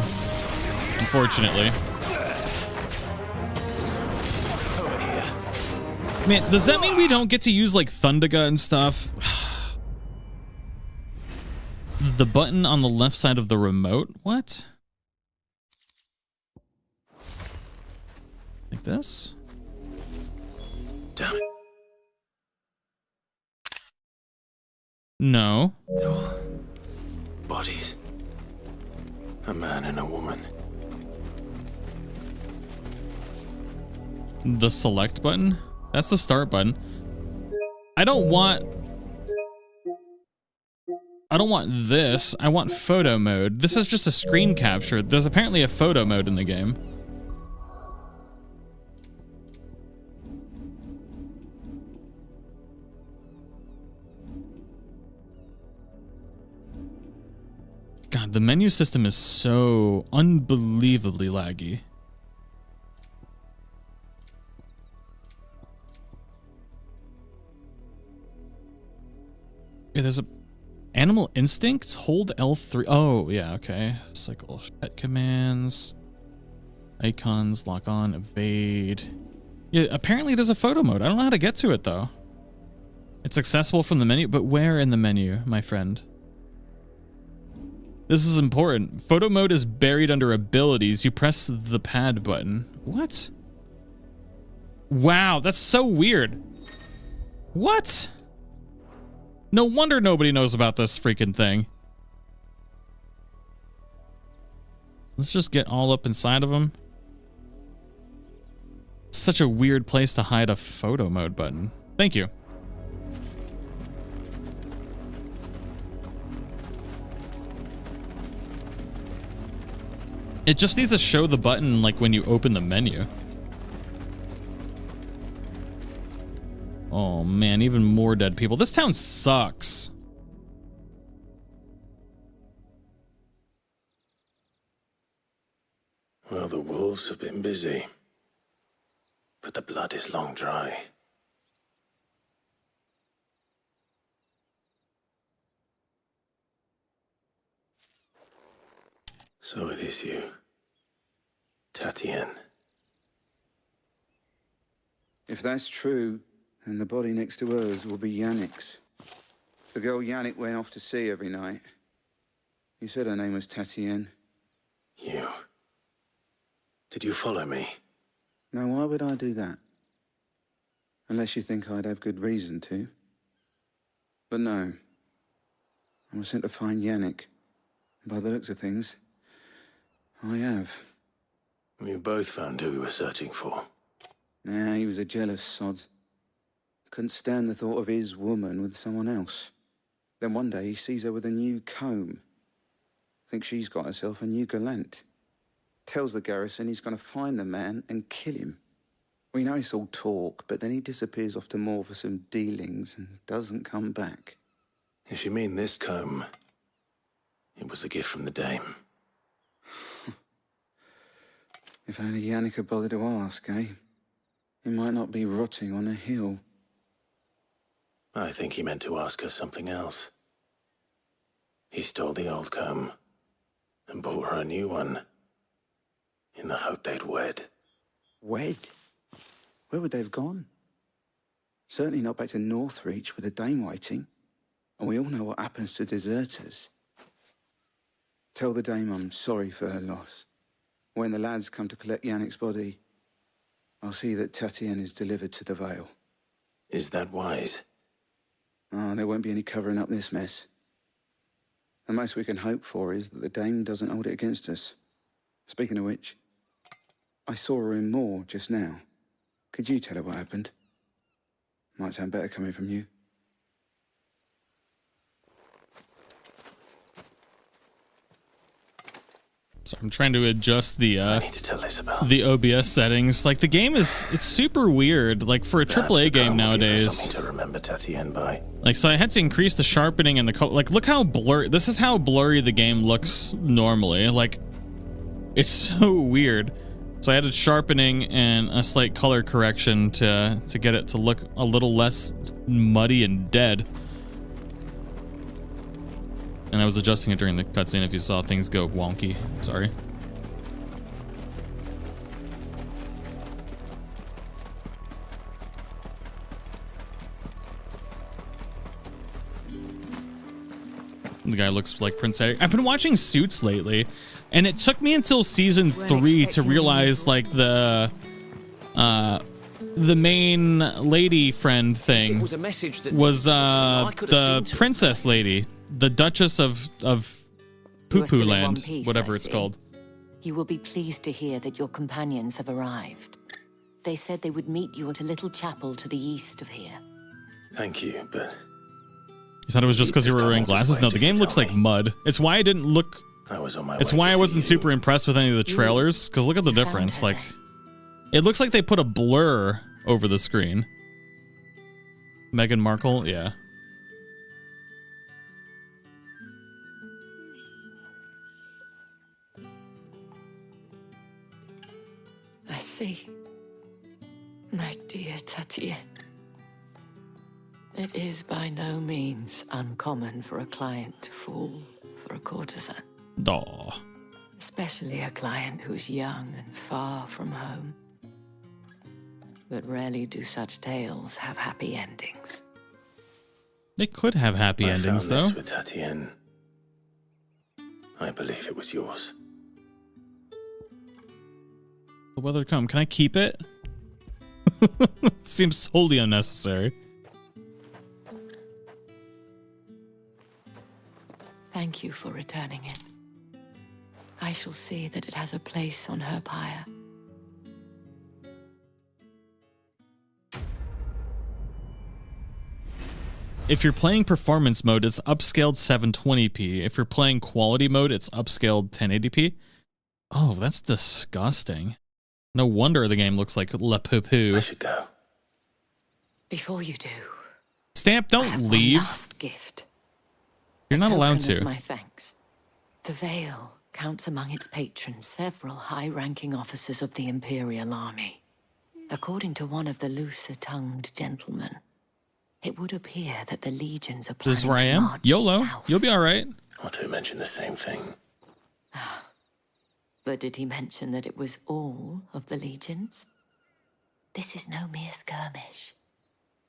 S1: Unfortunately. Man, does that mean we don't get to use like Thundaga and stuff? The button on the left side of the remote? What? Like this?
S16: Damn it.
S1: No.
S16: Bodies. A man and a woman.
S1: The select button? That's the start button. I don't want this. I want photo mode. This is just a screen capture. There's apparently a photo mode in the game. God, the menu system is so unbelievably laggy. Yeah, there's a animal instincts. Hold L3. Oh, yeah, okay. Cycle pet commands. Icons, lock on, evade. Yeah, apparently there's a photo mode. I don't know how to get to it though. It's accessible from the menu, but where in the menu, my friend? This is important. Photo mode is buried under abilities. You press the pad button. What? Wow, that's so weird. What? No wonder nobody knows about this freaking thing. Let's just get all up inside of them. Such a weird place to hide a photo mode button. Thank you. It just needs to show the button like when you open the menu. Oh man, even more dead people. This town sucks.
S16: Well, the wolves have been busy, but the blood is long dry. So it is you, Tatienne.
S6: If that's true, then the body next to hers will be Yannick's. The girl Yannick went off to see every night. You said her name was Tatienne.
S16: You. Did you follow me?
S6: Now, why would I do that? Unless you think I'd have good reason to. But no. I was sent to find Yannick. And by the looks of things, I have.
S16: We both found who we were searching for.
S6: Nah, he was a jealous sod. Couldn't stand the thought of his woman with someone else. Then one day he sees her with a new comb. Thinks she's got herself a new gallant. Tells the garrison he's going to find the man and kill him. We know it's all talk, but then he disappears off to Moor for some dealings and doesn't come back.
S16: If you mean this comb, it was a gift from the dame.
S6: If only Yannick had bothered to ask, eh? He might not be rotting on a hill.
S16: I think he meant to ask her something else. He stole the old comb and bought her a new one in the hope they'd wed.
S6: Wed? Where would they have gone? Certainly not back to Northreach with a dame waiting. And we all know what happens to deserters. Tell the dame I'm sorry for her loss. When the lads come to collect Yannick's body, I'll see that Tatienne is delivered to the Vale.
S16: Is that wise?
S6: Oh, there won't be any covering up this mess. The most we can hope for is that the dame doesn't hold it against us. Speaking of which, I saw her in Moor just now. Could you tell her what happened? Might sound better coming from you.
S1: So I'm trying to adjust the
S16: I need to tell Isabel.
S1: the OBS settings. Like the game it's super weird. Like for a AAA game nowadays.
S16: Something to remember Tatienne by.
S1: Like so I had to increase the sharpening and the color. Like look how blurry. This is how blurry the game looks normally. Like it's so weird. So I added sharpening and a slight color correction to get it to look a little less muddy and dead. And I was adjusting it during the cutscene if you saw things go wonky. Sorry. The guy looks like Prince Eric. I've been watching Suits lately, and it took me until season 3 to realize like the main lady friend thing was the princess lady, the Duchess of Poo Poo Land, whatever it's called.
S21: You will be pleased to hear that your companions have arrived. They said they would meet you at a little chapel to the east of here.
S16: Thank you, but...
S1: You thought it was just because you were wearing glasses? No, the game looks like mud. It's why I didn't look... It's why I wasn't super impressed with any of the trailers, because look at the difference. Like, it looks like they put a blur over the screen. Meghan Markle, yeah.
S21: I see. My dear Tatienne. It is by no means uncommon for a client to fall for a courtesan.
S1: Aw.
S21: Especially a client who's young and far from home. But rarely do such tales have happy endings.
S1: They could have happy endings,
S16: I found
S1: though.
S16: this with Tatienne. I believe it was yours.
S1: The weather come. Can I keep it? Seems wholly unnecessary.
S21: Thank you for returning it. I shall see that it has a place on her pyre.
S1: If you're playing performance mode, it's upscaled 720p. If you're playing quality mode, it's upscaled 1080p. Oh, that's disgusting. No wonder the game looks like La Poo Poo.
S16: I should go.
S21: Before you do,
S1: Stamp, don't leave.
S21: one last gift.
S1: You're not allowed
S21: Token
S1: to.
S21: of my thanks. The Vale counts among its patrons several high-ranking officers of the Imperial army. According to one of the looser-tongued gentlemen, it would appear that the legions are planning
S1: This is where I
S21: to
S1: am.
S21: march
S1: YOLO.
S21: south.
S1: You'll be all right.
S16: Or to mention the same thing.
S21: But did he mention that it was all of the legions? This is no mere skirmish.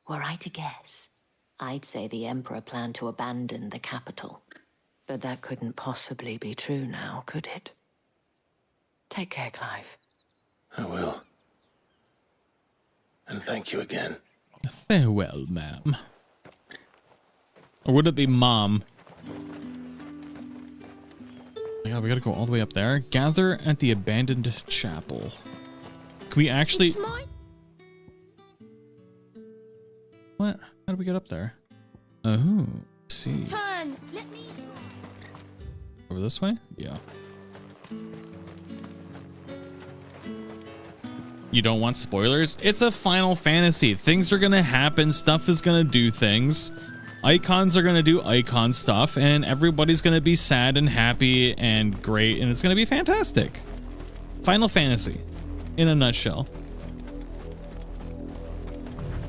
S21: Were I to guess, I'd say the Emperor planned to abandon the capital. But that couldn't possibly be true now, could it? Take care, Clive.
S16: I will. And thank you again.
S1: Farewell, ma'am. Or would it be mom? Oh my God, we gotta go all the way up there. Gather at the abandoned chapel. Can we actually...
S3: It's mine.
S1: What? How do we get up there? Oh, let's see.
S3: Turn. Let me.
S1: Over this way? Yeah. You don't want spoilers? It's a Final Fantasy. Things are gonna happen. Stuff is gonna do things. Icons are gonna do icon stuff, and everybody's gonna be sad and happy and great, and it's gonna be fantastic. Final Fantasy, in a nutshell.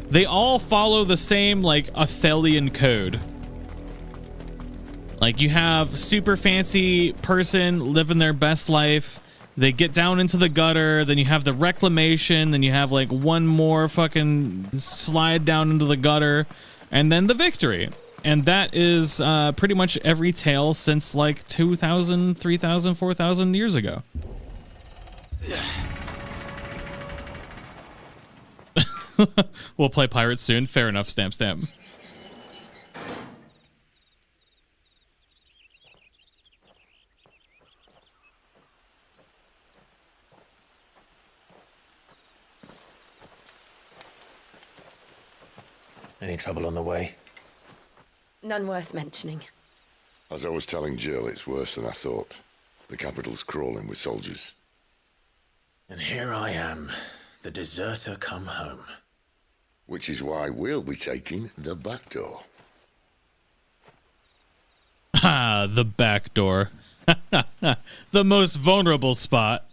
S1: They all follow the same, like, Athelian code. Like, you have super fancy person living their best life. They get down into the gutter. Then you have the reclamation. Then you have, like, one more fucking slide down into the gutter. And then the victory. And that is pretty much every tale since, like, 2,000, 3,000, 4,000 years ago. We'll play Pirates soon. Fair enough, stamp stamp.
S2: Any trouble on the way?
S3: None worth mentioning.
S4: As I was telling Jill, it's worse than I thought. The capital's crawling with soldiers.
S2: And here I am, the deserter come home.
S4: Which is why we'll be taking the back door.
S1: Ah, the back door. The most vulnerable spot.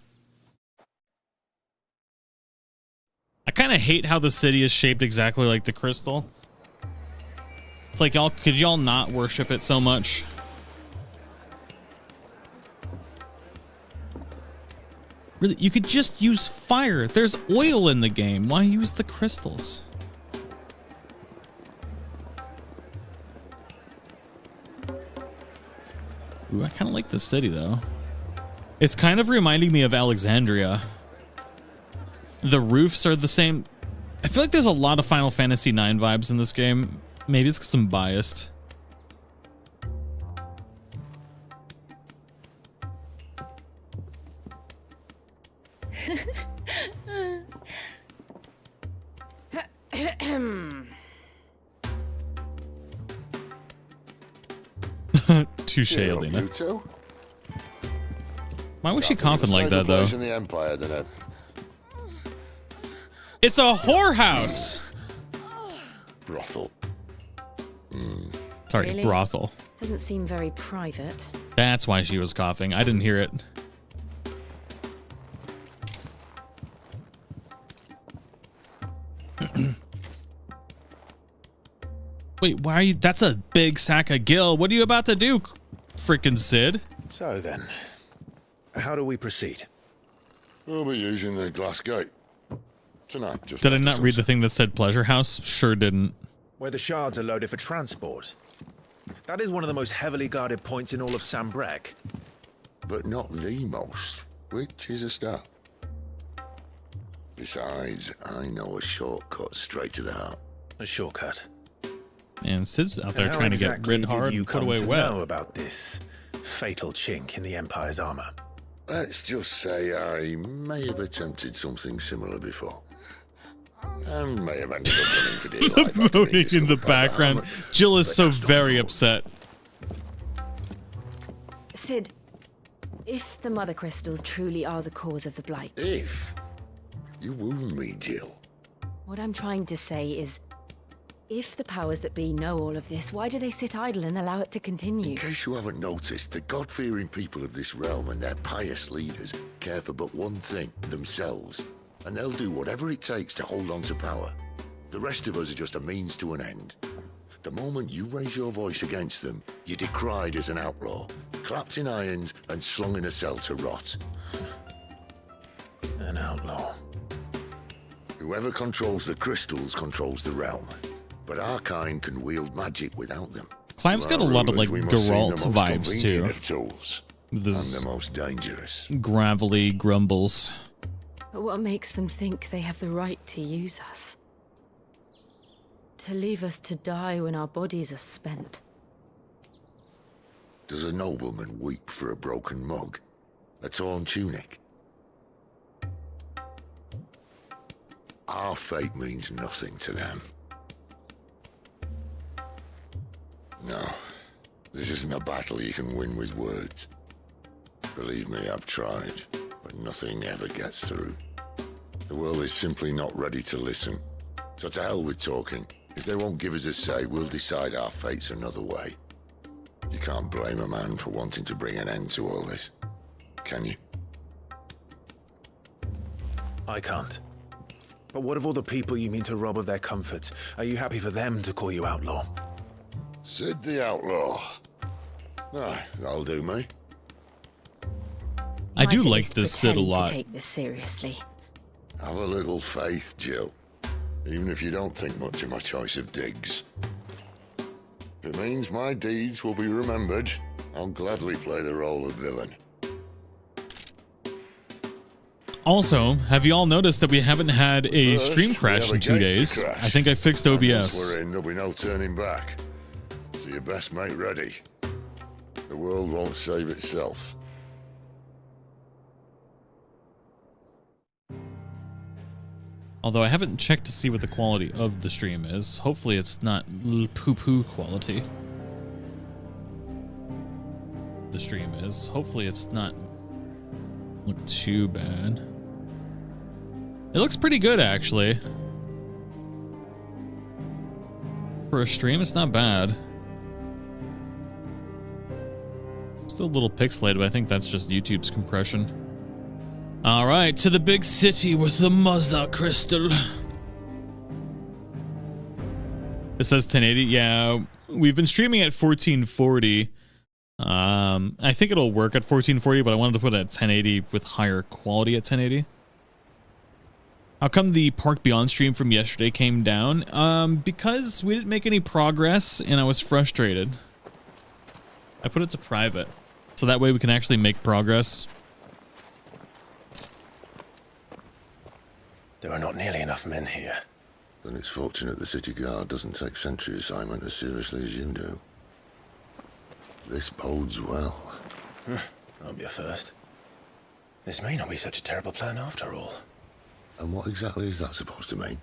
S1: I kind of hate how the city is shaped exactly like the crystal. It's like, y'all, could y'all not worship it so much? Really, you could just use fire. There's oil in the game. Why use the crystals? Ooh, I kind of like this city, though. It's kind of reminding me of Alexandria. The roofs are the same. I feel like there's a lot of Final Fantasy IX vibes in this game. Maybe it's because I'm biased. Touche, Alina. Why was she coughing like that, though?
S4: In the Empire, then
S1: It's a whorehouse.
S4: Brothel.
S1: Sorry,
S3: Really?
S1: brothel.
S3: Doesn't seem very private.
S1: That's why she was coughing. I didn't hear it. Wait, why are you? That's a big sack of gill. What are you about to do, frickin' Sid?
S2: So then, how do we proceed?
S4: We'll be using the glass gate. Tonight, just
S1: Did I not read the thing that said pleasure house? Sure didn't.
S2: Where the shards are loaded for transport. That is one of the most heavily guarded points in all of Sambrec.
S4: But not the most, which is a start. Besides, I know a shortcut straight to the heart.
S2: A shortcut?
S1: And Sid's out there
S2: And how
S1: trying to get
S2: exactly
S1: rid hard
S2: did you
S1: and put
S2: come
S1: away
S2: to
S1: well.
S2: know about this fatal chink in the Empire's armor?
S4: Let's just say I may have attempted something similar before. And may have ended up running for dear life after being
S1: Moaning in the
S4: discovered by
S1: background.
S4: armor.
S1: Jill is
S4: But
S1: so
S4: that's not
S1: very
S4: all.
S1: upset.
S3: Sid, if the Mother Crystals truly are the cause of the Blight...
S4: If? You wound me, Jill.
S3: What I'm trying to say is, if the powers that be know all of this, why do they sit idle and allow it to continue?
S4: In case you haven't noticed, the God-fearing people of this realm and their pious leaders care for but one thing, themselves. And they'll do whatever it takes to hold on to power. The rest of us are just a means to an end. The moment you raise your voice against them, you're decried as an outlaw, clapped in irons and slung in a cell to rot.
S2: An outlaw.
S4: Whoever controls the crystals controls the realm. But our kind can wield magic without them.
S1: Clive's got a
S4: To our
S1: lot of like
S4: rulers, we must seem
S1: Geralt
S4: the most
S1: vibes
S4: convenient
S1: too.
S4: of tools,
S1: This
S4: and the most dangerous.
S1: gravelly grumbles.
S3: But what makes them think they have the right to use us? To leave us to die when our bodies are spent?
S4: Does a nobleman weep for a broken mug? A torn tunic? Our fate means nothing to them. No, this isn't a battle you can win with words. Believe me, I've tried, but nothing ever gets through. The world is simply not ready to listen. So to hell with talking. If they won't give us a say, we'll decide our fates another way. You can't blame a man for wanting to bring an end to all this, can you?
S2: I can't. But what of all the people you mean to rob of their comforts? Are you happy for them to call you outlaw?
S4: Sid the Outlaw. Aye, that'll do me.
S1: I do
S3: Might at
S1: like
S3: least
S1: this Sid a
S3: pretend
S1: lot.
S3: to take this seriously.
S4: Have a little faith, Jill. Even if you don't think much of my choice of digs. If it means my deeds will be remembered, I'll gladly play the role of villain.
S1: Also, have you all noticed that we haven't had a
S4: First,
S1: stream
S4: we
S1: crash
S4: have a
S1: in 2
S4: gate to
S1: days?
S4: crash.
S1: I think I fixed
S4: And once
S1: OBS.
S4: we're in, there'll be no turning back. So you best make ready. The world won't save itself.
S1: Although I haven't checked to see what the quality of the stream is. Hopefully it's not poo-poo quality. The stream is. Hopefully it's not look too bad. It looks pretty good actually. For a stream, it's not bad. Still a little pixelated, but I think that's just YouTube's compression. All right, to the big city with the Mother Crystal. It says 1080. Yeah, we've been streaming at 1440. I think it'll work at 1440, but I wanted to put it at 1080 with higher quality at 1080. How come the Park Beyond stream from yesterday came down? Because we didn't make any progress and I was frustrated. I put it to private. so that way we can actually make progress.
S2: There are not nearly enough men here.
S4: Then it's fortunate the city guard doesn't take sentry assignment as seriously as you do. This bodes well.
S2: That'll be a first. This may not be such a terrible plan after all.
S4: And what exactly is that supposed to mean?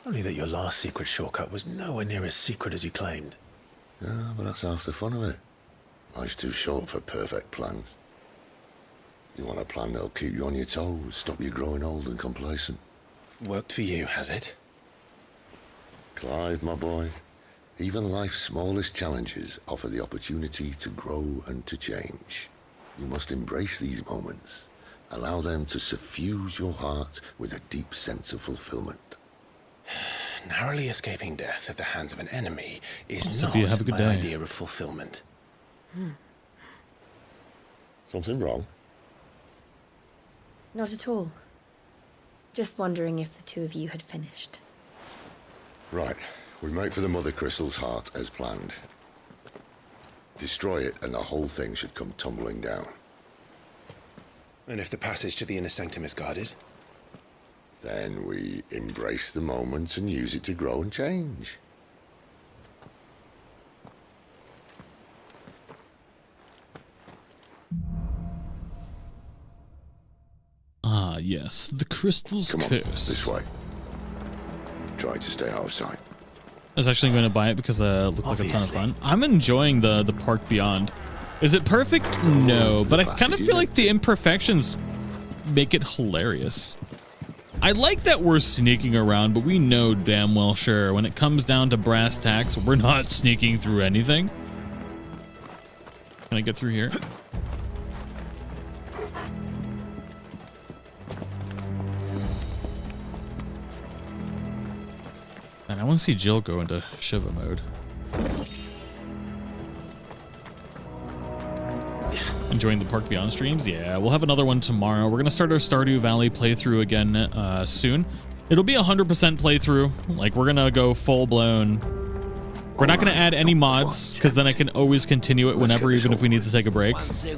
S2: Only that your last secret shortcut was nowhere near as secret as you claimed.
S4: Yeah, but that's half the fun of it. Life's too short for perfect plans. You want a plan that'll keep you on your toes, stop you growing old and complacent.
S2: Worked for you, has it?
S4: Clive, my boy, even life's smallest challenges offer the opportunity to grow and to change. You must embrace these moments. Allow them to suffuse your heart with a deep sense of fulfillment.
S2: Narrowly escaping death at the hands of an enemy is
S1: Sophia, have a good
S2: my
S1: day.
S2: idea of fulfillment.
S4: Something wrong?
S8: Not at all. Just wondering if the two of you had finished.
S4: Right. We make for the Mother Crystal's heart as planned. Destroy it and the whole thing should come tumbling down.
S2: And if the passage to the inner sanctum is guarded?
S4: Then we embrace the moment and use it to grow and change.
S1: Ah, yes, the crystal's
S4: Come on,
S1: curse.
S4: this way. Try to stay out of sight.
S1: I was actually going to buy it because it looked like a ton of fun. I'm enjoying the park beyond. Is it perfect? No, but I kind of feel like the imperfections make it hilarious. I like that we're sneaking around, but we know damn well sure when it comes down to brass tacks, we're not sneaking through anything. Can I get through here? And I want to see Jill go into Shiva mode. Enjoying the Park Beyond streams? Yeah, we'll have another one tomorrow. We're going to start our Stardew Valley playthrough again soon. It'll be 100% playthrough. Like, we're going to go full-blown. We're not going to add any mods, because then I can always continue it whenever, even if we need to take a break.
S4: I swear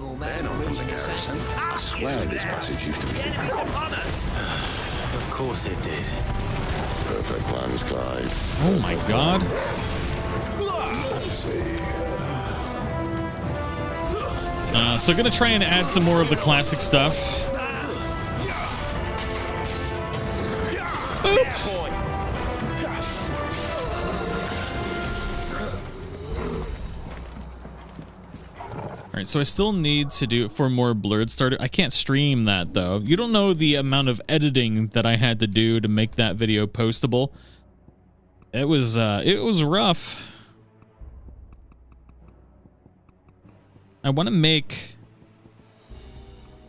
S4: this passage used to be secret.
S2: Of course it did.
S4: Perfect plans, Clive.
S1: Oh my god. So gonna try and add some more of the classic stuff. Alright, so I still need to do it for more blurred starter. I can't stream that though. You don't know the amount of editing that I had to do to make that video postable. It was rough. I want to make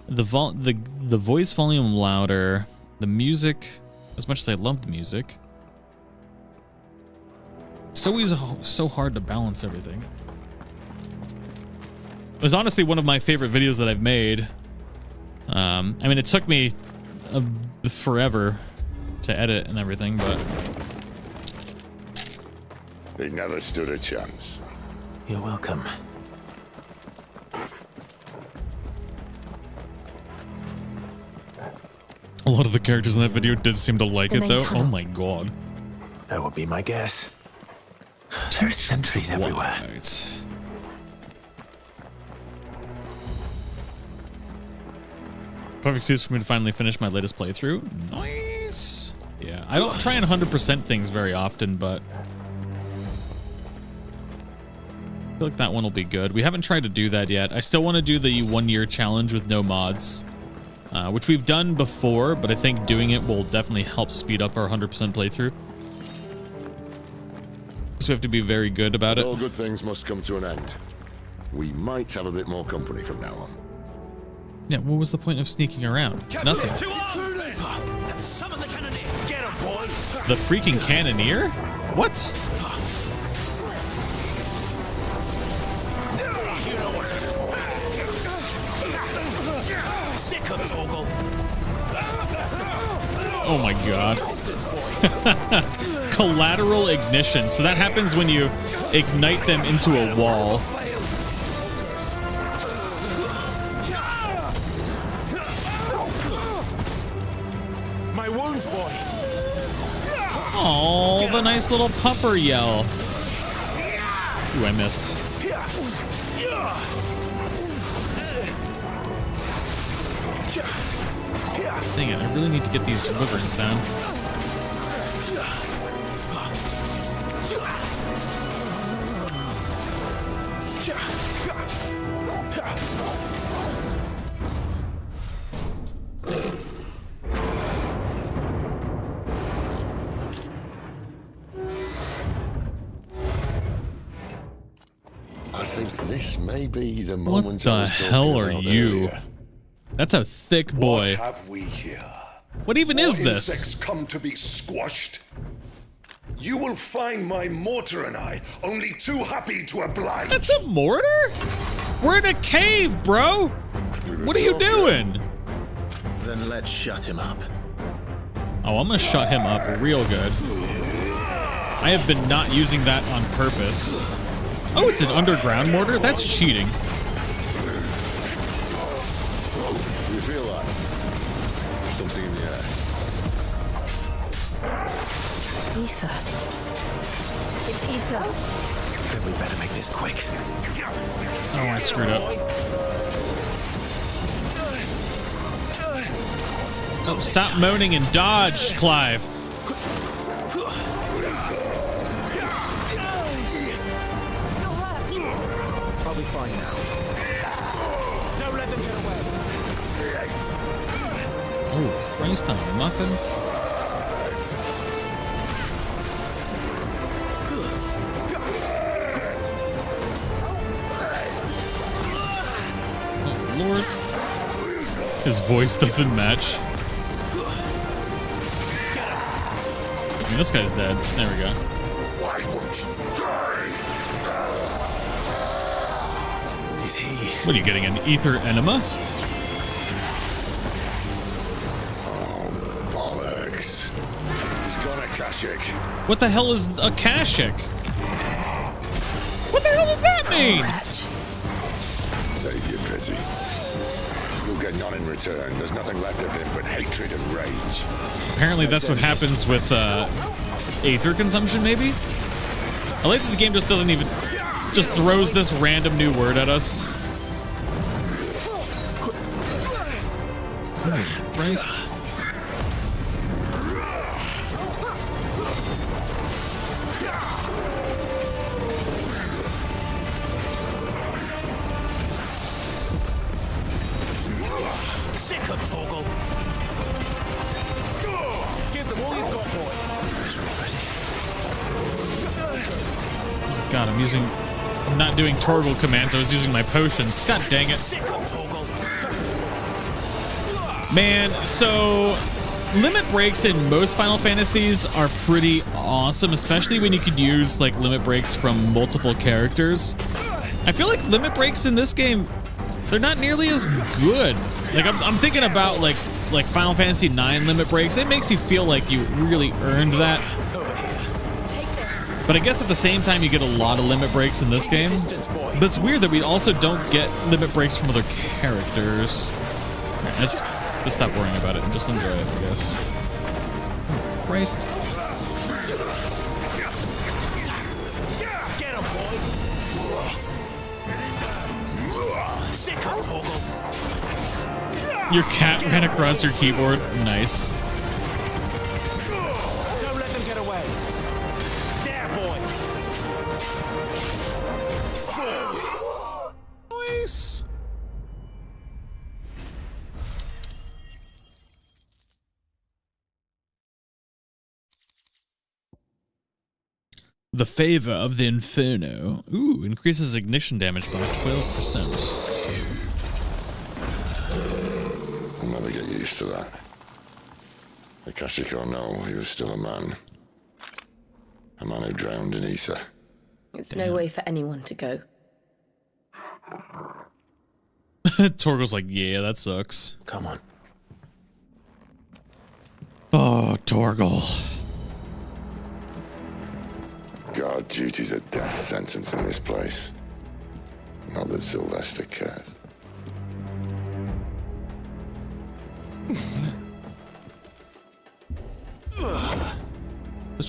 S1: the voice volume louder, the music, as much as I love the music. It's always so hard to balance everything. It was honestly one of my favorite videos that I've made. I mean, it took me forever to edit and everything, but
S4: They never stood a chance.
S2: You're welcome.
S1: a lot of the characters in that video did seem to like it, though. Oh my god.
S2: That would be my guess. There are sentries everywhere.
S1: Right. Perfect excuse for me to finally finish my latest playthrough. Nice. Yeah, I don't try and 100% things very often, but I feel like that one will be good. We haven't tried to do that yet. I still want to do the 1-year challenge with no mods, which we've done before, but I think doing it will definitely help speed up our 100% playthrough. So we have to be very good about it.
S4: All good things must come to an end. We might have a bit more company from now on.
S1: Yeah, what was the point of sneaking around? Nothing. The freaking cannoneer? What? Oh my god. Collateral ignition. So that happens when you ignite them into a wall.
S12: wounds, boy.
S1: Oh, the nice little pupper yell. Ooh, I missed. Dang it, I really need to get these wyverns down.
S4: I think this may be the
S1: What
S4: moment.
S1: the hell are you? That's a thick boy.
S7: What have we here?
S1: What even is this?
S7: Insects come to be squashed. You will find my mortar and I only too happy to oblige.
S1: That's a mortar? We're in a cave, bro. What are you doing?
S16: Then let's shut him up.
S1: Oh, I'm gonna shut him up real good. I have been not using that on purpose. Oh, it's an underground mortar? That's cheating.
S4: You feel that? Something in the air.
S3: Ether. It's ether.
S16: Then we better make this quick.
S1: Oh, I screwed up. Oh, stop moaning and dodge, Clive.
S12: I'll be fine now. Don't let them get away.
S1: Oh, Christ on a muffin. Oh, Lord. His voice doesn't match. I mean, this guy's dead. There we go.
S7: Why won't you die?
S16: Is he?
S1: What are you getting, an ether enema?
S4: Bollocks. He's gone Akashic.
S1: What the hell is Akashic? What the hell does that mean?
S4: Save your pity. You'll get none in return. There's nothing left of him but hatred and rage.
S1: Apparently that's what happens with aether consumption, maybe? I like that the game just doesn't even... just throws this random new word at us. Oh, Christ.
S12: Sick of Torgal. Give them all you've got, boy.
S1: God, I'm not doing Torgal commands. I was using my potions. God dang it.
S12: Sick of Torgal.
S1: Man, so limit breaks in most Final Fantasies are pretty awesome, especially when you could use like limit breaks from multiple characters. I feel like limit breaks in this game, they're not nearly as good. Like I'm thinking about like Final Fantasy IX limit breaks. It makes you feel like you really earned that. But I guess at the same time, you get a lot of limit breaks in this game. But it's weird that we also don't get limit breaks from other characters. All right, let's stop worrying about it and just enjoy it, I guess. Oh, Christ.
S12: Get him, boy. Sick of Torgal.
S1: Your cat ran across your keyboard. Nice.
S12: Don't let them get away. There, boy.
S1: Nice. The favor of the Inferno. Ooh, increases ignition damage by 12%.
S4: I'll never get used to that. Akashic or no, he was still a man. A man who drowned in ether.
S3: It's no way for anyone to go.
S1: Torgal's like, yeah, that sucks.
S16: Come on.
S1: Oh, Torgal.
S4: Guard duty's a death sentence in this place. Not that Sylvester cares.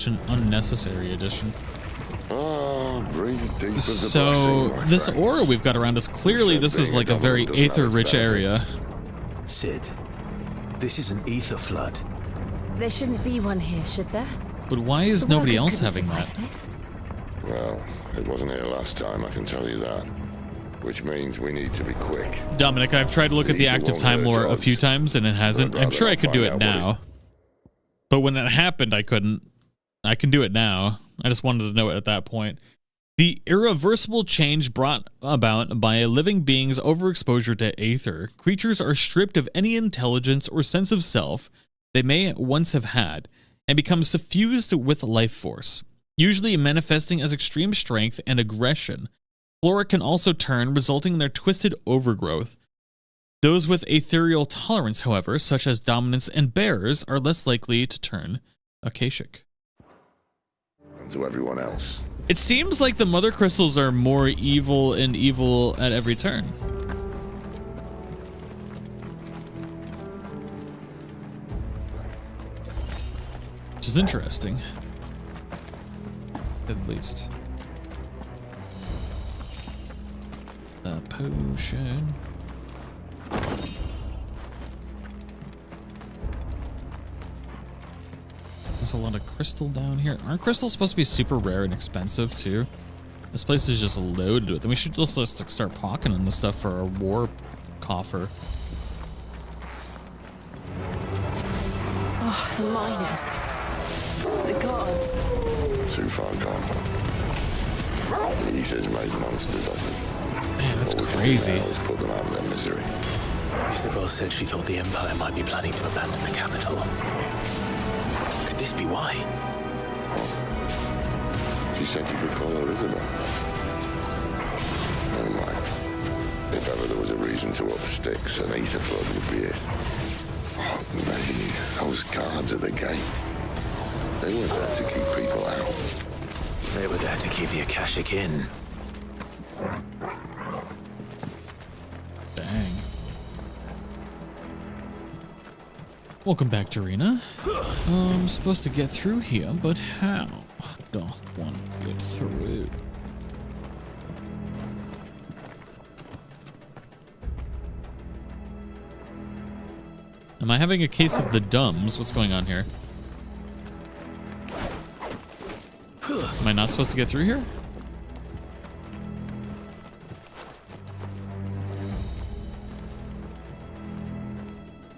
S1: such an unnecessary addition.
S4: Oh, breathe deep as a
S1: So
S4: blessing, my
S1: this
S4: friend.
S1: aura we've got around us, clearly this is like a very aether-rich area.
S12: Sid, this is an ether flood.
S3: There shouldn't be one here, should there?
S1: But why is
S3: The
S1: nobody
S3: workers
S1: else
S3: couldn't
S1: having
S3: survive
S1: that?
S3: this.
S4: Well, it wasn't here last time, I can tell you that. Which means we need to be quick.
S1: Dominic, I've tried to look at the
S4: Ether
S1: active
S4: won't
S1: time
S4: hurt
S1: lore a
S4: us.
S1: few times and it hasn't. I'm
S4: rather
S1: sure I
S4: not
S1: could do
S4: find
S1: it
S4: out what
S1: now. But when that happened, I couldn't. I can do it now. I just wanted to know it at that point. The irreversible change brought about by a living being's overexposure to aether, creatures are stripped of any intelligence or sense of self they may once have had and become suffused with life force, usually manifesting as extreme strength and aggression. Flora can also turn, resulting in their twisted overgrowth. Those with ethereal tolerance, however, such as dominance and bears, are less likely to turn akashic.
S4: And to everyone else.
S1: It seems like the mother crystals are more evil and evil at every turn. Which is interesting. At least. A potion. There's a lot of crystal down here. Aren't crystals supposed to be super rare and expensive too? This place is just loaded with them. We should just like, start pocketing the stuff for our war coffer.
S3: Oh, the miners. The gods.
S4: Too far gone. The ether's made monsters of them.
S1: Man, that's crazy.
S4: Always put them out of their misery.
S12: Isabel said she thought the Empire might be planning to abandon the capital. Could this be why?
S4: She said you could call her Isabel. Never mind. If ever there was a reason to up sticks, an ether flood would be it. Fuck me. Those guards at the gate. They weren't there to keep people out.
S12: They were there to keep the Akashic in.
S1: Dang. Welcome back, Jarina. I'm supposed to get through here, but how doth one get through? Am I having a case of the dumbs? What's going on here? Am I not supposed to get through here?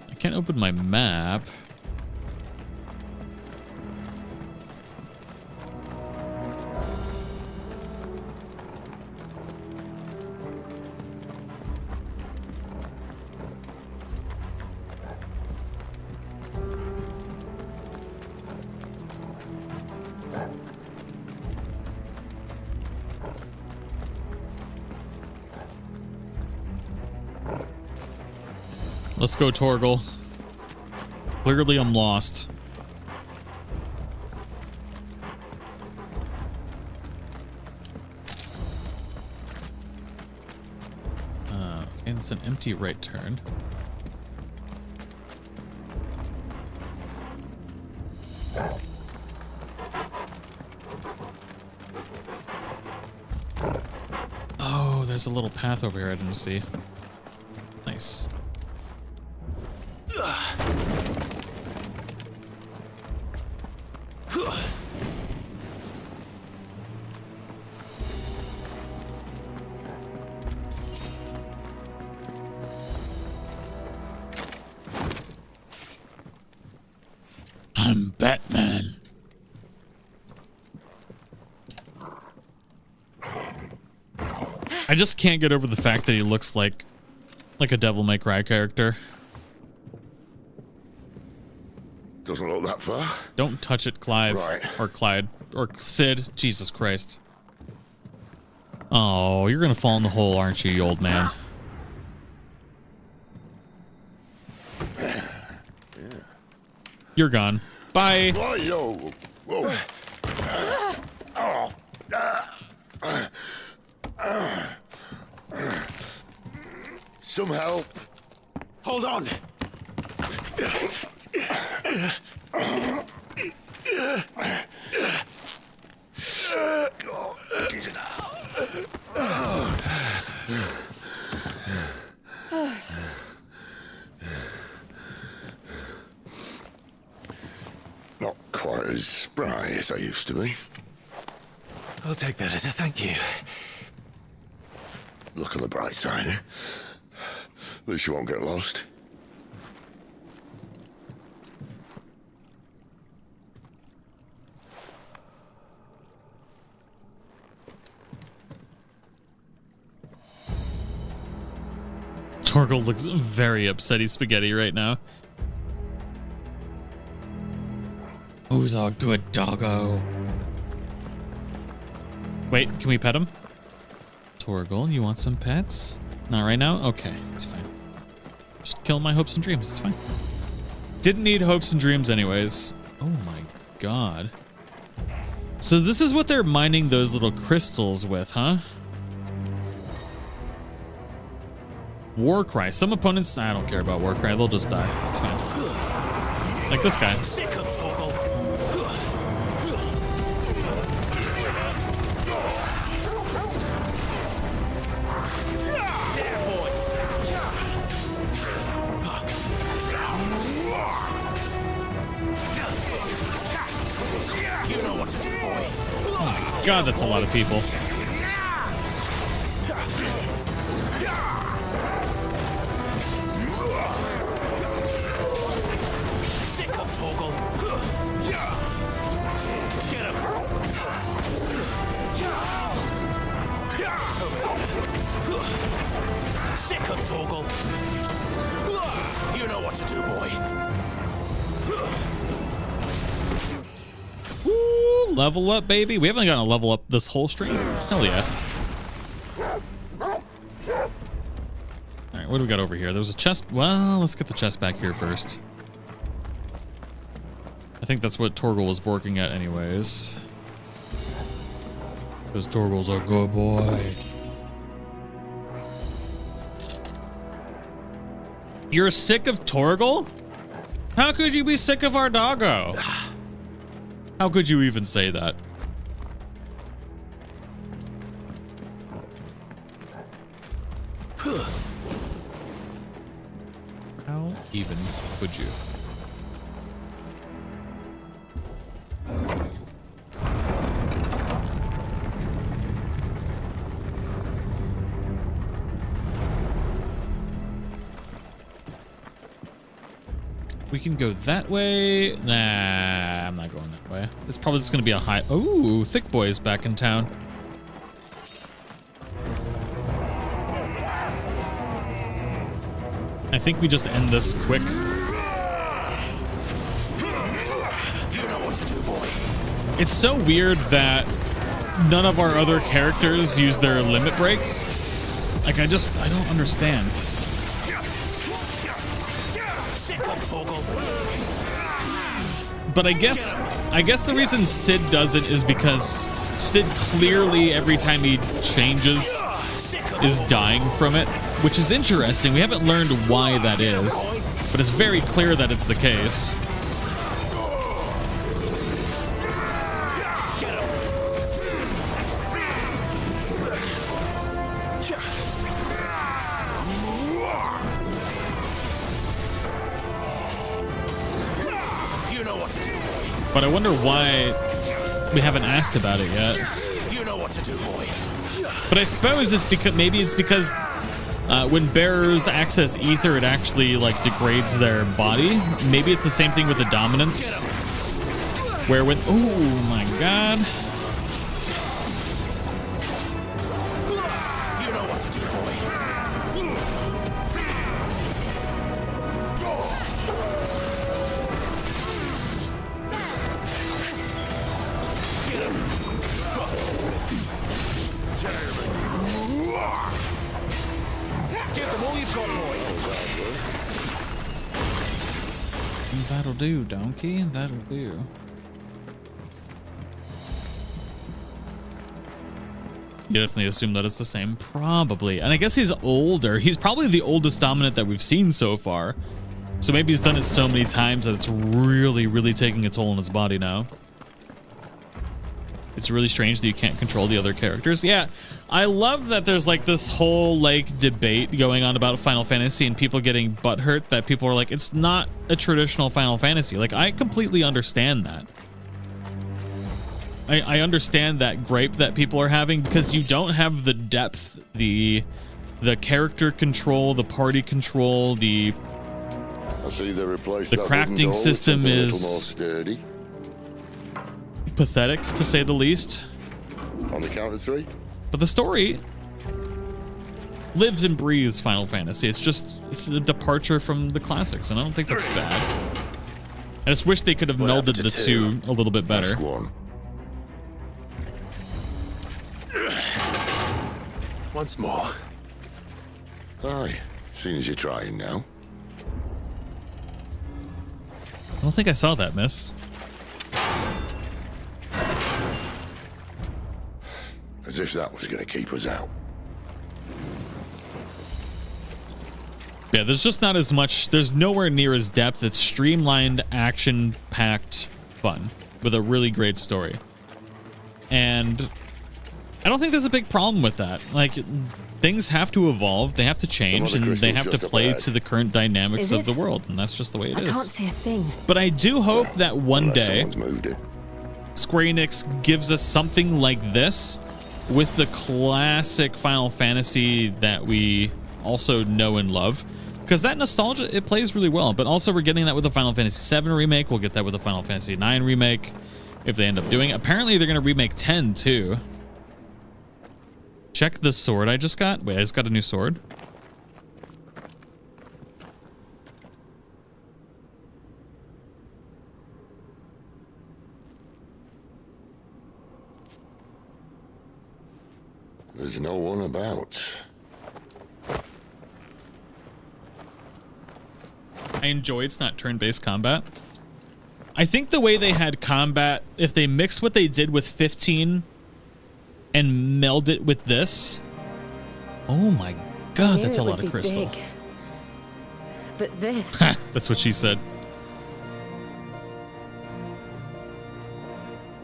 S1: I can't open my map. Let's go, Torgal. Clearly, I'm lost. Okay, that's an empty right turn. Oh, there's a little path over here I didn't see. Nice. I'm Batman. I just can't get over the fact that he looks like a Devil May Cry character.
S4: Doesn't look that far.
S1: Don't touch it, Clive.
S4: Right.
S1: Or Clyde. Or Sid. Jesus Christ. Oh, you're gonna fall in the hole, aren't you, you old man?
S4: Yeah.
S1: You're gone. Bye.
S4: Oh, yo. Whoa. Some help.
S12: Hold on.
S4: Not quite as spry as I used to be.
S12: I'll take that as a thank you.
S4: Look on the bright side, eh? At least you won't get lost.
S1: Torgal looks very upsetty spaghetti right now. Who's a good doggo? Wait, can we pet him? Torgal, you want some pets? Not right now? Okay, it's fine. Just kill my hopes and dreams. It's fine. Didn't need hopes and dreams anyways. Oh my god. So this is what they're mining those little crystals with, huh? Warcry. Some opponents, I don't care about Warcry. They'll just die. It's fine. Like this guy. Oh my god, that's a lot of people.
S12: Sick of Torgal. You know what to do, boy.
S1: Woo, level up, baby. We haven't gotten a level up this whole stream. Hell yeah. Alright, what do we got over here? There was a chest. Well, let's get the chest back here first. I think that's what Torgal was working at anyways. Because Torgal's a good boy. You're sick of Torgal? How could you be sick of our doggo? How could you even say that? How even could you? We can go that way. Nah, I'm not going that way. It's probably just going to be a high... Ooh, Thick Boy is back in town. I think we just end this quick. It's so weird that none of our other characters use their limit break. Like, I don't understand. But I guess the reason Sid does it is because Sid clearly every time he changes is dying from it, which is interesting. We haven't learned why that is, but it's very clear that it's the case. But I wonder why we haven't asked about it yet.
S12: You know what to do, boy.
S1: But I suppose it's because when bearers access ether, it actually like degrades their body. Maybe it's the same thing with the dominance, where when oh my god.
S12: You know what to do, boy. Give them all you've got, boy.
S1: That'll do, donkey. That'll do. You definitely assume that it's the same. Probably. And I guess he's older. He's probably the oldest dominant that we've seen so far. So maybe he's done it so many times that it's really, really taking a toll on his body now. It's really strange that you can't control the other characters. Yeah, I love that there's like this whole like debate going on about Final Fantasy and people getting butthurt that people are like, it's not a traditional Final Fantasy. Like, I completely understand that. I understand that gripe that people are having because you don't have the depth, the character control, the party control, the crafting system is pathetic, to say the least.
S4: On the count of 3.
S1: But the story lives and breathes Final Fantasy. It's a departure from the classics, and I don't think that's bad. I just wish they could have melded the two a little bit better.
S4: Once more. Aye, seeing as you're trying now.
S1: I don't think I saw that, miss.
S4: As if that was going to keep us out.
S1: Yeah, there's just not as much. There's nowhere near as depth. It's streamlined, action-packed fun with a really great story. And I don't think there's a big problem with that. Like, things have to evolve, they have to change, and they have to play to the current dynamics of the world, and that's just the way it is.
S3: I can't see a thing.
S1: But I do hope that one day Square Enix gives us something like this with the classic Final Fantasy that we also know and love, because that nostalgia, it plays really well. But also we're getting that with the Final Fantasy VII remake. We'll get that with the Final Fantasy IX remake if they end up doing it. Apparently they're going to remake 10 too. Check the sword I just got. Wait, I just got a new sword.
S4: There's no one about.
S1: I enjoy it's not turn-based combat. I think the way they had combat, if they mixed what they did with 15 and meld it with this, oh my god, that's a lot of crystal.
S3: Big. But this...
S1: That's what she said.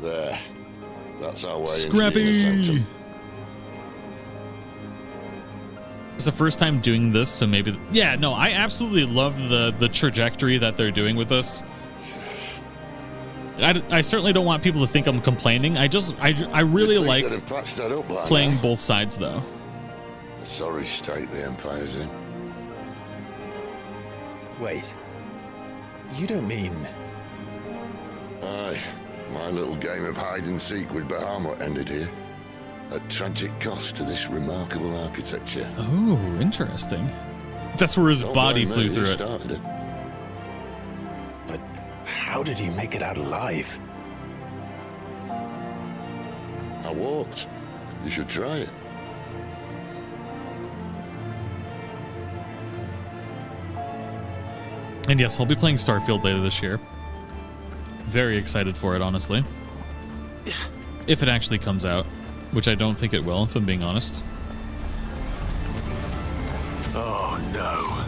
S4: There. That's our way.
S1: Scrappy! It's the first time doing this, so maybe... Yeah, no, I absolutely love the trajectory that they're doing with this. I certainly don't want people to think I'm complaining. I really like playing both sides, though.
S4: A sorry state the Empire's in.
S2: Wait. You don't mean...
S4: Aye. My little game of hide-and-seek with Bahamut ended here. At tragic cost to this remarkable architecture.
S1: Oh, interesting. That's where his body flew through it.
S2: But how did he make it out alive?
S4: I walked. You should try it.
S1: And yes, I'll be playing Starfield later this year. Very excited for it, honestly. If it actually comes out, which I don't think it will, if I'm being honest.
S4: Oh no.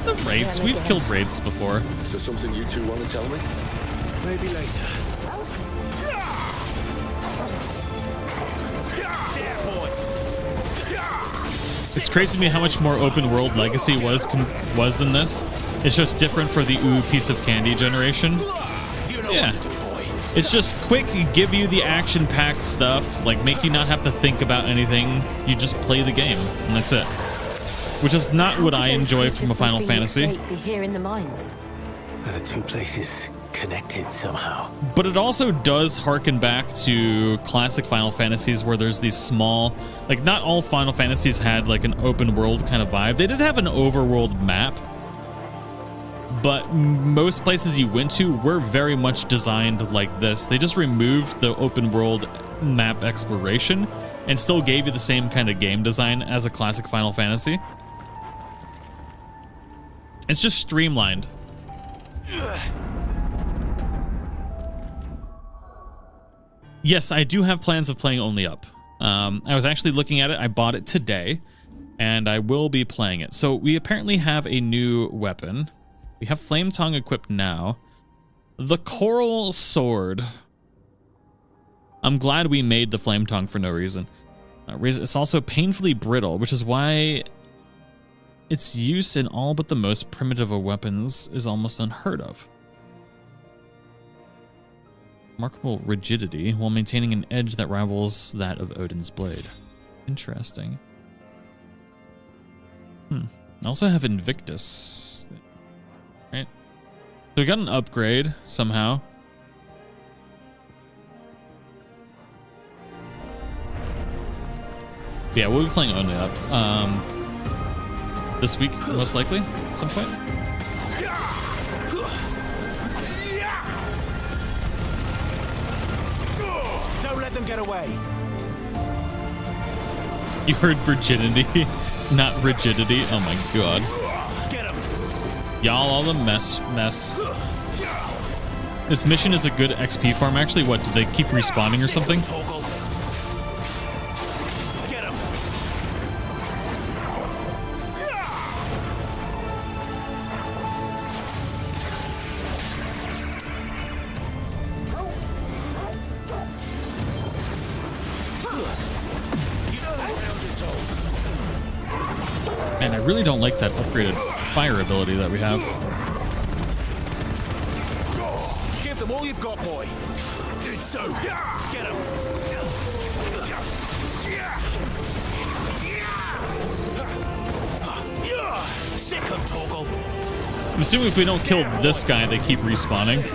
S1: The raids, we've killed raids before.
S4: Is there something you two want to tell me?
S18: Maybe later.
S1: It's crazy to me how much more open world Legacy was than this. It's just different for the ooh piece of candy generation. Yeah. It's just quick, give you the action-packed stuff, like make you not have to think about anything. You just play the game, and that's it. Which is not what I enjoy from a Final Fantasy.
S3: Be here in the mines.
S12: Are the two places connected somehow?
S1: But it also does harken back to classic Final Fantasies where there's these small, like not all Final Fantasies had like an open world kind of vibe. They did have an overworld map, but most places you went to were very much designed like this. They just removed the open world map exploration and still gave you the same kind of game design as a classic Final Fantasy. It's just streamlined. Yes, I do have plans of playing only up. I was actually looking at it. I bought it today, and I will be playing it. So we apparently have a new weapon. We have Flame Tongue equipped now. The Coral Sword. I'm glad we made the flame tongue for no reason. It's also painfully brittle, which is why its use in all but the most primitive of weapons is almost unheard of. Remarkable rigidity while maintaining an edge that rivals that of Odin's blade. Interesting. I also have Invictus. Right? So we got an upgrade somehow. Yeah, we'll be playing only up. This week, most likely, at some point.
S16: Don't let them get away.
S1: You heard virginity, not rigidity. Oh my god. Y'all all the mess. This mission is a good XP farm. Actually, what, do they keep respawning or something? Man, I really don't like that upgraded fire ability that we have.
S16: Give them all you've got, boy. It's so. Get him. Sick of Torgal.
S1: I'm assuming if we don't kill this guy, they keep respawning.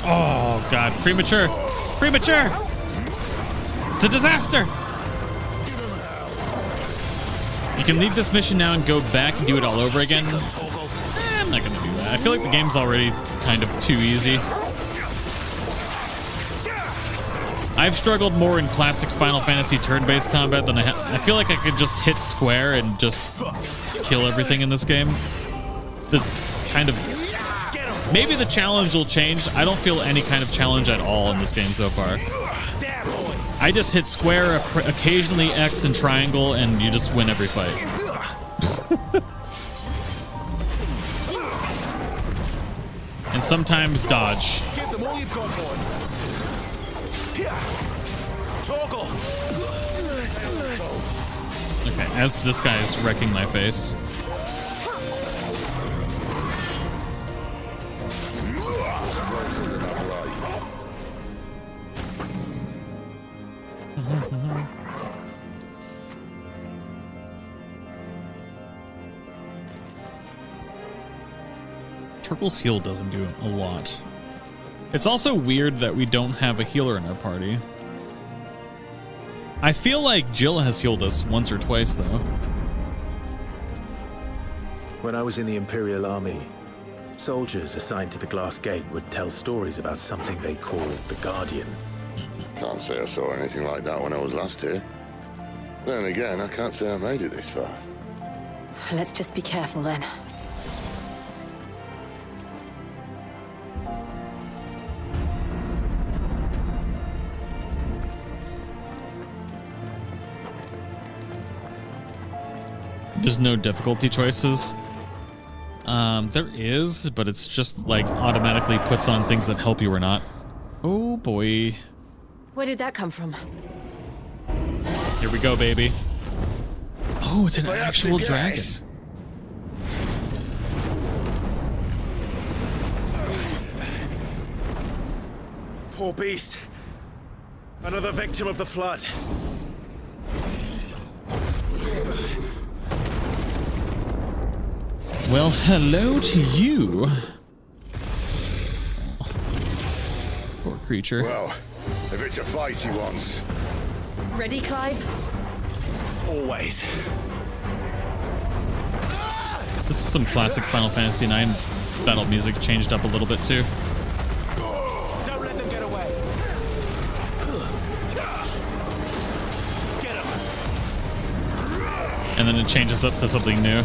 S1: Oh god, premature! Premature! It's a disaster! You can leave this mission now and go back and do it all over again. I'm not gonna do that. I feel like the game's already kind of too easy. I've struggled more in classic Final Fantasy turn-based combat than I feel like I could just hit square and just kill everything in this game. This kind of... Maybe the challenge will change. I don't feel any kind of challenge at all in this game so far. I just hit square, occasionally X and triangle, and you just win every fight. And sometimes dodge.
S16: Give them all you've got, boy. Torgal.
S1: Okay, as this guy is wrecking my face. Turkle's heal doesn't do a lot. It's also weird that we don't have a healer in our party. I feel like Jill has healed us once or twice, though.
S16: When I was in the Imperial army, soldiers assigned to the Glass Gate would tell stories about something they called the Guardian.
S4: Can't say I saw anything like that when I was last here. Then again, I can't say I made it this far.
S3: Let's just be careful then.
S1: There's no difficulty choices. There is, but it's just like automatically puts on things that help you or not. Oh boy.
S3: Where did that come from?
S1: Here we go, baby. Oh, it's an actual dragon.
S16: Poor beast. Another victim of the flood.
S1: Well, hello to you. Poor creature.
S4: Well, if it's a fight he wants.
S3: Ready, Clive?
S16: Always.
S1: This is some classic Final Fantasy IX battle music, changed up a little bit too.
S16: Don't let them get away. Get him.
S1: And then it changes up to something new.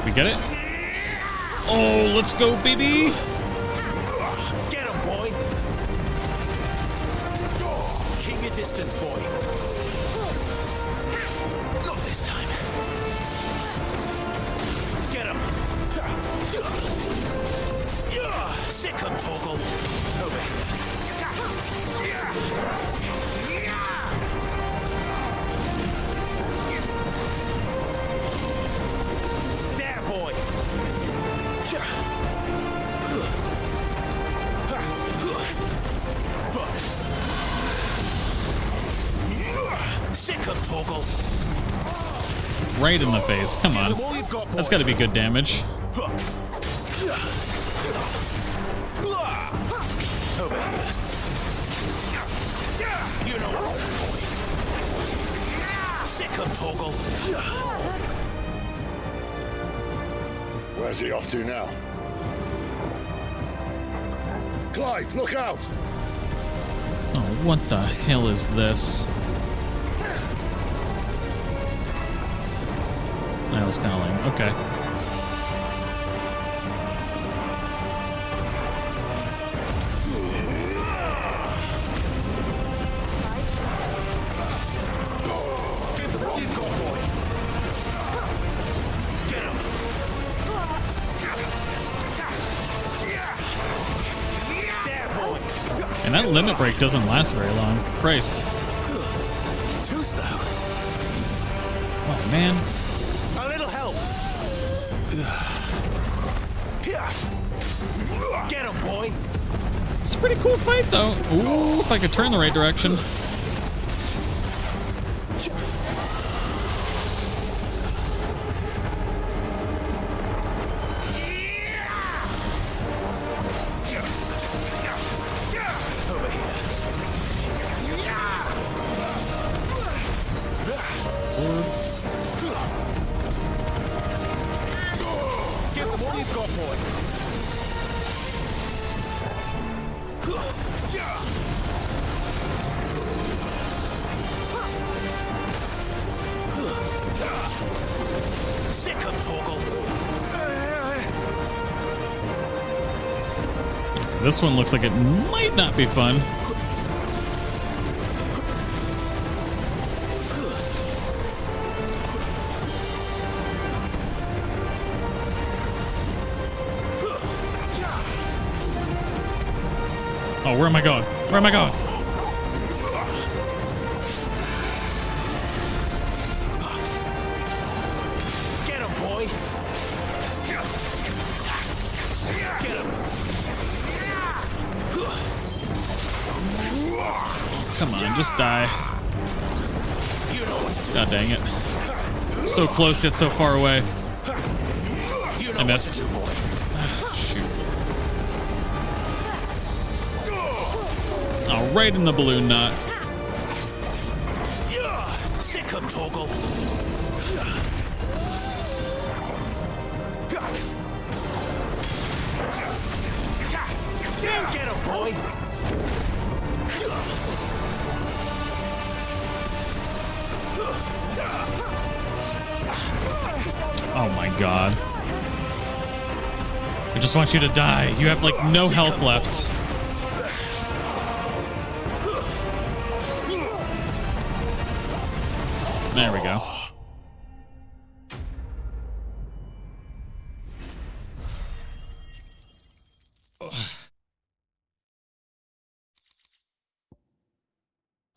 S1: We get it? Oh, let's go, baby!
S12: Get him, boy! Keep your distance, boy. Not this time. Get him! Sick him, Torgal. Over there, boy! Sick him, Torgal.
S1: Right in the face. Come on. That's got to be good damage.
S12: Over here. You know what to do, boy. Sick him, Torgal.
S4: Where's he off to now? Clive, look out!
S1: Oh, what the hell is this? That was kind of lame. Okay. And that limit break doesn't last very long. Christ.
S12: Too slow.
S1: Oh, man.
S12: A little help. Get him, boy.
S1: It's a pretty cool fight, though. Ooh, if I could turn the right direction.
S12: Give them all you've got, boy. Sick him, Torgal.
S1: This one looks like it might not be fun. Oh, where am I going? Where am I going?
S12: Get him, boy. Get him.
S1: Come on, just die.
S12: You know what to do.
S1: God dang it. So close yet so far away.
S12: You know
S1: I missed.
S12: What to do, boy.
S1: Shoot. Oh, right in the balloon knot.
S12: Sick him, Torgal. Get him, boy.
S1: Oh my god. I just want you to die. You have like no health left. There we go.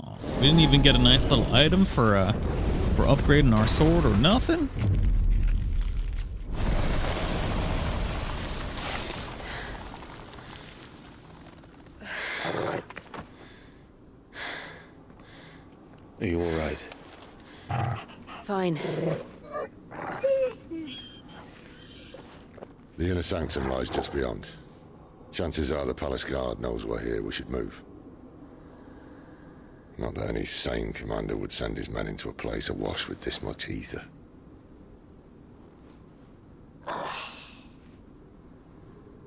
S1: Oh, we didn't even get a nice little item for upgrading our sword or nothing.
S2: Are you all right?
S3: Fine.
S4: The inner sanctum lies just beyond. Chances are the palace guard knows we're here. We should move. Not that any sane commander would send his men into a place awash with this much ether.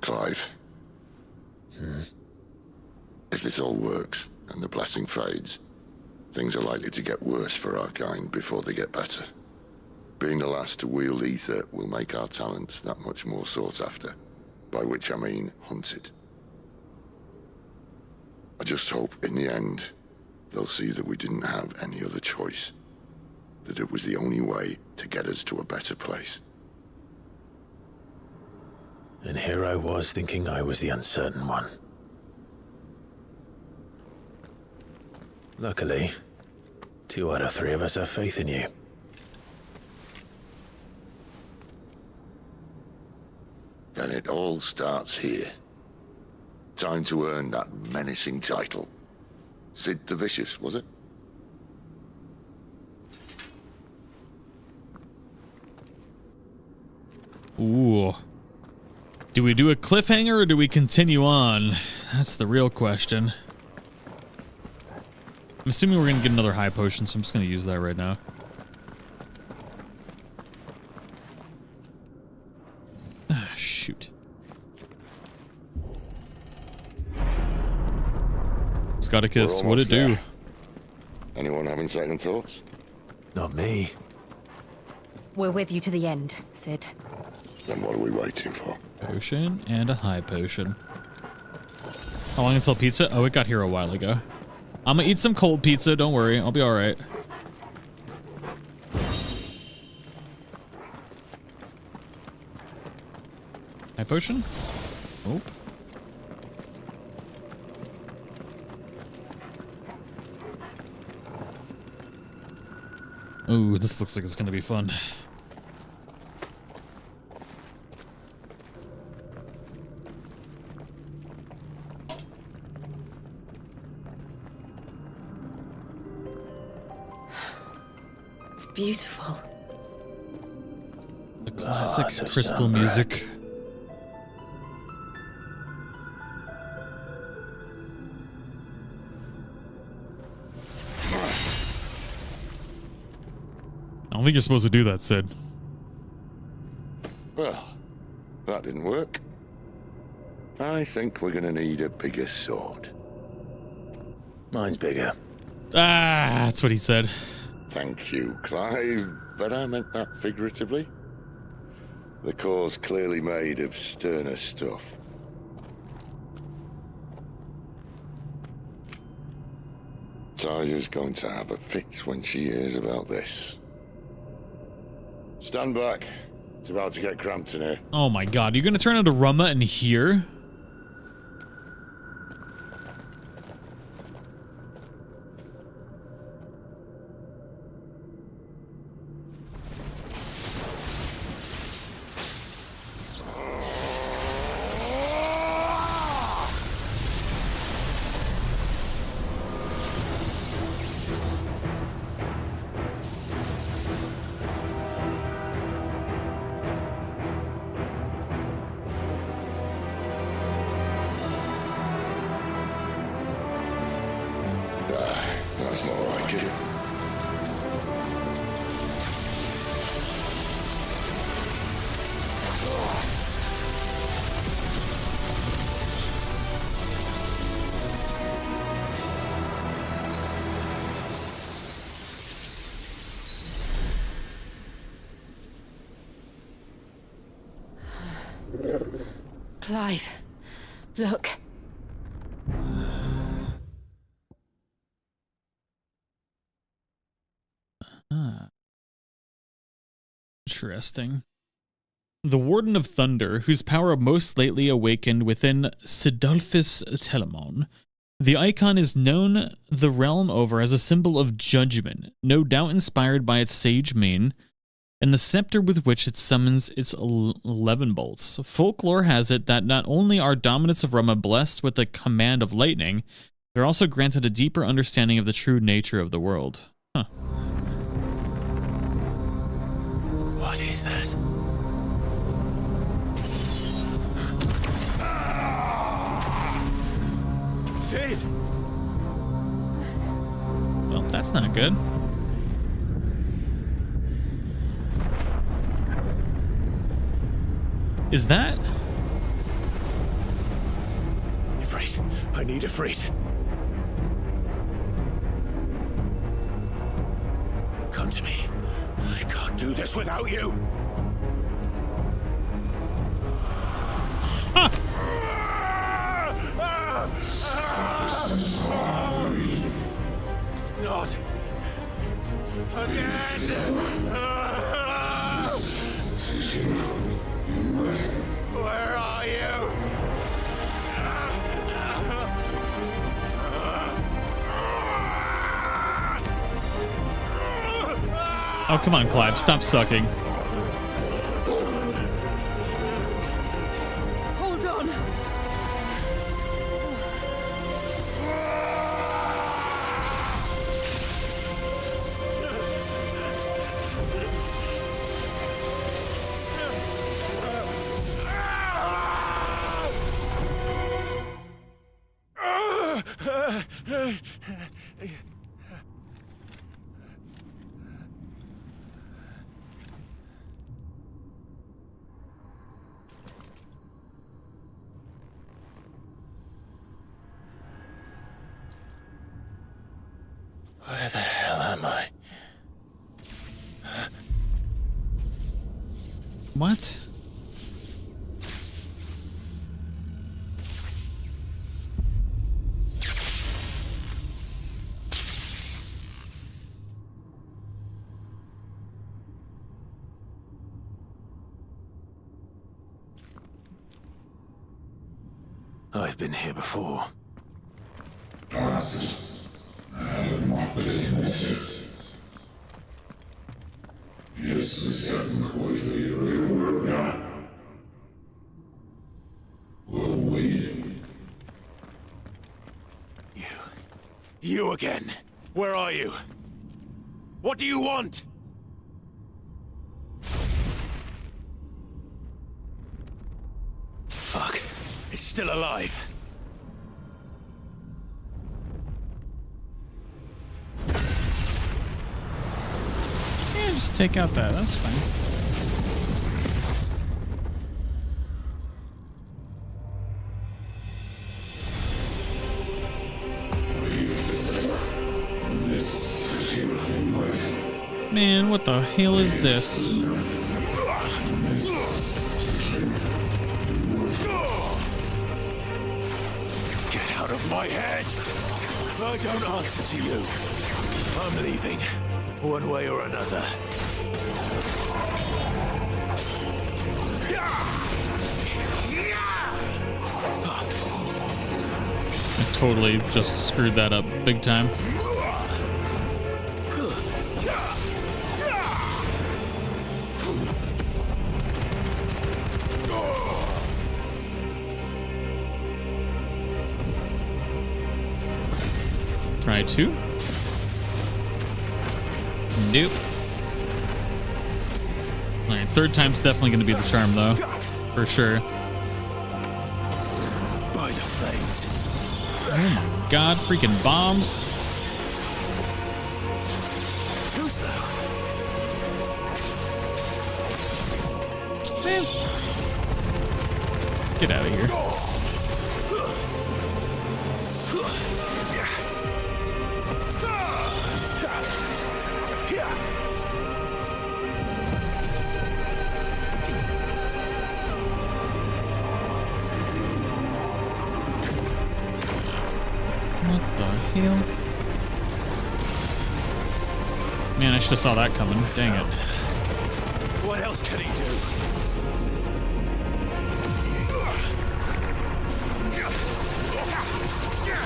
S4: Clive. If this all works, and the blessing fades, things are likely to get worse for our kind before they get better. Being the last to wield ether will make our talents that much more sought after, by which I mean hunted. I just hope in the end they'll see that we didn't have any other choice, that it was the only way to get us to a better place.
S12: And here I was thinking I was the uncertain one. Luckily, 2 out of 3 of us have faith in you.
S4: Then it all starts here. Time to earn that menacing title. Sid the Vicious, was it?
S1: Ooh. Do we do a cliffhanger or do we continue on? That's the real question. I'm assuming we're going to get another high potion, so I'm just going to use that right now. Ah, shoot. Scoticus, what'd it do?
S4: Anyone having second thoughts?
S12: Not me.
S3: We're with you to the end, Sid.
S4: Then what are we waiting for?
S1: Potion and a high potion. How long until pizza? Oh, it got here a while ago. I'm gonna eat some cold pizza, don't worry. I'll be alright. High potion? Oh. Ooh, this looks like it's gonna be fun.
S3: It's beautiful.
S1: The classic crystal music. I don't think you're supposed to do that, Sid.
S4: Well, that didn't work. I think we're gonna need a bigger sword.
S12: Mine's bigger.
S1: Ah, that's what he said.
S4: Thank you, Clive, but I meant that figuratively. The core's clearly made of sterner stuff. Taja's going to have a fit when she hears about this. Stand back. It's about to get cramped in here.
S1: Oh my god, you're gonna turn into Rumma in here?
S4: That's more like it.
S3: Clive, look.
S1: Interesting. The Warden of Thunder, whose power most lately awakened within Sidolphus Telemon. The icon is known the realm over as a symbol of judgment, no doubt inspired by its sage mane, and the scepter with which it summons its 11 bolts. Folklore has it that not only are dominants of Rumma blessed with the command of lightning, they're also granted a deeper understanding of the true nature of the world. Huh.
S12: What is that?
S18: Sid!
S1: Well, that's not good. Is that?
S12: Ifrit, I need Ifrit. Come to me. I can't
S7: do this without you. Not again. Where are you?
S1: Oh, come on, Clive. Stop sucking.
S5: Hold on.
S12: Where the hell am I?
S1: What?
S16: I've been here before.
S7: You again. Where are you? What do you want? Fuck. It's still alive.
S1: Yeah, just take out that. That's fine. Man, what the hell is this?
S7: Get out of my head! I don't answer to you. I'm leaving, one way or another.
S1: I totally just screwed that up big time. Try two. Nope. Alright, third time's definitely going to be the charm, though. For sure.
S7: By the flames.
S1: Oh my god, freaking bombs.
S7: Too slow.
S1: Man. Get out of here. What the hell? Man, I should have saw that coming. Dang it.
S7: What else can he do?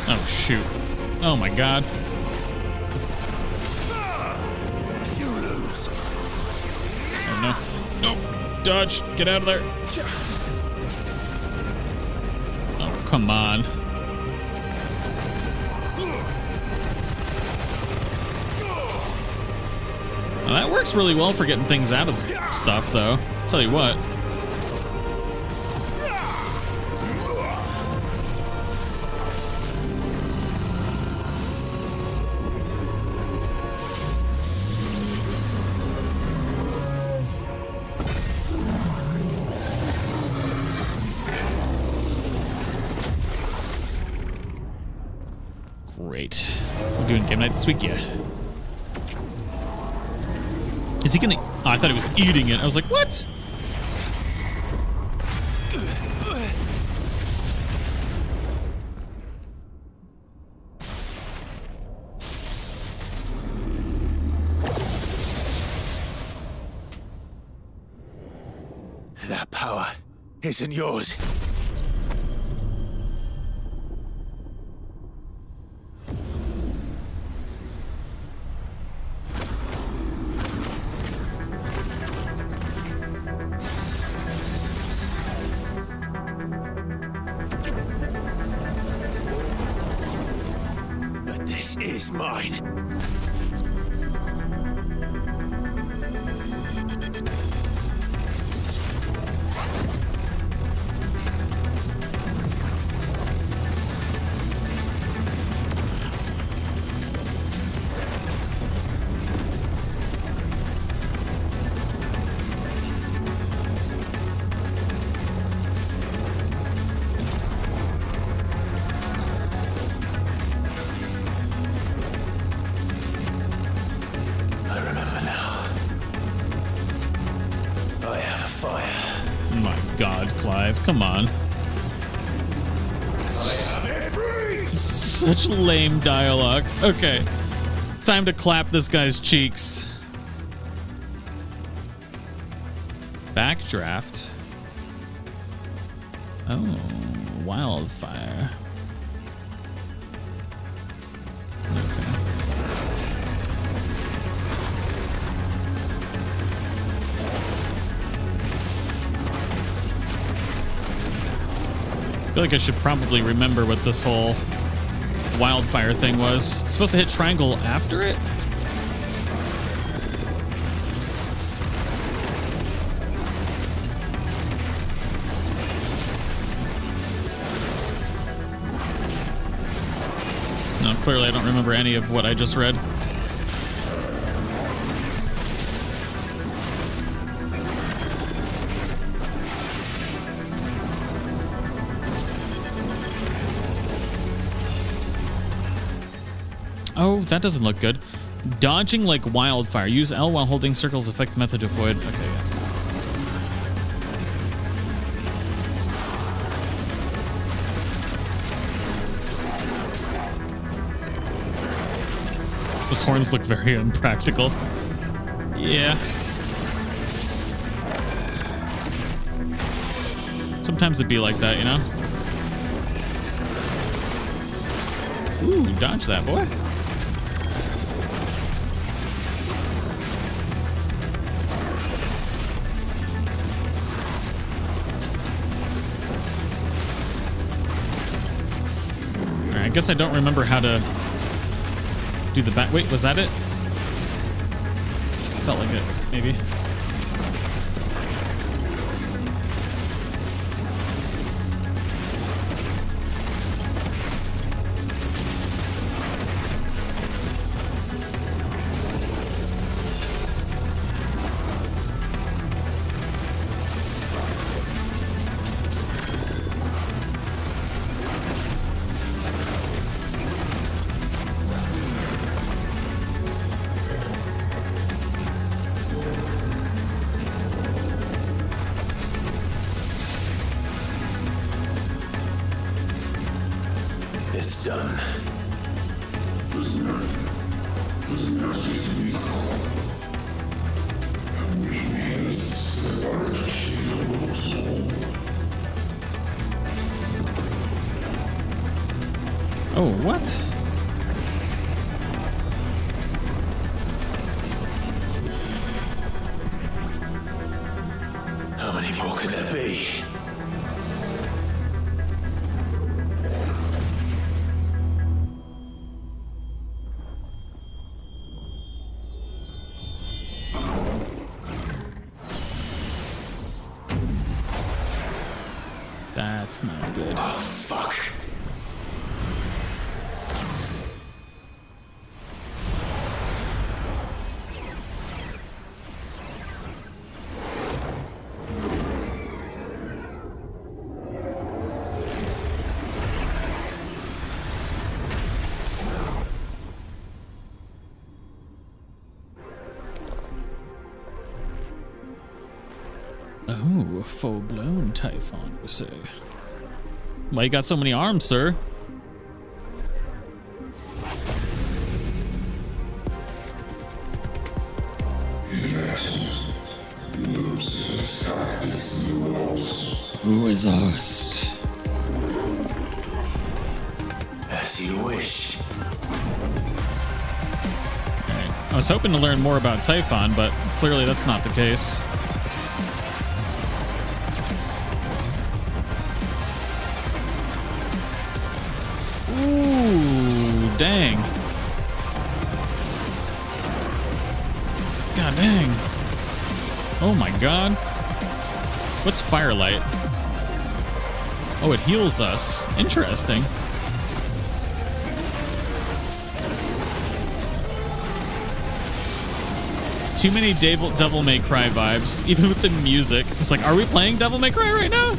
S1: Oh, shoot. Oh my god.
S7: You lose.
S1: Oh no. Nope. Dodge. Get out of there. Oh, come on. Well, that works really well for getting things out of stuff, though. I'll tell you what. Great. We're doing game night this week, yeah. Is he gonna... Oh, I thought he was eating it. I was like, what?
S7: That power isn't yours. But this is mine.
S1: Come on. Such lame dialogue. Okay. Time to clap this guy's cheeks. Backdraft. Oh, wildfire. Okay. I feel like I should probably remember what this whole wildfire thing was. Supposed to hit triangle after it? No, clearly I don't remember any of what I just read. Oh, that doesn't look good. Dodging like wildfire. Use L while holding circles effect method to avoid. Okay, yeah. Those horns look very impractical. Yeah. Sometimes it'd be like that, you know? Ooh, dodge that, boy. I guess I don't remember how to do the back. Wait, was that it? Felt like it, maybe.
S7: It's done.
S1: Oh, what?
S7: How many more could there be?
S1: That's not good.
S7: Oh, fuck.
S1: Oh, a full-blown Typhon, you say? Why you got so many arms, sir? Who is us?
S7: As you wish.
S1: I was hoping to learn more about Typhon, but clearly that's not the case. Ooh, dang. God dang. Oh my god. What's Firelight? Oh, it heals us. Interesting. Too many Devil May Cry vibes, even with the music. It's like, are we playing Devil May Cry right now?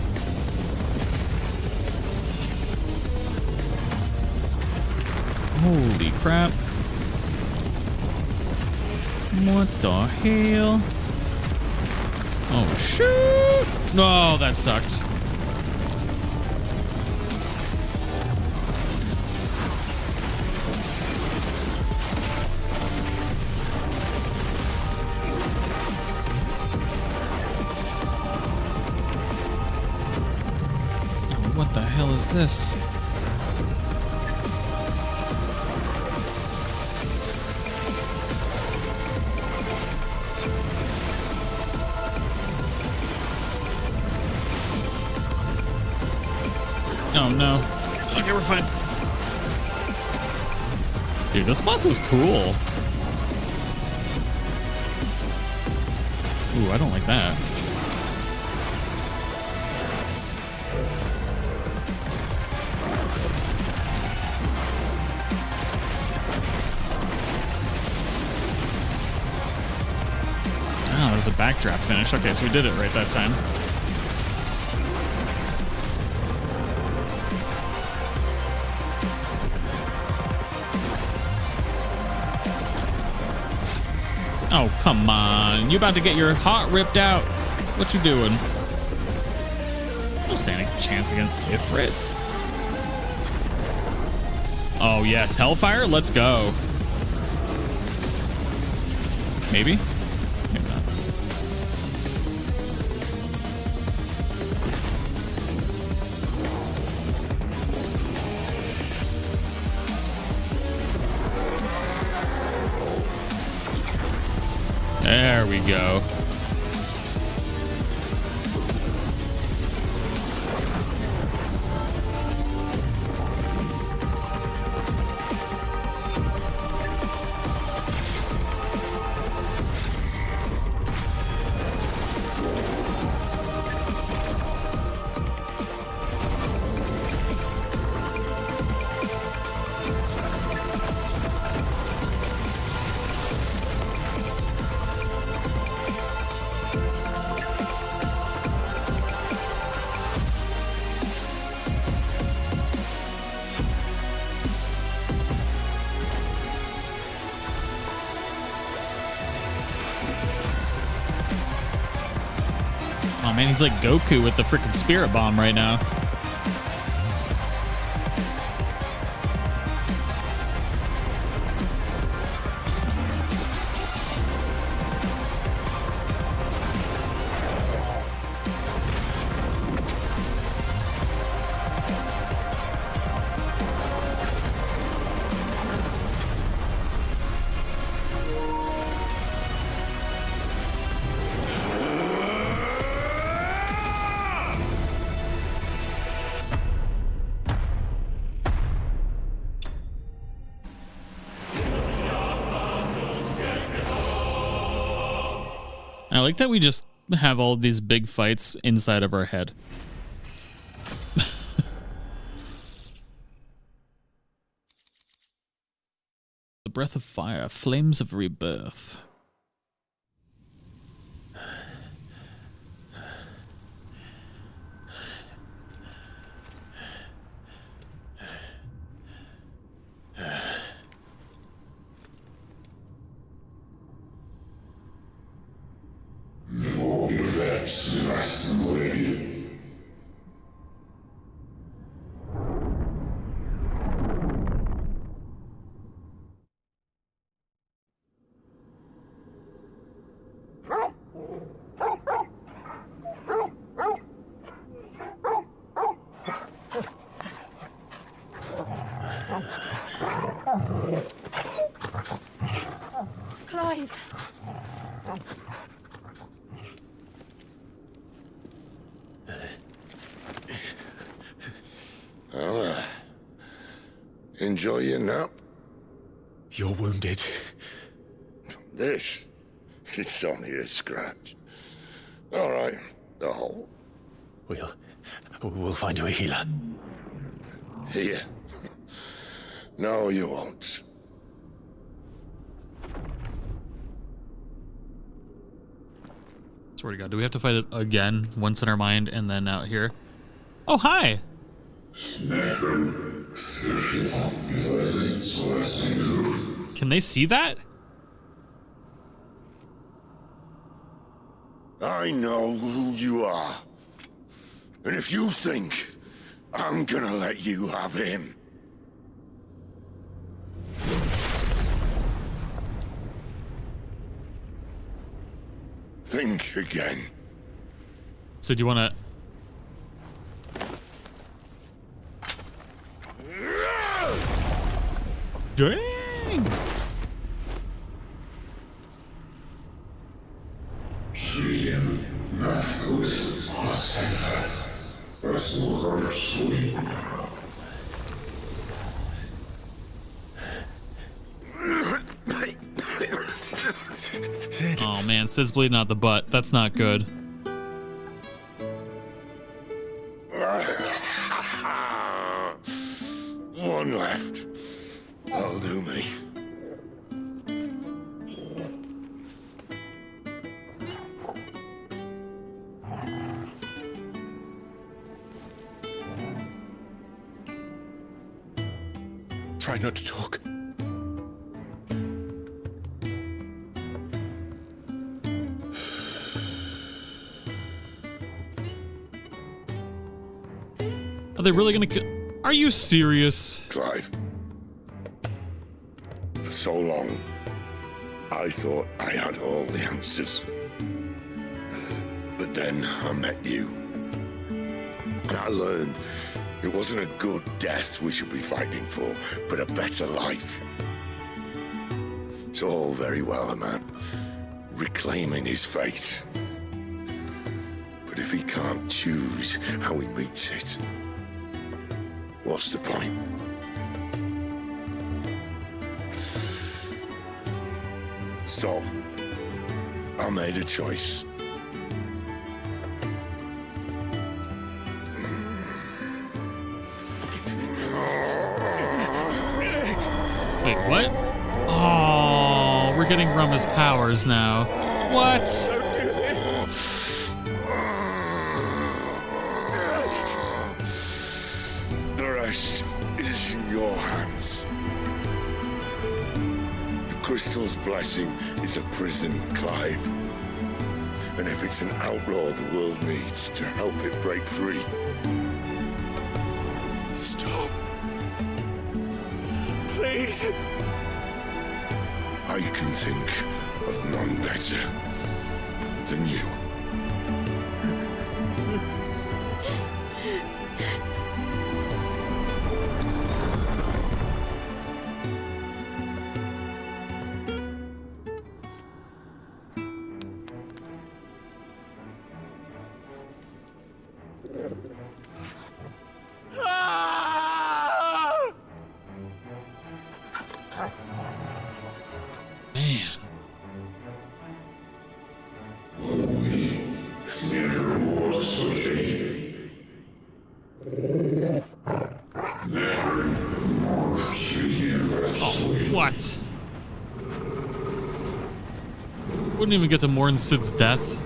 S1: Holy crap. What the hell? Oh, shoot. No, that sucked. What the hell is this? Oh no. Okay, we're fine. Dude, this boss is cool. Ooh, I don't like that. Oh, there's a backdraft finish. Okay, so we did it right that time. Oh, come on. You about to get your heart ripped out. What you doing? No standing chance against Ifrit. Oh, yes. Hellfire? Let's go. Maybe? Maybe not. There we go. Oh man, he's like Goku with the freaking spirit bomb right now. I like that we just have all these big fights inside of our head. The breath of fire, flames of rebirth.
S4: More revenge. FFXVI.
S22: Clive.
S4: Well, enjoy your nap.
S7: You're wounded.
S4: This? It's only a scratch. All right. Oh.
S7: We'll find you a healer.
S4: Here. No, you won't.
S1: Swear to God, do we have to fight it again? Once in our mind and then out here? Oh, hi! Can they see that?
S4: I know who you are. And if you think I'm gonna let you have him... think again.
S1: So do you wanna... Dang! Oh man, Sid's bleeding out the butt. That's not good.
S4: One left. That'll do me.
S7: Try not to talk.
S1: Are they really gonna kill? Are you serious?
S4: Clive. For so long, I thought I had all the answers. But then I met you. And I learned it wasn't a good death we should be fighting for, but a better life. It's all very well, a man reclaiming his fate. But if he can't choose how he meets it, what's the point? So, I made a choice.
S1: Wait, what? Oh, we're getting Rumma's powers now. What?
S7: Don't do this.
S4: The rest is in your hands. The crystal's blessing is a prison, Clive. And if it's an outlaw the world needs to help it break free.
S7: Stop. Please.
S4: I can think of none better than you.
S1: Man. Oh, what? Wouldn't even get to mourn Sid's death.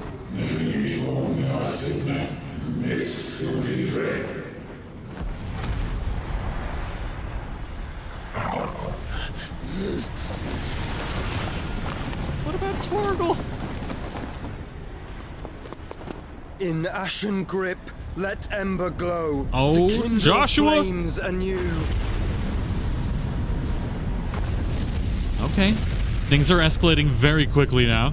S1: What about Torgal?
S11: In ashen grip, let ember glow.
S1: Oh,
S11: to kindle
S1: Joshua!
S11: flames anew.
S1: Okay. Things are escalating very quickly now.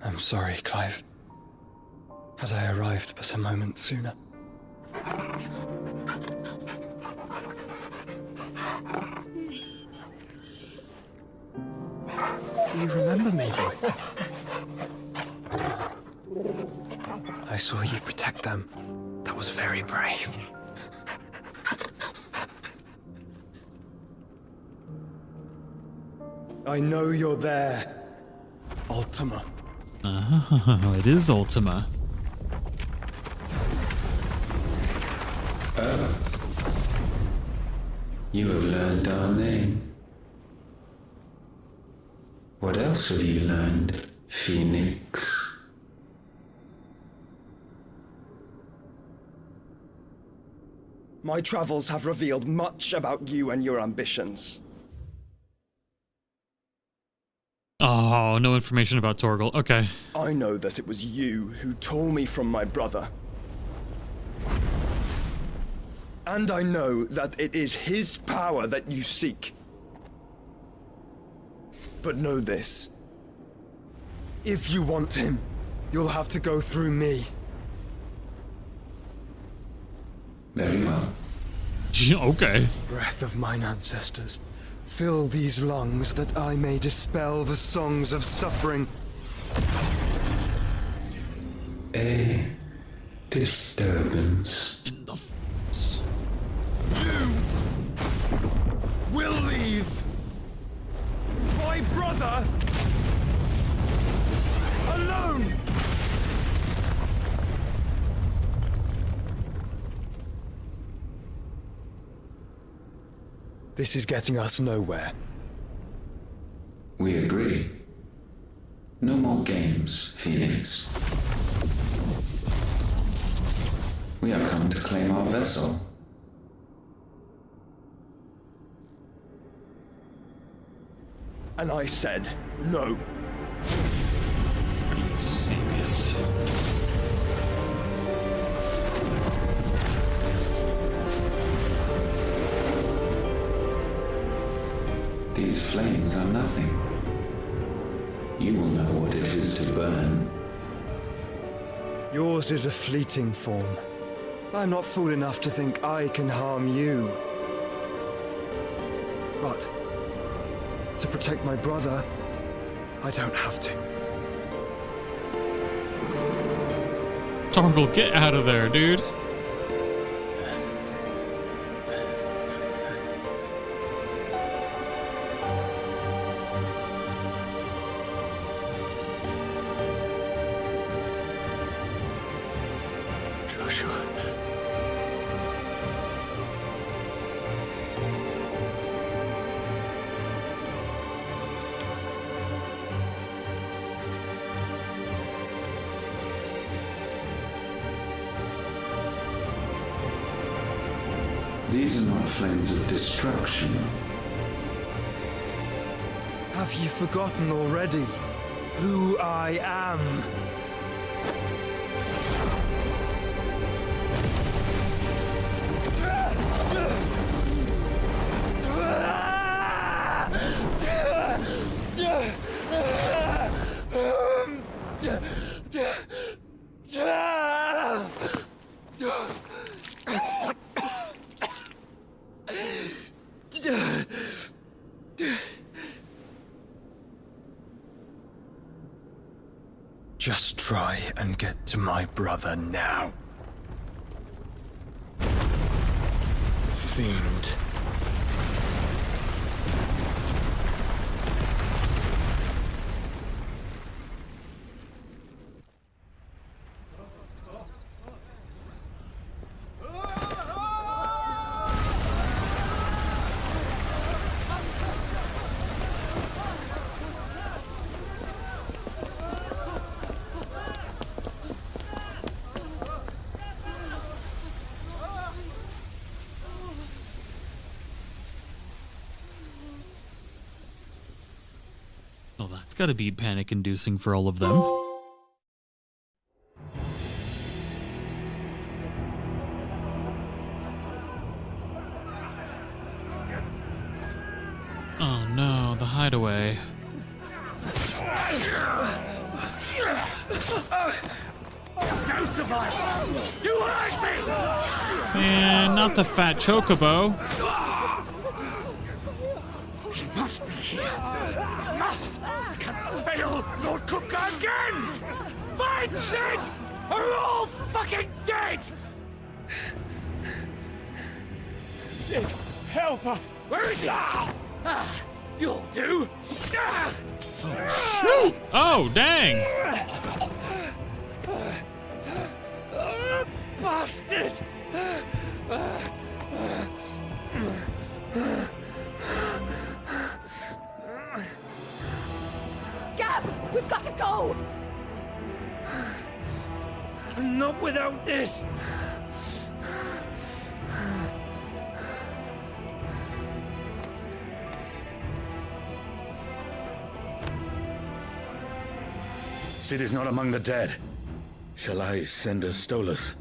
S11: I'm sorry, Clive. Had I arrived but a moment sooner. Do you remember me, boy? I saw you protect them. That was very brave. I know you're there, Ultima.
S1: Oh, it is Ultima.
S17: You have learned our name. What else have you learned, Phoenix?
S11: My travels have revealed much about you and your ambitions.
S1: Oh, no information about Torgal. Okay.
S11: I know that it was you who tore me from my brother. And I know that it is his power that you seek. But know this. If you want him, you'll have to go through me.
S17: Very well.
S1: Okay.
S11: Breath of mine ancestors, fill these lungs that I may dispel the songs of suffering.
S17: A disturbance.
S1: In the force.
S11: You will leave my brother alone. This is getting us nowhere.
S17: We agree. No more games, Phoenix. We have come to claim our vessel.
S11: And I said no.
S1: Are you serious?
S17: These flames are nothing. You will know what it is to burn.
S11: Yours is a fleeting form. I'm not fool enough to think I can harm you. But to protect my brother, I don't have to.
S1: Torgal, get out of there, dude.
S17: These are not flames of destruction.
S11: Have you forgotten already who I am? Just try and get to my brother now. Fiend.
S1: Well, that's got to be panic-inducing for all of them. Oh no, the hideaway.
S7: No survivors! You hurt me!
S1: Man, not the fat chocobo.
S7: He must be here. Must! Can't fail Lord Cook again! Find Sid! Or we're all fucking dead! Sid, help us! Where is he? You'll do!
S1: Shoot! Oh, dang!
S7: Bastard!
S22: Gab, we've got to go!
S7: Not without this!
S13: Sid is not among the dead. Shall I send a Stolas?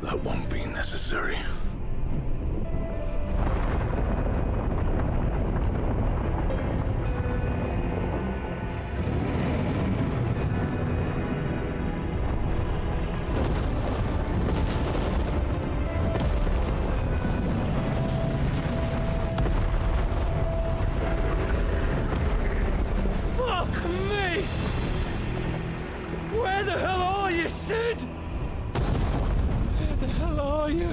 S4: That won't be necessary.
S7: Fuck me! Where the hell are you, Sid? Where the hell are you?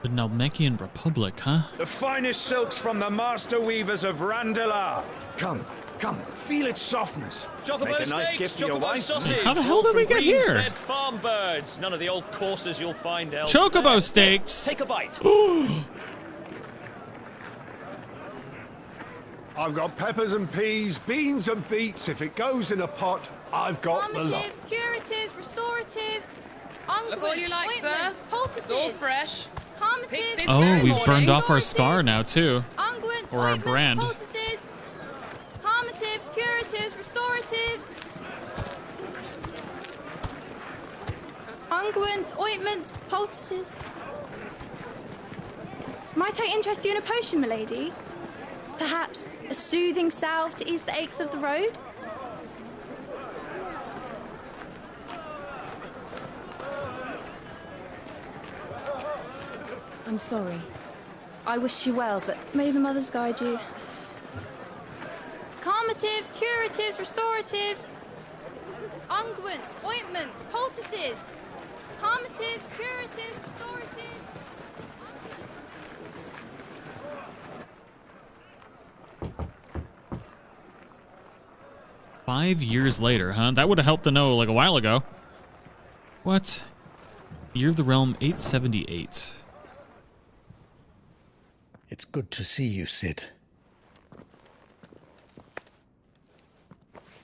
S1: The Nalmekian Republic, huh?
S6: The finest silks from the master weavers of Randalar. Come, feel its softness.
S20: Chocobo
S6: Make a nice
S20: steaks,
S6: gift for your
S20: chocobo
S6: wife.
S20: sausage.
S1: How the hell
S20: all
S1: did we
S20: from
S1: get here?
S20: greens-fed farm birds. None of the old courses you'll find elsewhere.
S1: Chocobo steaks!
S20: Take a bite.
S11: I've got peppers and peas, beans and beets. If it goes in a pot, I've got the lot.
S23: Calmatives, curatives, restoratives, unguents,
S24: Look all you like,
S23: ointments,
S24: sir.
S23: poultices.
S24: It's all fresh.
S23: Calmatives,
S24: this
S1: Oh,
S24: very
S1: we've
S24: morning.
S1: burned off our scar now, too.
S23: unguents,
S1: Or our
S23: ointments,
S1: brand.
S23: poultices, calmatives, curatives, restoratives. Unguents, ointments, poultices. Might I interest you in a potion, milady? Perhaps a soothing salve to ease the aches of the road? I'm sorry. I wish you well, but may the mothers guide you. Calmatives, curatives, restoratives. Unguents, ointments, poultices. Calmatives, curatives, restoratives.
S1: 5 years later, huh? That would have helped to know like a while ago. What? Year of the Realm 878.
S2: It's good to see you, Sid.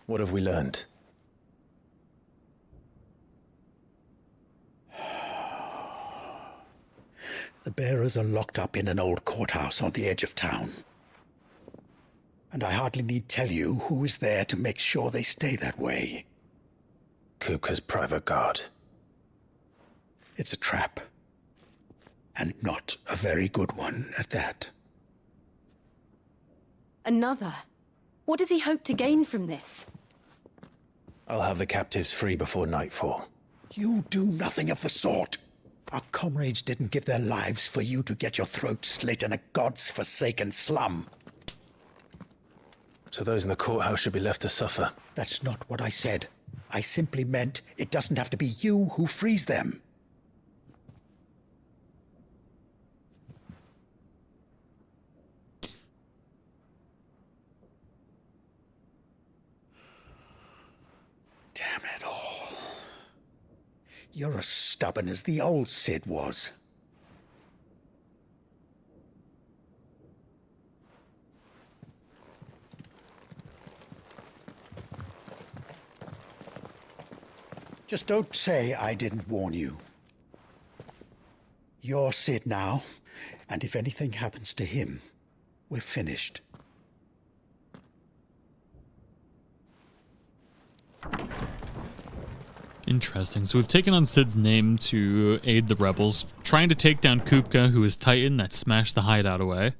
S2: What have we learned? The bearers are locked up in an old courthouse on the edge of town. And I hardly need tell you who is there to make sure they stay that way.
S12: Kupka's private guard.
S2: It's a trap. And not a very good one at that.
S3: Another? What does he hope to gain from this?
S12: I'll have the captives free before nightfall.
S2: You do nothing of the sort. Our comrades didn't give their lives for you to get your throat slit in a god's forsaken slum.
S12: So those in the courthouse should be left to suffer.
S2: That's not what I said. I simply meant it doesn't have to be you who frees them. Damn it all.
S18: You're as stubborn as the old Sid was. Just don't say I didn't warn you. You're Sid now, and if anything happens to him, we're finished.
S1: Interesting. So we've taken on Sid's name to aid the rebels, trying to take down Kupka, who is Titan that smashed the hideout away.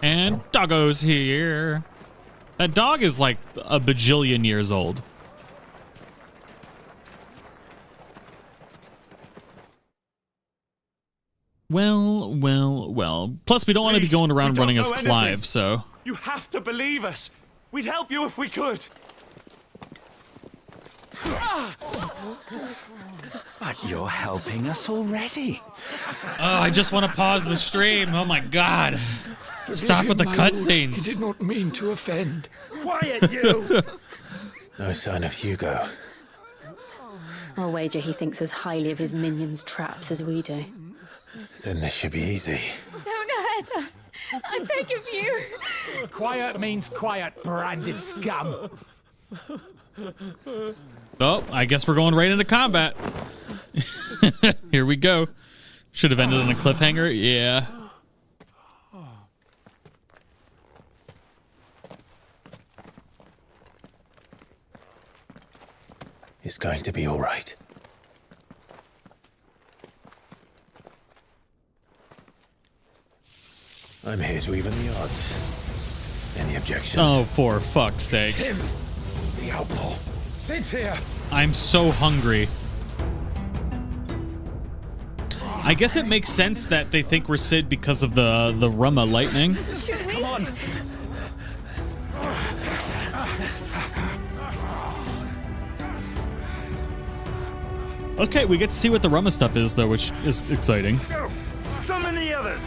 S1: And Doggo's here. That dog is like a bajillion years old. Well. Plus, we don't want to be going around running as Clive, so...
S7: You have to believe us. We'd help you if we could.
S9: But you're helping us already.
S1: Oh, I just want to pause the stream. Oh my god. Stop with the cutscenes.
S11: He did not mean to offend.
S18: Quiet, you!
S2: No sign of Hugo.
S3: I'll wager he thinks as highly of his minions' traps as we do.
S2: Then this should be easy.
S14: Don't hurt us. I beg of you.
S7: Quiet means quiet, branded scum.
S1: Oh, I guess we're going right into combat. Here we go. Should have ended on a cliffhanger. Yeah.
S2: It's going to be all right. I'm here to even the odds. Any objections?
S1: Oh, for fuck's sake.
S7: Him, the outlaw. Sid's here.
S1: I'm so hungry. I guess it makes sense that they think we're Sid because of the Rumma lightning.
S7: Come on.
S1: Okay, we get to see what the Rumma stuff is, though, which is exciting.
S7: Go. Summon the others.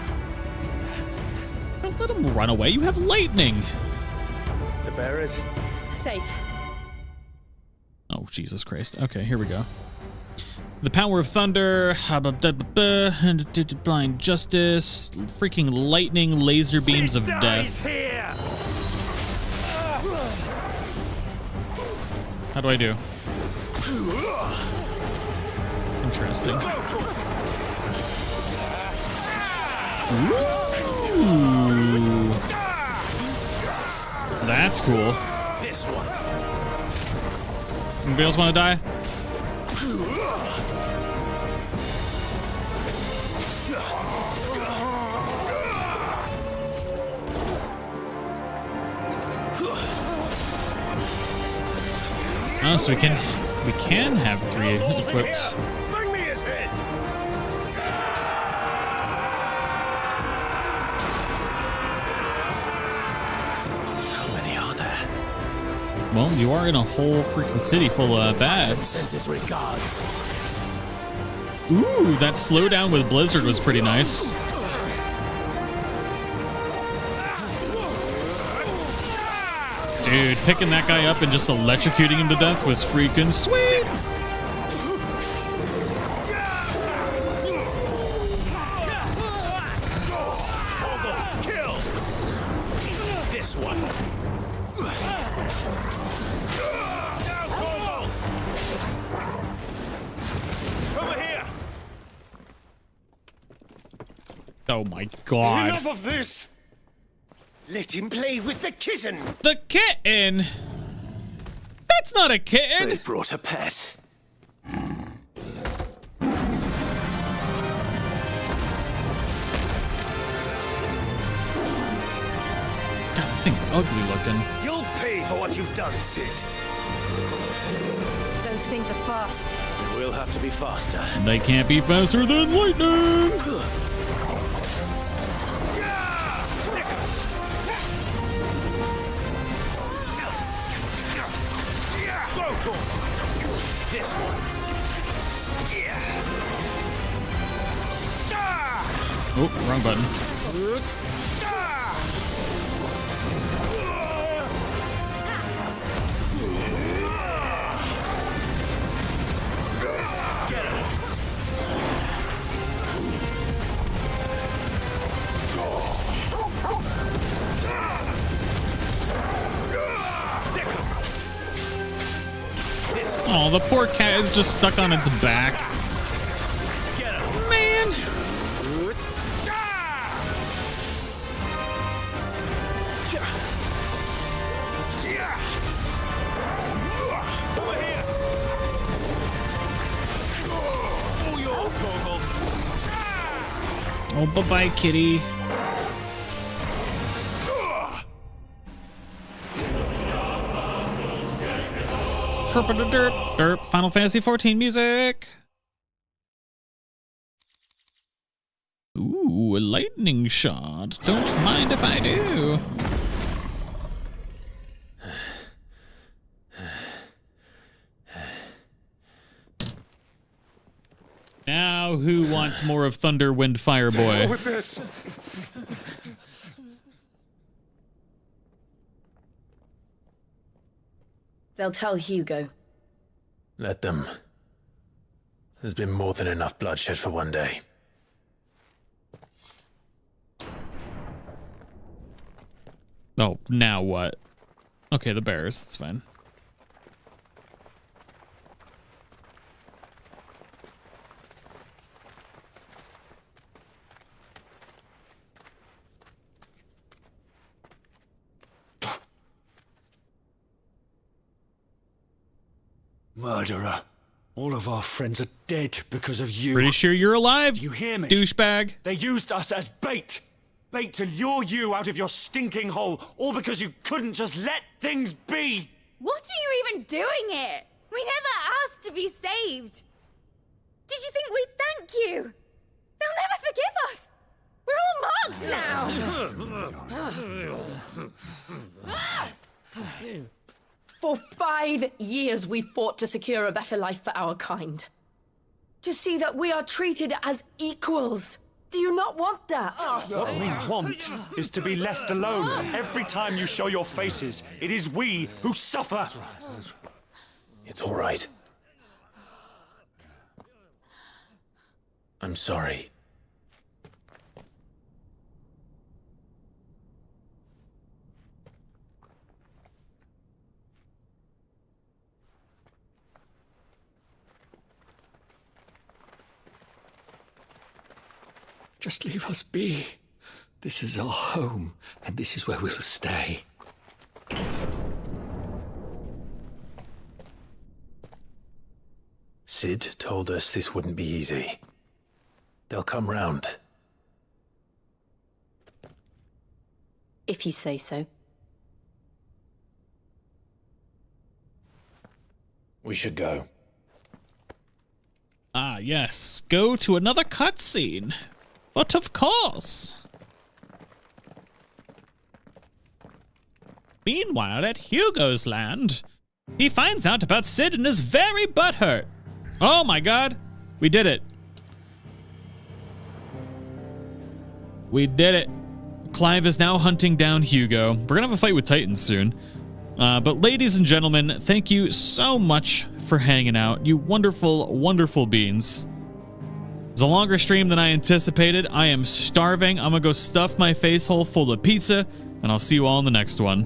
S1: Don't let him run away. You have lightning.
S7: The bearers.
S22: Safe.
S1: Oh, Jesus Christ. Okay, here we go. The power of thunder, blind justice, freaking lightning, laser beams of death.
S7: Here.
S1: How do I do? Interesting. Ooh. That's cool.
S7: This one.
S1: Anybody else want to die? Oh, so we can have 3 equipped.
S7: Bring me his head.
S12: How many are there?
S1: Well, you are in a whole freaking city full of bads.
S12: Sends his regards.
S1: Ooh, that slowdown with Blizzard was pretty nice. Dude, picking that guy up and just electrocuting him to death was freaking sweet.
S7: Kill. This one. Over here.
S1: Oh my god.
S7: Enough of this. Let him play with the kitten.
S1: The kitten? That's not a kitten.
S12: They brought a pet.
S1: God, that thing's ugly looking.
S7: You'll pay for what you've done, Sid.
S3: Those things are fast.
S12: We'll have to be faster.
S1: They can't be faster than lightning.
S7: This one.
S1: Oh, wrong button. Oh, the poor cat is just stuck on its back. Man. Oh, bye-bye, kitty. Derp, derp. Final Fantasy 14 music. Ooh, a lightning shot. Don't mind if I do. Now, who wants more of Thunder, Wind, Fire Boy?
S7: With this.
S22: They'll tell Hugo.
S12: Let them. There's been more than enough bloodshed for one day.
S1: Oh, now what? Okay, the bears. That's fine.
S7: Murderer. All of our friends are dead because of you.
S1: Pretty sure you're alive,
S7: you hear me?
S1: Douchebag.
S7: They used us as bait. Bait to lure you out of your stinking hole, all because you couldn't just let things be.
S14: What are you even doing here? We never asked to be saved. Did you think we'd thank you? They'll never forgive us. We're all marked now.
S22: For 5 years we fought to secure a better life for our kind. To see that we are treated as equals. Do you not want that?
S7: What we want is to be left alone. Every time you show your faces, it is we who suffer.
S12: It's all right. I'm sorry.
S7: Just leave us be. This is our home, and this is where we'll stay.
S12: Sid told us this wouldn't be easy. They'll come round.
S3: If you say so.
S12: We should go.
S1: Ah, yes. Go to another cutscene. But of course. Meanwhile, at Hugo's land, he finds out about Sid and is very butthurt. Oh my god. We did it. We did it. Clive is now hunting down Hugo. We're gonna have a fight with Titans soon. But ladies and gentlemen, thank you so much for hanging out. You wonderful, wonderful beans. It's a longer stream than I anticipated. I am starving. I'm gonna go stuff my face hole full of pizza, and I'll see you all in the next one.